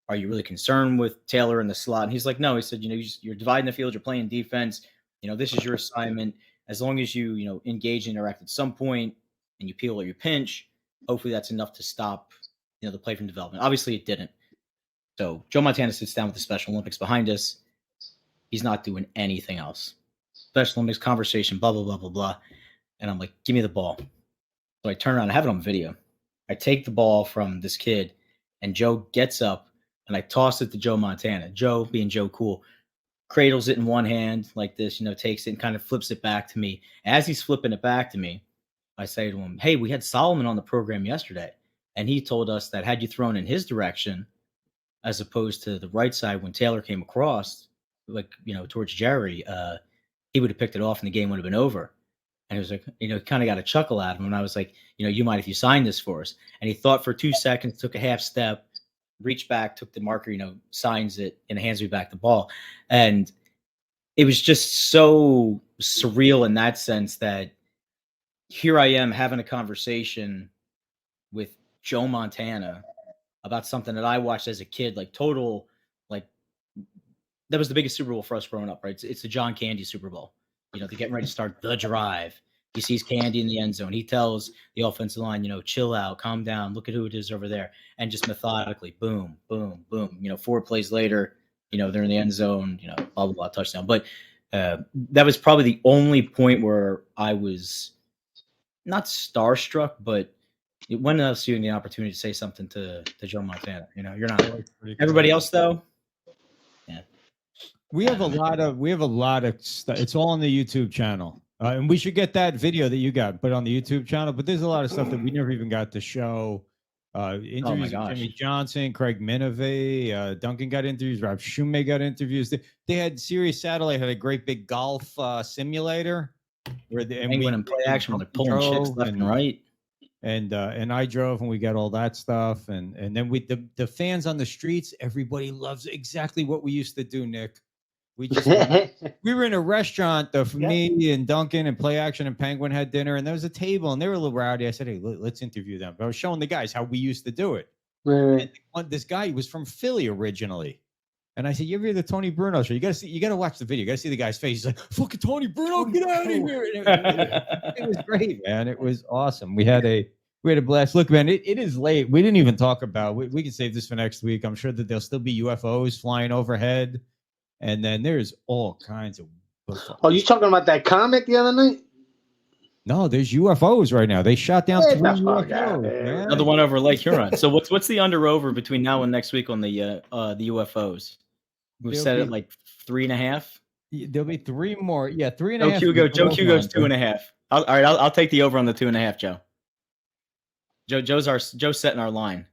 Are you really concerned with Taylor in the slot? And he's like, no. He said, you're dividing the field. You're playing defense. This is your assignment. As long as you, engage and interact at some point and you peel or you pinch, hopefully that's enough to stop, the play from development. Obviously it didn't. So Joe Montana sits down with the Special Olympics behind us. He's not doing anything else. Special Olympics conversation, blah, blah, blah, blah, blah. And I'm like, give me the ball. So I turn around. I have it on video. I take the ball from this kid, and Joe gets up, and I toss it to Joe Montana. Joe, being Joe cool, cradles it in one hand like this, takes it and kind of flips it back to me. As he's flipping it back to me, I say to him, hey, we had Solomon on the program yesterday, and he told us that had you thrown in his direction as opposed to the right side when Taylor came across, towards Jerry, he would have picked it off and the game would have been over. And he was like, kind of got a chuckle out of him. And I was like, you mind if you sign this for us? And he thought for 2 seconds, took a half step, reached back, took the marker, signs it, and hands me back the ball. And it was just so surreal in that sense that here I am having a conversation with Joe Montana about something that I watched as a kid, that was the biggest Super Bowl for us growing up, right? It's the John Candy Super Bowl. They're getting ready to start the drive. He sees Candy in the end zone. He tells the offensive line, chill out, calm down, look at who it is over there. And just methodically, boom, boom, boom. 4 plays later, they're in the end zone, blah, blah, blah, touchdown. But that was probably the only point where I was not starstruck, but when else you had the opportunity to say something to Joe Montana? You're not. Everybody else, though? We have a lot of stuff. It's all on the YouTube channel. And we should get that video that you got put on the YouTube channel. But there's a lot of stuff that we never even got to show. Interviews with Jimmy Johnson, Craig Minovey, Duncan got interviews, Rob Shumay got interviews. They had Sirius Satellite had a great big golf simulator where and play action, they're pulling chicks left and right. And I drove and we got all that stuff. And then the fans on the streets, everybody loves exactly what we used to do, Nick. We were in a restaurant. Me and Duncan and Play Action and Penguin had dinner, and there was a table, and they were a little rowdy. I said, "Hey, let's interview them." But I was showing the guys how we used to do it. Right. And this guy was from Philly originally, and I said, "You ever hear the Tony Bruno show? You got to watch the video. You got to see the guy's face. He's like, "Fucking Tony Bruno, get out of here!" It was great, man. It was awesome. We had a blast. Look, man, it is late. We didn't even talk about. We can save this for next week. I'm sure that there'll still be UFOs flying overhead. And then there's all kinds of. Oh, you talking about that comic the other night? No, there's UFOs right now. They shot down 3 UFOs. Another one over Lake Huron. So what's the under/over between now and next week on the UFOs? We've set it like 3.5. There'll be 3 more. Yeah, 3.5. Joe Hugo's 2.5. All right, I'll take the over on the 2.5, Joe. Joe's setting our line.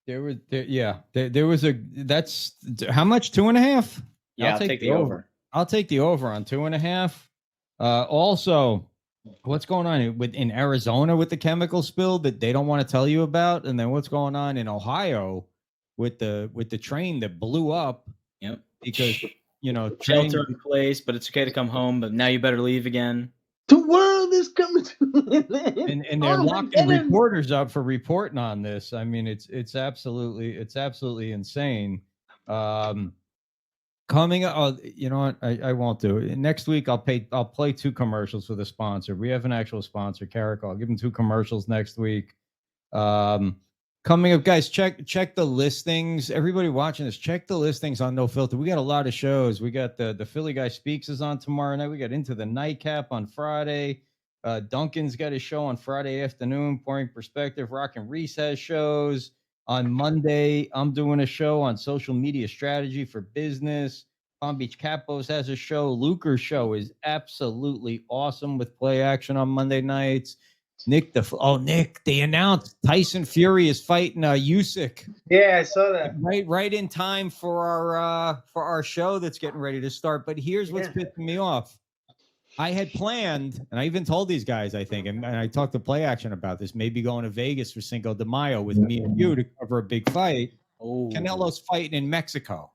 There was that's how much? 2.5. Yeah, I'll take the over. I'll take the over on 2.5. Also, what's going on in Arizona with the chemical spill that they don't want to tell you about, and then what's going on in Ohio with the train that blew up? Yep. Because shelter in place, but it's okay to come home. But now you better leave again. The world is coming to and they're locking reporters up for reporting on this. I mean, it's absolutely insane. Coming up, you know what? I won't do it. Next week I'll play 2 commercials with a sponsor. We have an actual sponsor, Carrico. I'll give them 2 commercials next week. Coming up, guys, check the listings. Everybody watching this, check the listings on No Filter. We got a lot of shows. We got the Philly Guy Speaks is on tomorrow night. We got Into the Nightcap on Friday. Duncan's got his show on Friday afternoon, Pouring Perspective. Rock and Reese has shows. On Monday, I'm doing a show on social media strategy for business. Palm Beach Capos has a show. Luker's show is absolutely awesome with Play Action on Monday nights. Nick, Nick, they announced Tyson Fury is fighting Usyk. Yeah, I saw that. Right in time for our show that's getting ready to start. But here's what's pissing me off. I had planned, and I even told these guys, I think, and I talked to Play Action about this, maybe going to Vegas for Cinco de Mayo with me and you to cover a big fight. Oh, Canelo's fighting in Mexico.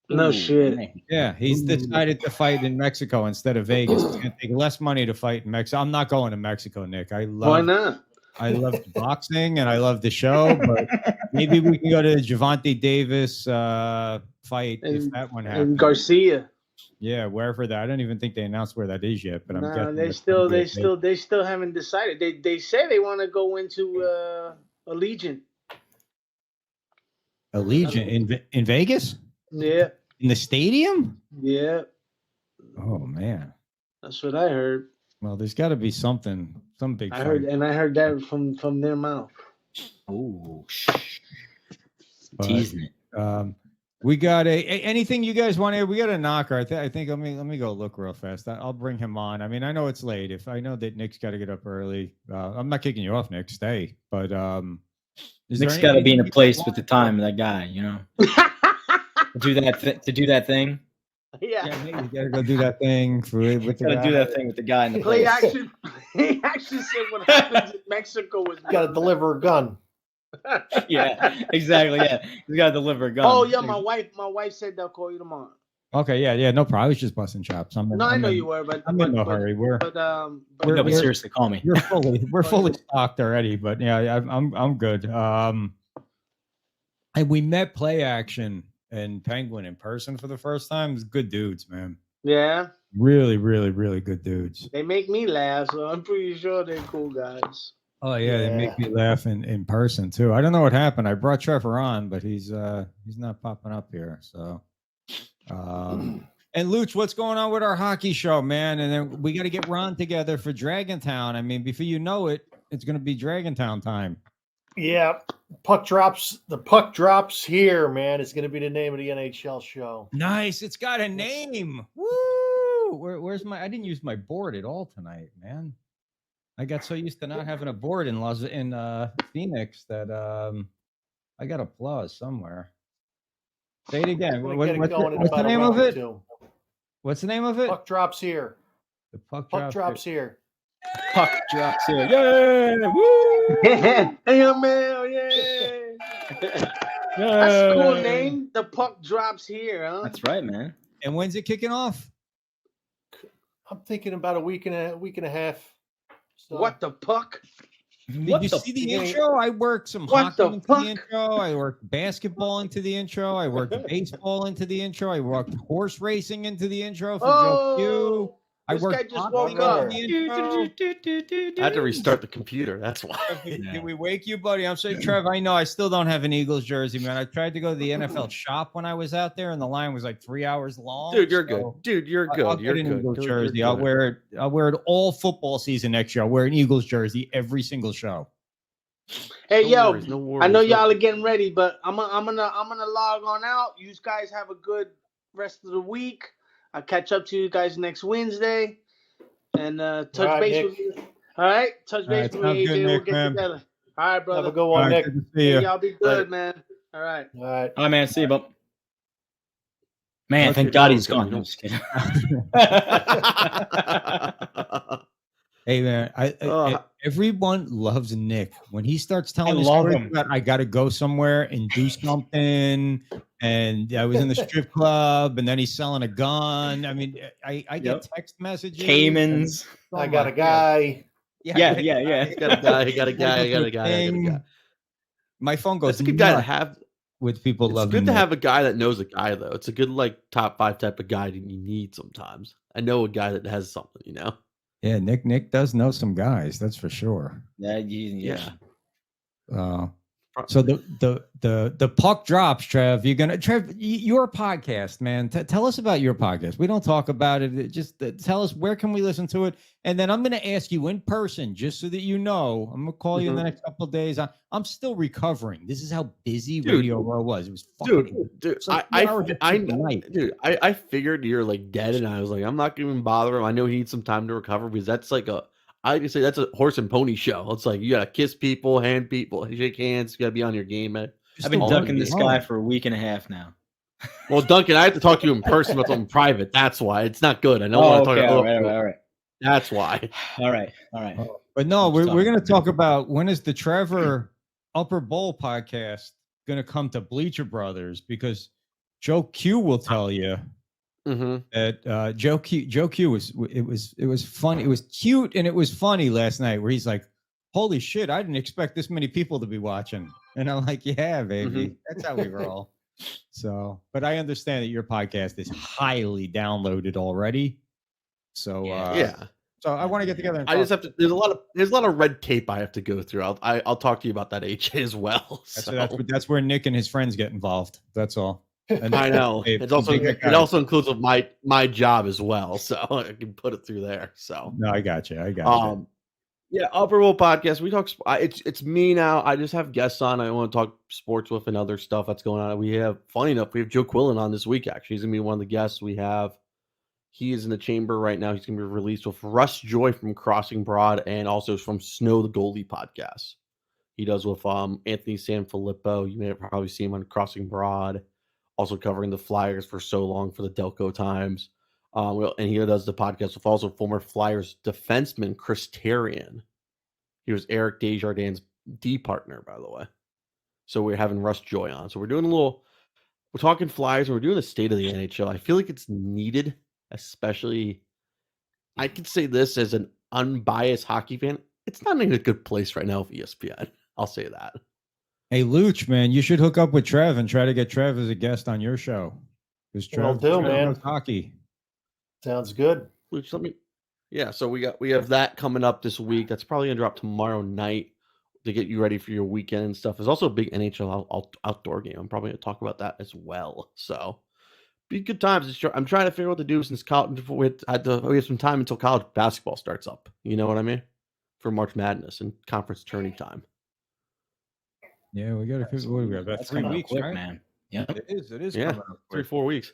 No shit. Yeah, he's decided to fight in Mexico instead of Vegas. It's going to take less money to fight in Mexico. I'm not going to Mexico, Nick. Why not? I love boxing and I love the show, but maybe we can go to the Javante Davis fight if that one happens. And Garcia. Yeah, wherever that. I don't even think they announced where that is yet, but I'm guessing they still haven't decided. They say they want to go into Allegiant. Allegiant in Vegas? Yeah. In the stadium? Yeah. Oh man. That's what I heard. Well, there's got to be some big. I heard that from their mouth. Oh, teasing it. We got anything you guys want to? We got a knocker. I think let me go look real fast. I'll bring him on. I mean, I know it's late. If I know that Nick's got to get up early, I'm not kicking you off, Nick. Stay. But Nick's got to be in a place with the time of that guy, you know. to do that thing. Yeah, you gotta go do that thing with the guy. Do that thing with the guy in the place. He actually said what happens in Mexico is got to deliver a gun. Yeah, exactly. Yeah, he's got to deliver a gun. Oh yeah, my wife said they'll call you tomorrow. Okay, yeah, no problem. I was just busting chops. I know you were, but I'm in no hurry. But seriously, call me. We're fully stocked already, but yeah, I'm good. And we met Play Action and Penguin in person for the first time. It's good dudes, man. Yeah. Really, really, really good dudes. They make me laugh, so I'm pretty sure they're cool guys. Oh yeah, they make me laugh in person too. I don't know what happened. I brought Trevor on, but he's not popping up here. So, and Luch, what's going on with our hockey show, man? And then we got to get Ron together for Dragontown. I mean, before you know it, it's going to be Dragontown time. Yeah, puck drops. The puck drops here, man. It's going to be the name of the NHL show. Nice. It's got a name. Woo! Where's my? I didn't use my board at all tonight, man. I got so used to not having a board in Phoenix that I got applause somewhere. Say it again. What's the name of it? What's the name of it? Puck drops here. The puck drops here. Puck drops here. Yeah! Woo! Hey, man! Yeah! That's a cool name. The puck drops here, huh? That's right, man. And when's it kicking off? I'm thinking about a week and a half. So. What the puck? Did you see the intro? I worked some hockey into the intro. I worked basketball into the intro. I worked baseball into the intro. I worked horse racing into the intro for Joe Q. I worked just woke up. I had to restart the computer. That's why. Did we wake you, buddy? I'm sorry, Trev. I know I still don't have an Eagles jersey, man. I tried to go to the NFL shop when I was out there, and the line was like 3 hours long. Dude, you're good. Dude, you're good. I'll get an Eagles jersey. I'll wear it all football season next year. I'll wear an Eagles jersey every single show. Hey, no worries, I know y'all are getting ready, but I'm gonna log on out. You guys have a good rest of the week. I'll catch up to you guys next Wednesday and touch base with you. All right, touch base with me. We'll get together. All right, brother. Have a good one, Nick. Hey, y'all be good, man. All right. All right. All right, man. See you, bub. Man, thank God he's gone. I'm just kidding. Hey, man, everyone loves Nick. When he starts telling his story about I got to go somewhere and do something, and I was in the strip club, and then he's selling a gun. I mean, I get text messages. Caymans. I got a guy. Yeah. He got a guy. My phone goes. It's a good guy to have. With people loving. It's good to have a guy that knows a guy, though. It's a good top 5 type of guy that you need sometimes. I know a guy that has something, you know. Yeah, Nick does know some guys, that's for sure. Yeah. So the puck drops, Trev. Your podcast, man. Tell us about your podcast. We don't talk about it. Just tell us where can we listen to it, and then I'm going to ask you in person, just so that you know. I'm going to call you in the next couple of days. I'm still recovering. This is how busy Radio Row was. It was fucking. Dude, I figured you're like dead, and I was like, I'm not going to bother him. I know he needs some time to recover because that's like I can say that's a horse and pony show. It's like you gotta kiss people, hand people, shake hands. You gotta be on your game, man. I've been ducking this guy for a week and a half now. Well, Duncan, I have to talk to you in person with something private. That's why it's not good. I don't want to talk. Okay, all right. That's why. All right. But no, we're going to talk about when is the Trevor Upper Bowl podcast going to come to Bleacher Brothers, because Joe Q will tell you that Joe Q was funny. It was cute and it was funny last night where he's like, "Holy shit, I didn't expect this many people to be watching." And I'm like, "Yeah, baby, that's how we roll." So, but I understand that your podcast is highly downloaded already. So So I want to get together. And I just have to. There's a lot of red tape I have to go through. I'll talk to you about that, AJ, as well. So. That's where Nick and his friends get involved. That's all. And I know. It also includes my job as well, so I can put it through there. So no, I got you. Yeah, Upper Bowl podcast. We talk. It's me now. I just have guests on. I want to talk sports with and other stuff that's going on. Funny enough, we have Joe Quillen on this week. Actually, he's gonna be one of the guests we have. He is in the chamber right now. He's going to be released with Russ Joy from Crossing Broad and also from Snow the Goalie podcast. He does with Anthony Sanfilippo. You may have probably seen him on Crossing Broad, also covering the Flyers for so long for the Delco Times. And he does the podcast with also former Flyers defenseman Chris Terrian. He was Eric Desjardins' D partner, by the way. So we're having Russ Joy on. So we're talking Flyers and we're doing the state of the NHL. I feel like it's needed. Especially, I could say this as an unbiased hockey fan. It's not in a good place right now with ESPN. I'll say that. Hey, Luch, man, you should hook up with Trev and try to get Trev as a guest on your show. Because Trev knows hockey. Sounds good. Luch, so we have that coming up this week. That's probably gonna drop tomorrow night to get you ready for your weekend and stuff. There's also a big NHL outdoor game. I'm probably gonna talk about that as well. So. Be good times. I'm trying to figure out what to do since college. We have some time until college basketball starts up. You know what I mean? For March Madness and conference tourney time. Yeah, we got about 3 weeks, quick, right? Man. Yeah, it is. Yeah, 3-4 weeks.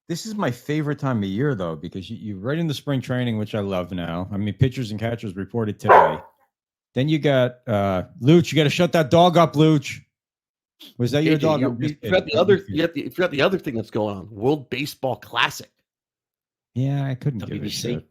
This is my favorite time of year, though, because you're right in the spring training, which I love now. I mean, pitchers and catchers reported today. Then you got Luch. You got to shut that dog up, Luch. Was that your dog? You forgot the other thing that's going on. World Baseball Classic. Yeah, I couldn't give a shit.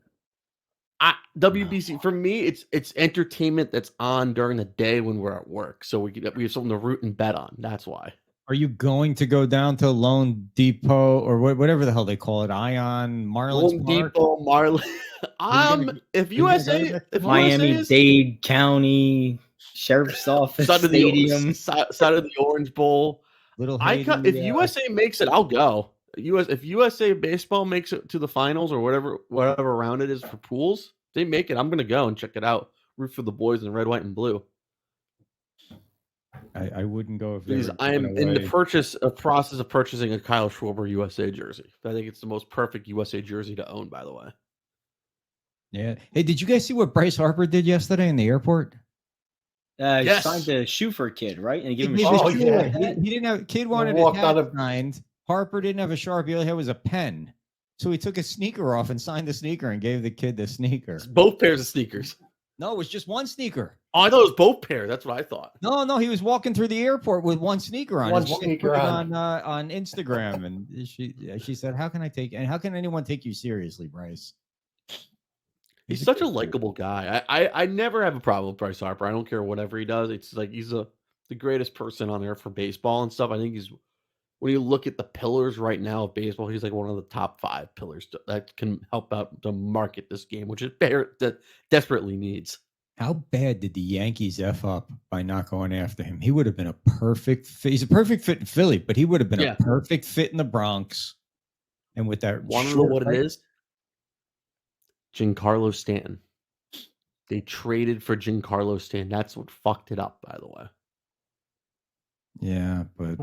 WBC for me, it's entertainment that's on during the day when we're at work, so we have something to root and bet on. That's why. Are you going to go down to Lone Depot or whatever the hell they call it? Ion, Marlins Lone Park? Depot, Marlins. If Miami-Dade County Sheriff's Office Stadium, side of the Orange Bowl. If USA makes it, I'll go. If USA baseball makes it to the finals or whatever round it is for pools, if they make it, I'm gonna go and check it out. Root for the boys in red, white, and blue. I wouldn't go because I am in the process of purchasing a Kyle Schwarber USA jersey. I think it's the most perfect USA jersey to own, by the way. Yeah. Hey, did you guys see what Bryce Harper did yesterday in the airport? He signed a shoe for a kid, right? And he gave him a shoe. He didn't have. Kid wanted his hat signed. Harper didn't have a Sharpie. All he had was a pen. So he took his sneaker off and signed the sneaker and gave the kid the sneaker. It's both pairs of sneakers. No, it was just one sneaker. Oh, I thought it was both pairs. That's what I thought. No, he was walking through the airport with one sneaker on. One sneaker on Instagram, and she said, "How can anyone take you seriously, Bryce?" He's such a likable guy. I never have a problem with Bryce Harper. I don't care whatever he does. It's like he's the greatest person on earth for baseball and stuff. I think when you look at the pillars right now of baseball, he's like one of the top 5 pillars that can help out to market this game, which that desperately needs. How bad did the Yankees F up by not going after him? He would have been a perfect fit. He's a perfect fit in Philly, but he would have been a perfect fit in the Bronx. And with that, want to know what it is? Giancarlo Stanton. They traded for Giancarlo Stanton. That's what fucked it up, by the way. Yeah, but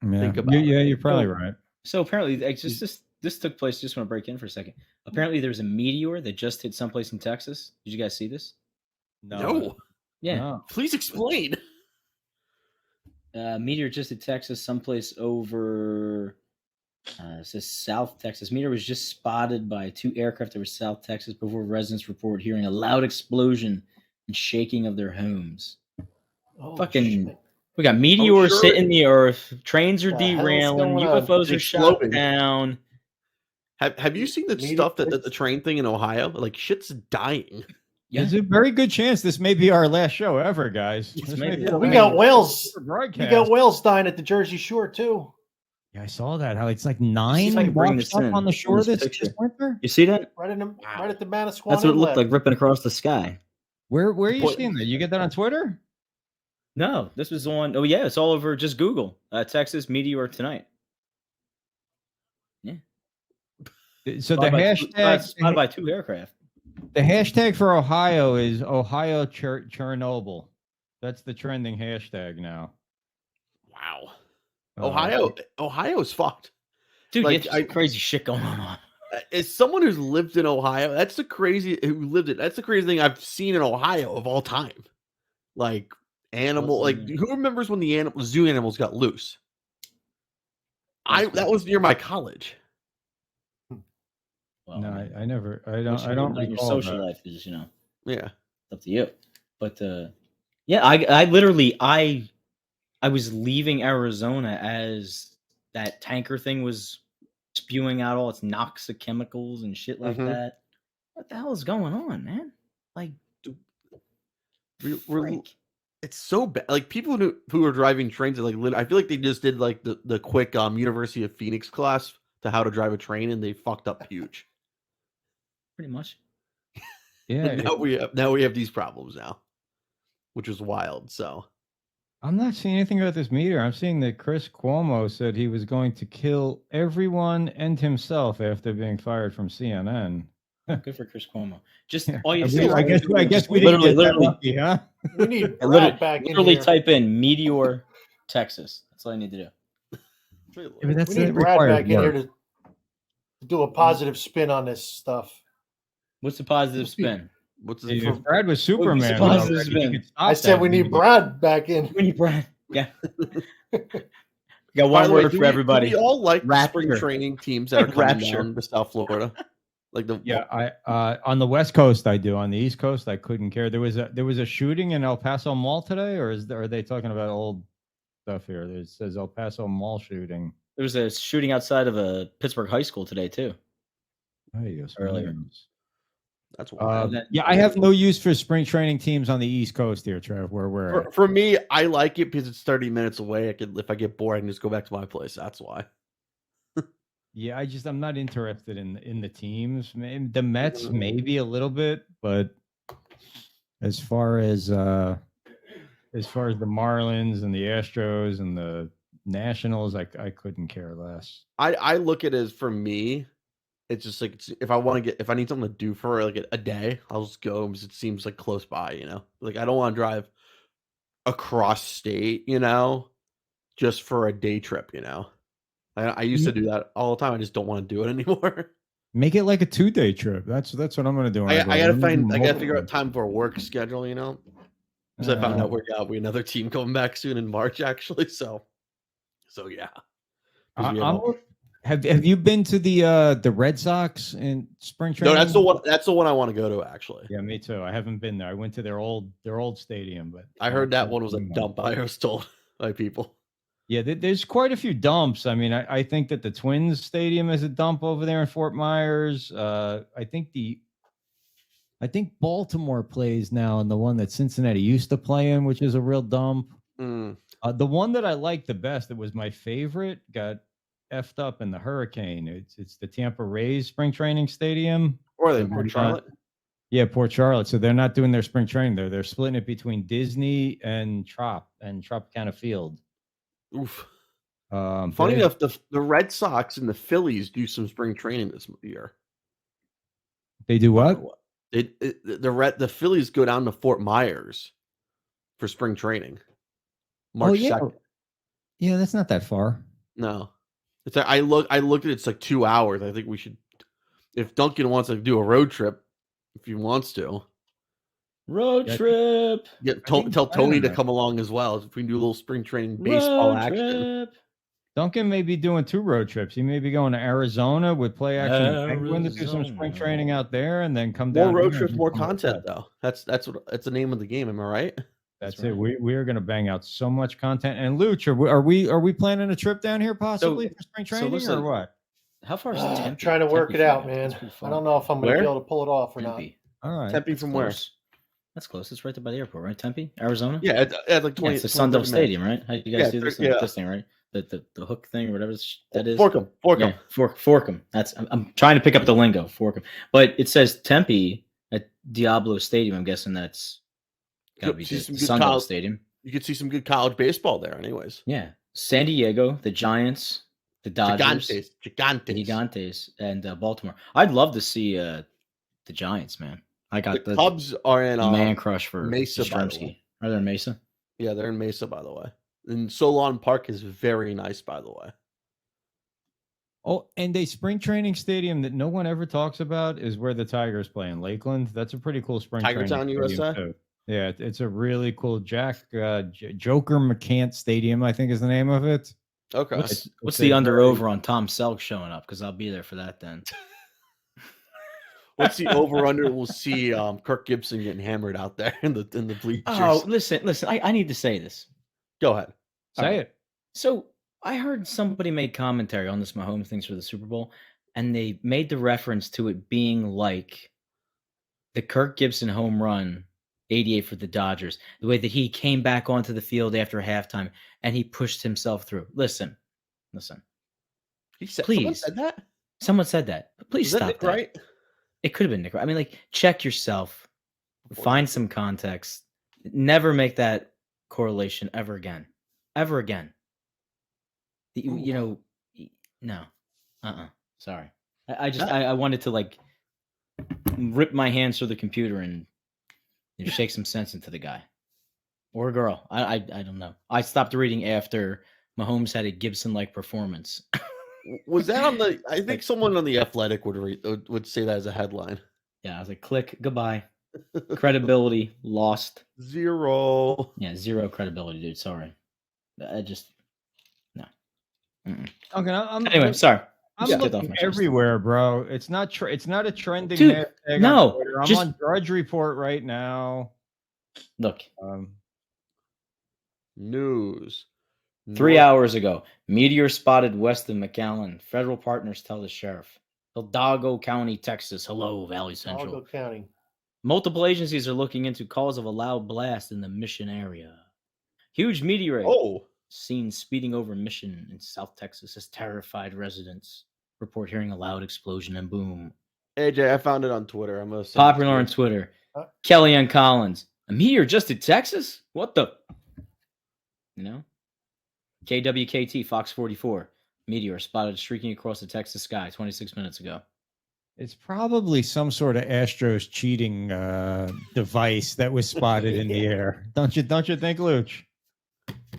you're probably right. So apparently, this took place. Just want to break in for a second. Apparently, there's a meteor that just hit someplace in Texas. Did you guys see this? No. Yeah. No. Please explain. Meteor just hit Texas, someplace over It says South Texas. Meteor was just spotted by 2 aircraft over South Texas before residents report hearing a loud explosion and shaking of their homes. Fucking, we got meteors hitting the earth. Trains are derailing. UFOs are shot down. Have you seen the stuff that the train thing in Ohio? Like shit's dying. Yeah. There's a very good chance this may be our last show ever, guys. We got whales. We got whales dying at the Jersey Shore too. Yeah, I saw that. How it's like 9 washed up on the shore this winter. You see that? Right at the Manasquan. That's what it looked like ripping across the sky. Where are you seeing that? You get that on Twitter? No, this was on. Oh yeah, it's all over. Just Google Texas meteor tonight. Yeah. So the hashtag spotted by 2 aircraft. The hashtag for Ohio is Ohio Chernobyl. That's the trending hashtag now. Wow. Ohio's fucked. Dude, it's crazy shit going on. As someone who's lived in Ohio, that's the crazy thing I've seen in Ohio of all time. Like who remembers when the zoo animals got loose? That was near my college. Well, no, I never. I don't. Your social life is, yeah, up to you. But yeah, I literally I was leaving Arizona as that tanker thing was spewing out all its noxic chemicals and shit like that. What the hell is going on, man? Like, it's so bad. Like people who are driving trains, I feel like they just did like the quick University of Phoenix class to how to drive a train, and they fucked up huge. Pretty much. Yeah. And now we have these problems now, which is wild. So I'm not seeing anything about this meteor. I'm seeing that Chris Cuomo said he was going to kill everyone and himself after being fired from CNN. Good for Chris Cuomo. Just all you see. I guess we didn't get that lucky, huh? We need Brad back in literally here. type in Meteor, Texas. That's all I need to do. Yeah, but we need Brad back in here to do a positive spin on this stuff. What's the positive spin? If Brad was Superman, positive spin? I said we need Brad back in. We need Brad. Yeah. Got one word for everybody. We all like spring training teams that are coming down to South Florida. I on the West Coast I do. On the East Coast I couldn't care. There was a shooting in El Paso Mall today, or are they talking about old stuff here? It says El Paso Mall shooting. There was a shooting outside of a Pittsburgh high school today too. There you go. Earlier. That's wild. Yeah, I have no use for spring training teams on the East Coast here, Trev. Where we're at. For me, I like it because it's 30 minutes away. If I get bored, I can just go back to my place. That's why. Yeah, I'm not interested in the teams. The Mets maybe a little bit, but as far as the Marlins and the Astros and the Nationals, I couldn't care less. I look at it as, for me, it's just like if I need something to do for like a day, I'll just go because it seems like close by. Like I don't want to drive across state, just for a day trip. I used to do that all the time. I just don't want to do it anymore. Make it like a 2-day trip. That's what I'm going to do. I gotta figure out time for a work schedule, because I found out we another team coming back soon in March, actually. So yeah. Have you been to the Red Sox in spring training? No, that's the one I want to go to, actually. Yeah, me too. I haven't been there. I went to their old stadium, but I heard that one was a dump. I was told by people. Yeah, there's quite a few dumps. I mean, I think that the Twins Stadium is a dump over there in Fort Myers. I think Baltimore plays now in the one that Cincinnati used to play in, which is a real dump. The one that I liked the best, that was my favorite, got effed up in the hurricane. It's the Tampa Rays spring training stadium. Or they Port Charlotte? Yeah, Port Charlotte. So they're not doing their spring training there. They're splitting it between Disney and Tropicana Field. Oof. Funny enough, the Red Sox and the Phillies do some spring training this year. They do what? The Phillies go down to Fort Myers for spring training. March 2nd. Yeah, that's not that far. No. It's I looked at it, it's like 2 hours. I think we should, if Duncan wants to do a road trip, if he wants to. Road trip. Yeah, tell Tony to come along as well. If we can do a little spring training baseball action. Duncan may be doing 2 road trips. He may be going to Arizona with Play Action Penguin to do some spring training out there, and then come More down road here trips, and do more some of content, that. though. That's the name of the game. Am I right? That's it. We are going to bang out so much content. And Luch, are we planning a trip down here possibly for spring training listen, or what? How far is I'm Tempe? trying to work Tempe it out, from you? man. That's pretty I far. don't know if I'm going to Where? be able to pull it off or Tempe. All right. Tempe That's from close. That's close. It's right there by the airport, right? Tempe, Arizona. where? Yeah, it's like 20. Yeah, it's the Sun Devil Stadium, right? How you guys do this? Yeah. This thing, right? The hook thing or whatever that is. Forkum. Yeah, Forkum. That's I'm trying to pick up the lingo. Forkum, but it says Tempe at Diablo Stadium. I'm guessing that's got to be the Sun Devil Stadium. You could see some good college baseball there, anyways. Yeah, San Diego, the Giants, the Dodgers, Gigantes, and Baltimore. I'd love to see the Giants, man. I got the Cubs are in man crush for Mesa. Yastrzemski. Are they in Mesa? Yeah, they're in Mesa, by the way. And Solon Park is very nice, by the way. Oh, and a spring training stadium that no one ever talks about is where the Tigers play in Lakeland. That's a pretty cool spring Tiger Town, training stadium, USA? too. Yeah, it's a really cool Joker McCant Stadium, I think is the name of it. Okay. What's the under-over on Tom Selleck showing up? Because I'll be there for that then. What's the over-under? We'll see Kirk Gibson getting hammered out there in the bleachers. Oh, listen. I need to say this. Go ahead. Say it. So I heard somebody make commentary on this Mahomes things for the Super Bowl, and they made the reference to it being like the Kirk Gibson home run, 88 for the Dodgers, the way that he came back onto the field after halftime and he pushed himself through. Listen. Please. Someone said that. Please stop Nick that. Wright? It could have been Nick Wright. I mean, like, check yourself. Find some context. Never make that correlation ever again. Ever again. No. Sorry. I wanted to, like, rip my hands through the computer and shake some sense into the guy. Or a girl. I don't know. I stopped reading after Mahomes had a Gibson-like performance. Was that on the? I think someone on the Athletic would say that as a headline. Yeah, I was like, click, goodbye. Credibility lost. 0. Yeah, 0 credibility, dude. Sorry. I just no. Okay, Anyway, sorry. I'm Just get looking off my chest. everywhere, bro. It's not a trending Dude, hashtag no, on Twitter. I'm just- on Drudge Report right now. Look, News. 3 hours ago, meteor spotted west of McAllen. Federal partners tell the sheriff. Hidalgo County, Texas. Hello, Valley Central. Hidalgo County. Multiple agencies are looking into cause of a loud blast in the Mission area. Huge meteorite seen speeding over Mission in South Texas has terrified residents. Report hearing a loud explosion and boom. AJ, I found it on Twitter. I'm gonna send Popular it on to you. Twitter. Kellyanne Collins. A meteor just in Texas? What the? You know? KWKT, Fox 44. Meteor spotted streaking across the Texas sky 26 minutes ago. It's probably some sort of Astros cheating device that was spotted in the air. Don't you think, Luch?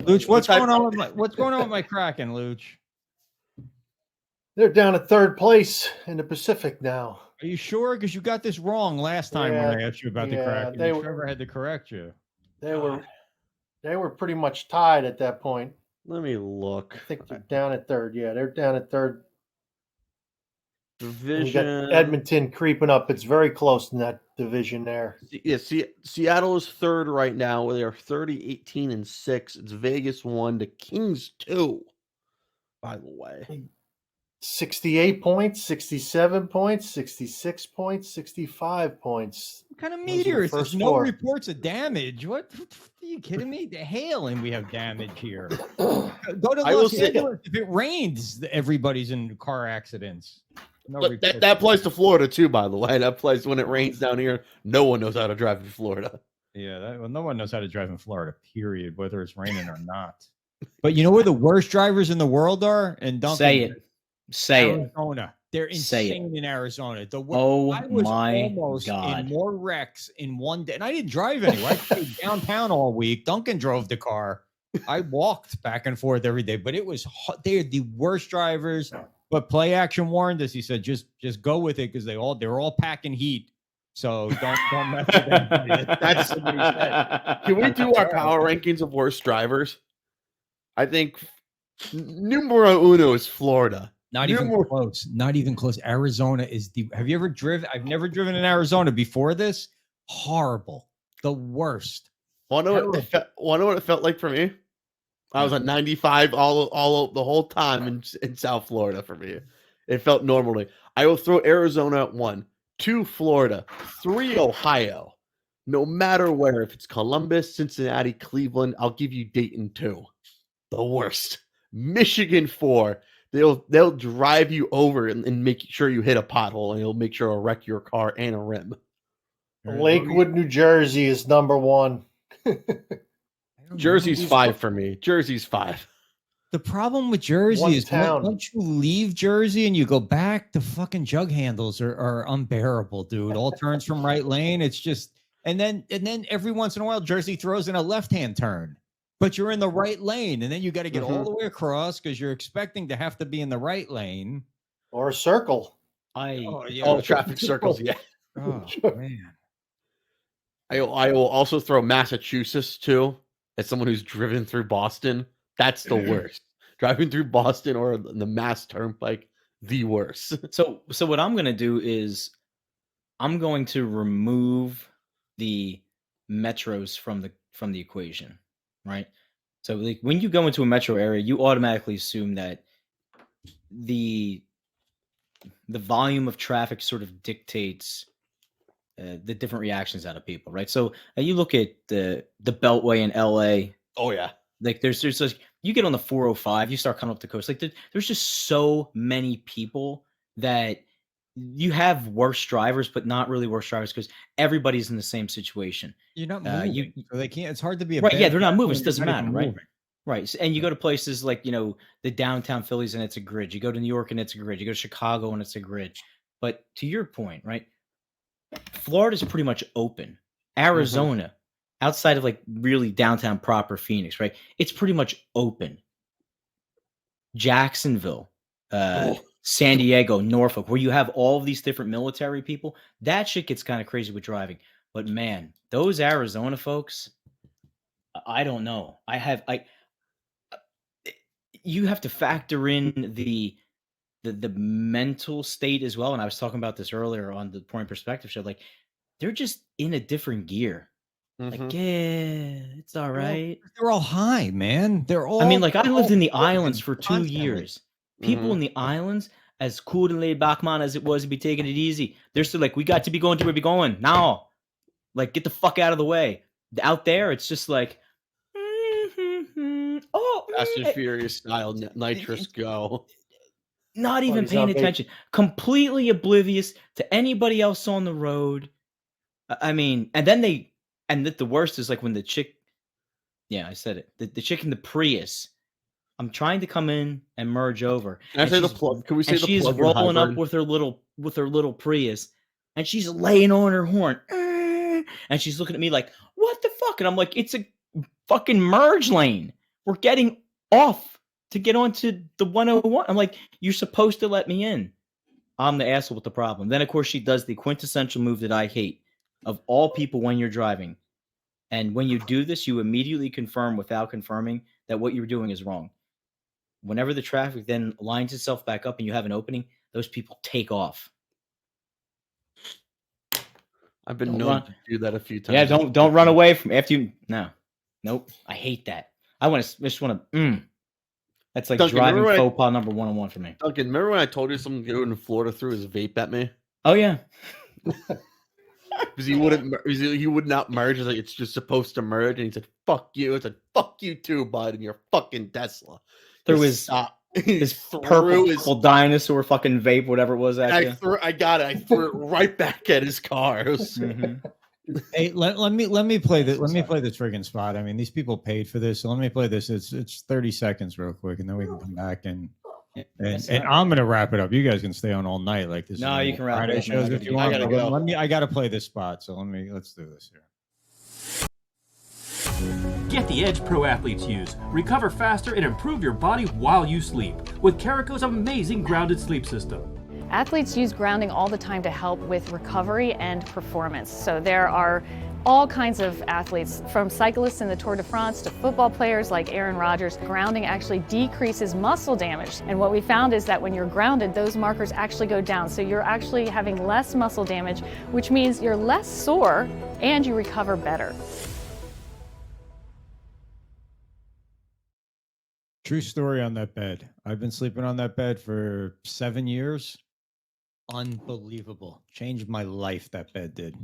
Luch, what's going on with my Kraken, Luch? They're down at 3rd place in the Pacific now. Are you sure? Because you got this wrong last time when I asked you about the Kraken. they Trevor had to correct you. They were pretty much tied at that point. Let me look. I think they're down at 3rd. Yeah, they're down at 3rd. Division. You got Edmonton creeping up. It's very close in that division there. Yeah, Seattle is 3rd right now. They are 30, 18, and 6. It's Vegas 1 to Kings 2. By the way, 68 points, 67 points, 66 points, 65 points. What kind of Those are the meteor is this? first No 4. reports of damage. What are you kidding me? The hail and we have damage here. Go to I will Los say- Angeles. If it rains, everybody's in car accidents. No but reports. that applies to Florida too. By the way, that applies when it rains down here. No one knows how to drive in Florida. Yeah, well, no one knows how to drive in Florida, period, whether it's raining or not. But you know where the worst drivers in the world are? And Duncan, Say it. Say it. Arizona. They're Say it. insane in Arizona. Oh I was my almost God. in more wrecks in one day, and I didn't drive anywhere. I stayed downtown all week. Duncan drove the car. I walked back and forth every day, but it was they're the worst drivers. But Play Action warned us. He said, just go with it because they're all packing heat. So don't mess with them. That's what he said. Can we do our power rankings of worst drivers? I think Numero uno is Florida. Not even close. Not even close. Arizona is the. Have you ever driven? I've never driven in Arizona before this. Horrible. The worst. Want to know what it felt like for me? I was at 95 all the whole time in South Florida for me. It felt normally. I will throw Arizona at 1, 2 Florida, 3 Ohio. No matter where, if it's Columbus, Cincinnati, Cleveland, I'll give you Dayton 2. The worst. Michigan 4. They'll drive you over and make sure you hit a pothole, and it'll make sure it'll wreck your car and a rim. Lakewood, New Jersey is number 1. Jersey's 5 for me. Jersey's 5. The problem with Jersey is once you leave Jersey and you go back, the fucking jug handles are unbearable, dude. All turns from right lane. It's just and then every once in a while Jersey throws in a left-hand turn, but you're in the right lane, and then you got to get all the way across because you're expecting to have to be in the right lane or a circle. Traffic circles, yeah. Oh man. I will also throw Massachusetts too. As someone who's driven through Boston, that's the worst. Driving through Boston or the Mass Turnpike, the worst. So what I'm going to do is I'm going to remove the metros from the equation, right? So like when you go into a metro area, you automatically assume that the volume of traffic sort of dictates the different reactions out of people, right? So you look at the Beltway in LA. Oh yeah, like there's like you get on the 405, you start coming up the coast. Like there's just so many people that you have worse drivers, but not really worse drivers because everybody's in the same situation. You're not moving, so they can't. It's hard to be right. Yeah, they're not moving. It doesn't matter, right? Right. And you go to places like the downtown Phillies and it's a grid. You go to New York and it's a grid. You go to Chicago and it's a grid. But to your point, right? Florida's pretty much open. Arizona, outside of like really downtown proper Phoenix, right? It's pretty much open. Jacksonville, San Diego, Norfolk, where you have all of these different military people, that shit gets kind of crazy with driving. But man, those Arizona folks, I don't know. You have to factor in the mental state as well. And I was talking about this earlier on the Point Perspective show. Like they're just in a different gear. Like, yeah, it's all right. They're all high, man. They're all. I mean, like I lived in the islands for 2 years. People in the islands, as cool and laid back, man, as it was to be taking it easy, they're still like, we got to be going to where we're going now. Like, get the fuck out of the way. Out there, it's just like, Fast and Furious style, nitrous go. Not even paying attention, completely oblivious to anybody else on the road. I mean, and then the worst is like when the chick, yeah, I said it, the chick in the Prius. I'm trying to come in and merge over. Can I say the plug? Can we say the plug? She's rolling up with her little Prius, and she's laying on her horn, and she's looking at me like, "What the fuck?" And I'm like, "It's a fucking merge lane. We're getting off to get onto the 101." I'm like, "You're supposed to let me in." I'm the asshole with the problem. Then, of course, she does the quintessential move that I hate of all people when you're driving. And when you do this, you immediately confirm without confirming that what you're doing is wrong. Whenever the traffic then lines itself back up and you have an opening, those people take off. I've been known to do that a few times. Yeah, don't run away from after you. Nope. I hate that. I just want to. That's like Duncan, driving faux pas number 101 for me. Duncan, remember when I told you someone in Florida threw his vape at me? Oh yeah. Because he would not merge. It's like it's just supposed to merge, and he said, "Fuck you." I said, "Fuck you too, bud," and your fucking Tesla. Through his purple dinosaur fucking vape, whatever it was. I got it. I threw it right back at his car. Hey, let me play this. Let me play this friggin' spot. I mean, these people paid for this, so let me play this. It's 30 seconds, real quick, and then we can come back and I'm gonna wrap it up. You guys can stay on all night like this. No, you can wrap it up. Shows if you want. I gotta play this spot, so let's do this here. Get the edge pro athletes use. Recover faster and improve your body while you sleep with Carico's amazing grounded sleep system. Athletes use grounding all the time to help with recovery and performance. So there are all kinds of athletes, from cyclists in the Tour de France to football players like Aaron Rodgers. Grounding actually decreases muscle damage. And what we found is that when you're grounded, those markers actually go down. So you're actually having less muscle damage, which means you're less sore and you recover better. True story on that bed. I've been sleeping on that bed for 7 years. Unbelievable. Changed my life, that bed did.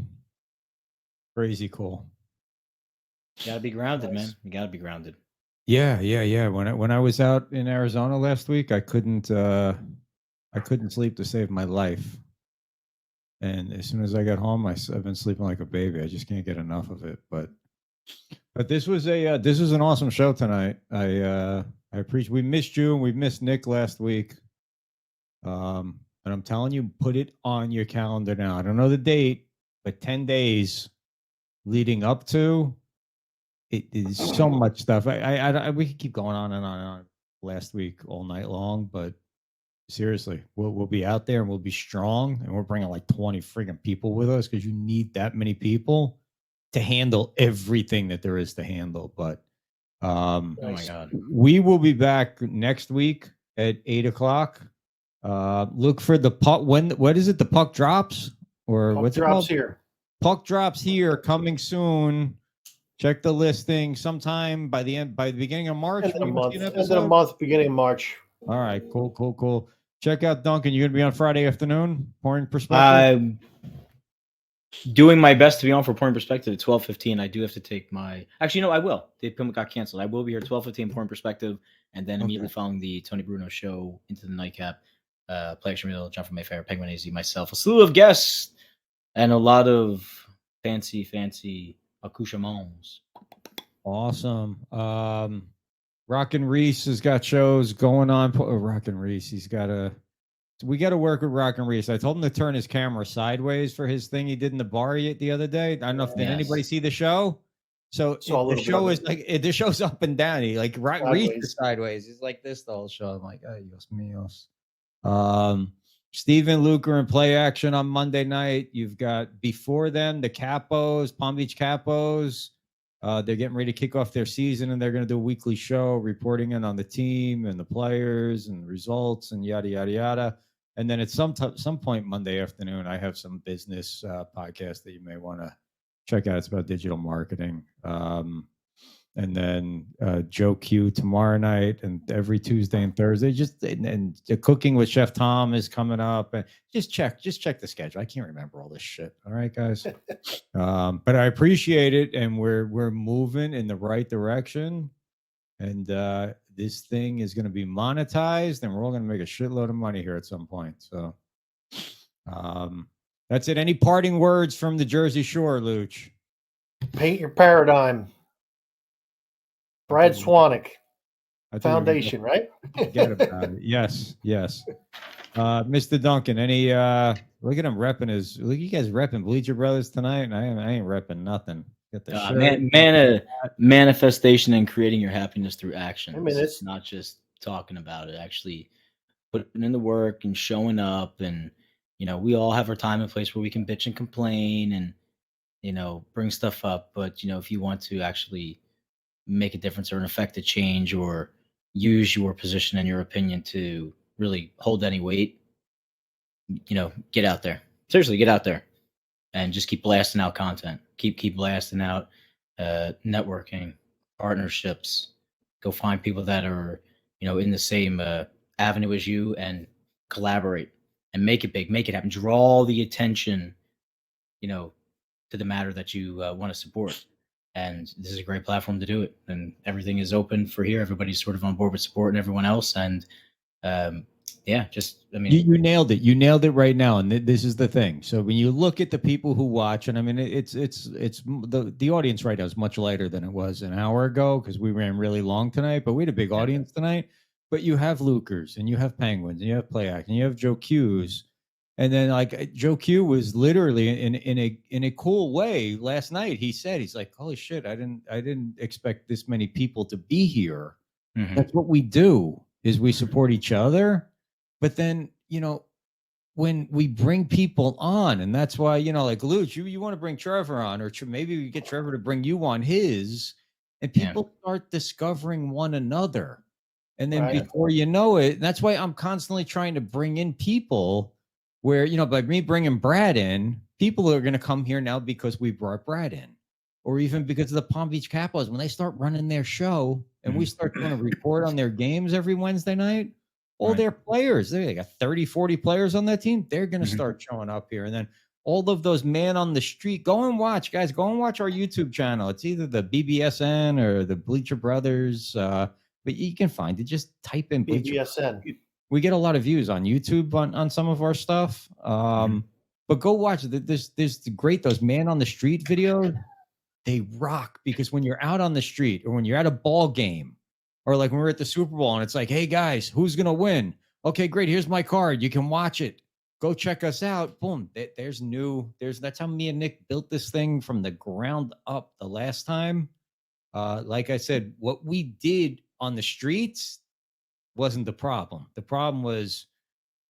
Crazy cool. You gotta be grounded, man. You gotta be grounded. Yeah. When I was out in Arizona last week, I couldn't sleep to save my life. And as soon as I got home, I've been sleeping like a baby. I just can't get enough of it. But this was an awesome show tonight. I appreciate. We missed you and we missed Nick last week. And I'm telling you, put it on your calendar now. I don't know the date, but 10 days leading up to it is so much stuff. We could keep going on and on and on last week all night long, but seriously, we'll be out there and we'll be strong, and we're bringing like 20 friggin' people with us because you need that many people to handle everything that there is to handle. But oh my God, we will be back next week at 8:00. Look for the puck. What is it? The puck drops, or Puck what's drops it called? here. Puck drops here, coming soon. Check the listing sometime by the beginning of March. End of the we must month. see an End of the episode. month, beginning of March. All right, cool. Check out Duncan. You're gonna be on Friday afternoon. Pouring Perspective. I'm doing my best to be on for Pouring Perspective at 12:15. I do have to take my. Actually, no, I will. The appointment got canceled. I will be here at 12:15 Pouring Perspective, and then immediately following the Tony Bruno show into the nightcap. Play Action Real, John from Mayfair, Penguin AZ, myself, a slew of guests, and a lot of fancy accoutrements. Awesome. Rockin' Reese has got shows going on. Rockin' Reese, we got to work with Rockin' Reese. I told him to turn his camera sideways for his thing he did in the bar the other day. I don't know if did anybody see the show. So the show is like the show's up and down. He like Reese is sideways. He's like this the whole show. I'm like, ay, Dios míos. Stephen Luker and Play Action on Monday night. You've got before them the Capos, Palm Beach Capos. They're getting ready to kick off their season, and they're going to do a weekly show reporting in on the team and the players and the results and yada yada yada. And then at some point Monday afternoon, I have some business podcast that you may want to check out. It's about digital marketing. And then Joe Q tomorrow night, and every Tuesday and Thursday. And the Cooking with Chef Tom is coming up. And just check the schedule. I can't remember all this shit. All right, guys. But I appreciate it, and we're moving in the right direction. And this thing is going to be monetized, and we're all going to make a shitload of money here at some point. So that's it. Any parting words from the Jersey Shore, Luch? Paint your paradigm. Brad Swanick Foundation, right? Forget about it. Yes. Mr. Duncan, any look at him repping you guys repping Bleacher Brothers tonight, and I ain't repping nothing. Get the shirt. Manifestation and creating your happiness through action. I mean, it's not just talking about it, actually putting in the work and showing up. And we all have our time and place where we can bitch and complain and bring stuff up, but if you want to actually make a difference or affect a change or use your position and your opinion to really hold any weight, get out there. Seriously, get out there and just keep blasting out content. Keep blasting out networking, partnerships. Go find people that are, in the same avenue as you and collaborate and make it big, make it happen. Draw the attention, to the matter that you want to support. And this is a great platform to do it. And everything is open for here. Everybody's sort of on board with support and everyone else. And you nailed it. You nailed it right now. And this is the thing. So when you look at the people who watch, and I mean, it's the audience right now is much lighter than it was an hour ago because we ran really long tonight, but we had a big audience tonight. But you have Lukers and you have Penguins and you have Play Act and you have Joe Q's. And then like Joe Q was literally in a cool way last night. He's like, holy shit, I didn't expect this many people to be here. Mm-hmm. That's what we do is we support each other. But then, when we bring people on, and that's why, like Luch, you want to bring Trevor on, or maybe we get Trevor to bring you on his, and people start discovering one another. And then before you know it, that's why I'm constantly trying to bring in people where, by me bringing Brad in, people are going to come here now because we brought Brad in, or even because of the Palm Beach Capitals. When they start running their show and we start doing a report on their games every Wednesday night, all their players, they got 30, 40 players on that team. They're going to start showing up here. And then all of those man on the street, go and watch, guys, go and watch our YouTube channel. It's either the BBSN or the Bleacher Brothers. But you can find it. Just type in Bleacher. BBSN. We get a lot of views on YouTube on some of our stuff. But go watch. There's great, those man on the street videos. They rock, because when you're out on the street, or when you're at a ball game, or like when we're at the Super Bowl and it's like, hey guys, who's going to win? Okay, great. Here's my card. You can watch it. Go check us out. Boom. That's how me and Nick built this thing from the ground up the last time. Like I said, what we did on the streets wasn't the problem. The problem was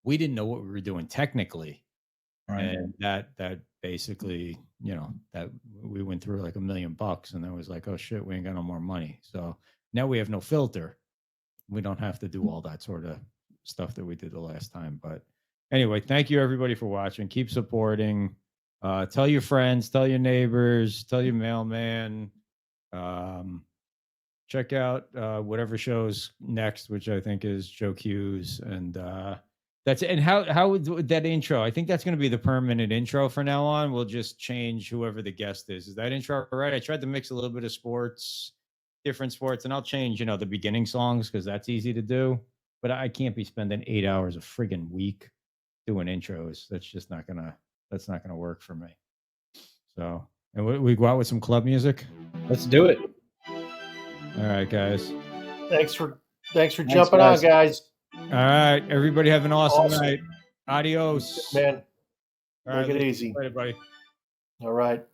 we didn't know what we were doing technically. And that basically, that we went through like $1 million, and then was like, oh shit, we ain't got no more money. So now we have no filter. We don't have to do all that sort of stuff that we did the last time. But anyway, thank you everybody for watching. Keep supporting. Tell your friends, tell your neighbors, tell your mailman. Check out whatever show's next, which I think is Joe Q's, and that's it. And how would that intro? I think that's going to be the permanent intro for now on. We'll just change whoever the guest is. Is that intro all right? I tried to mix a little bit of sports, different sports, and I'll change, the beginning songs, because that's easy to do. But I can't be spending 8 hours a friggin' week doing intros. That's just not gonna work for me. So, and we go out with some club music. Let's do it. All right, guys. Thanks for jumping on, guys. All right, everybody have an awesome night. Adios, man. All right, Take it easy, everybody. All right.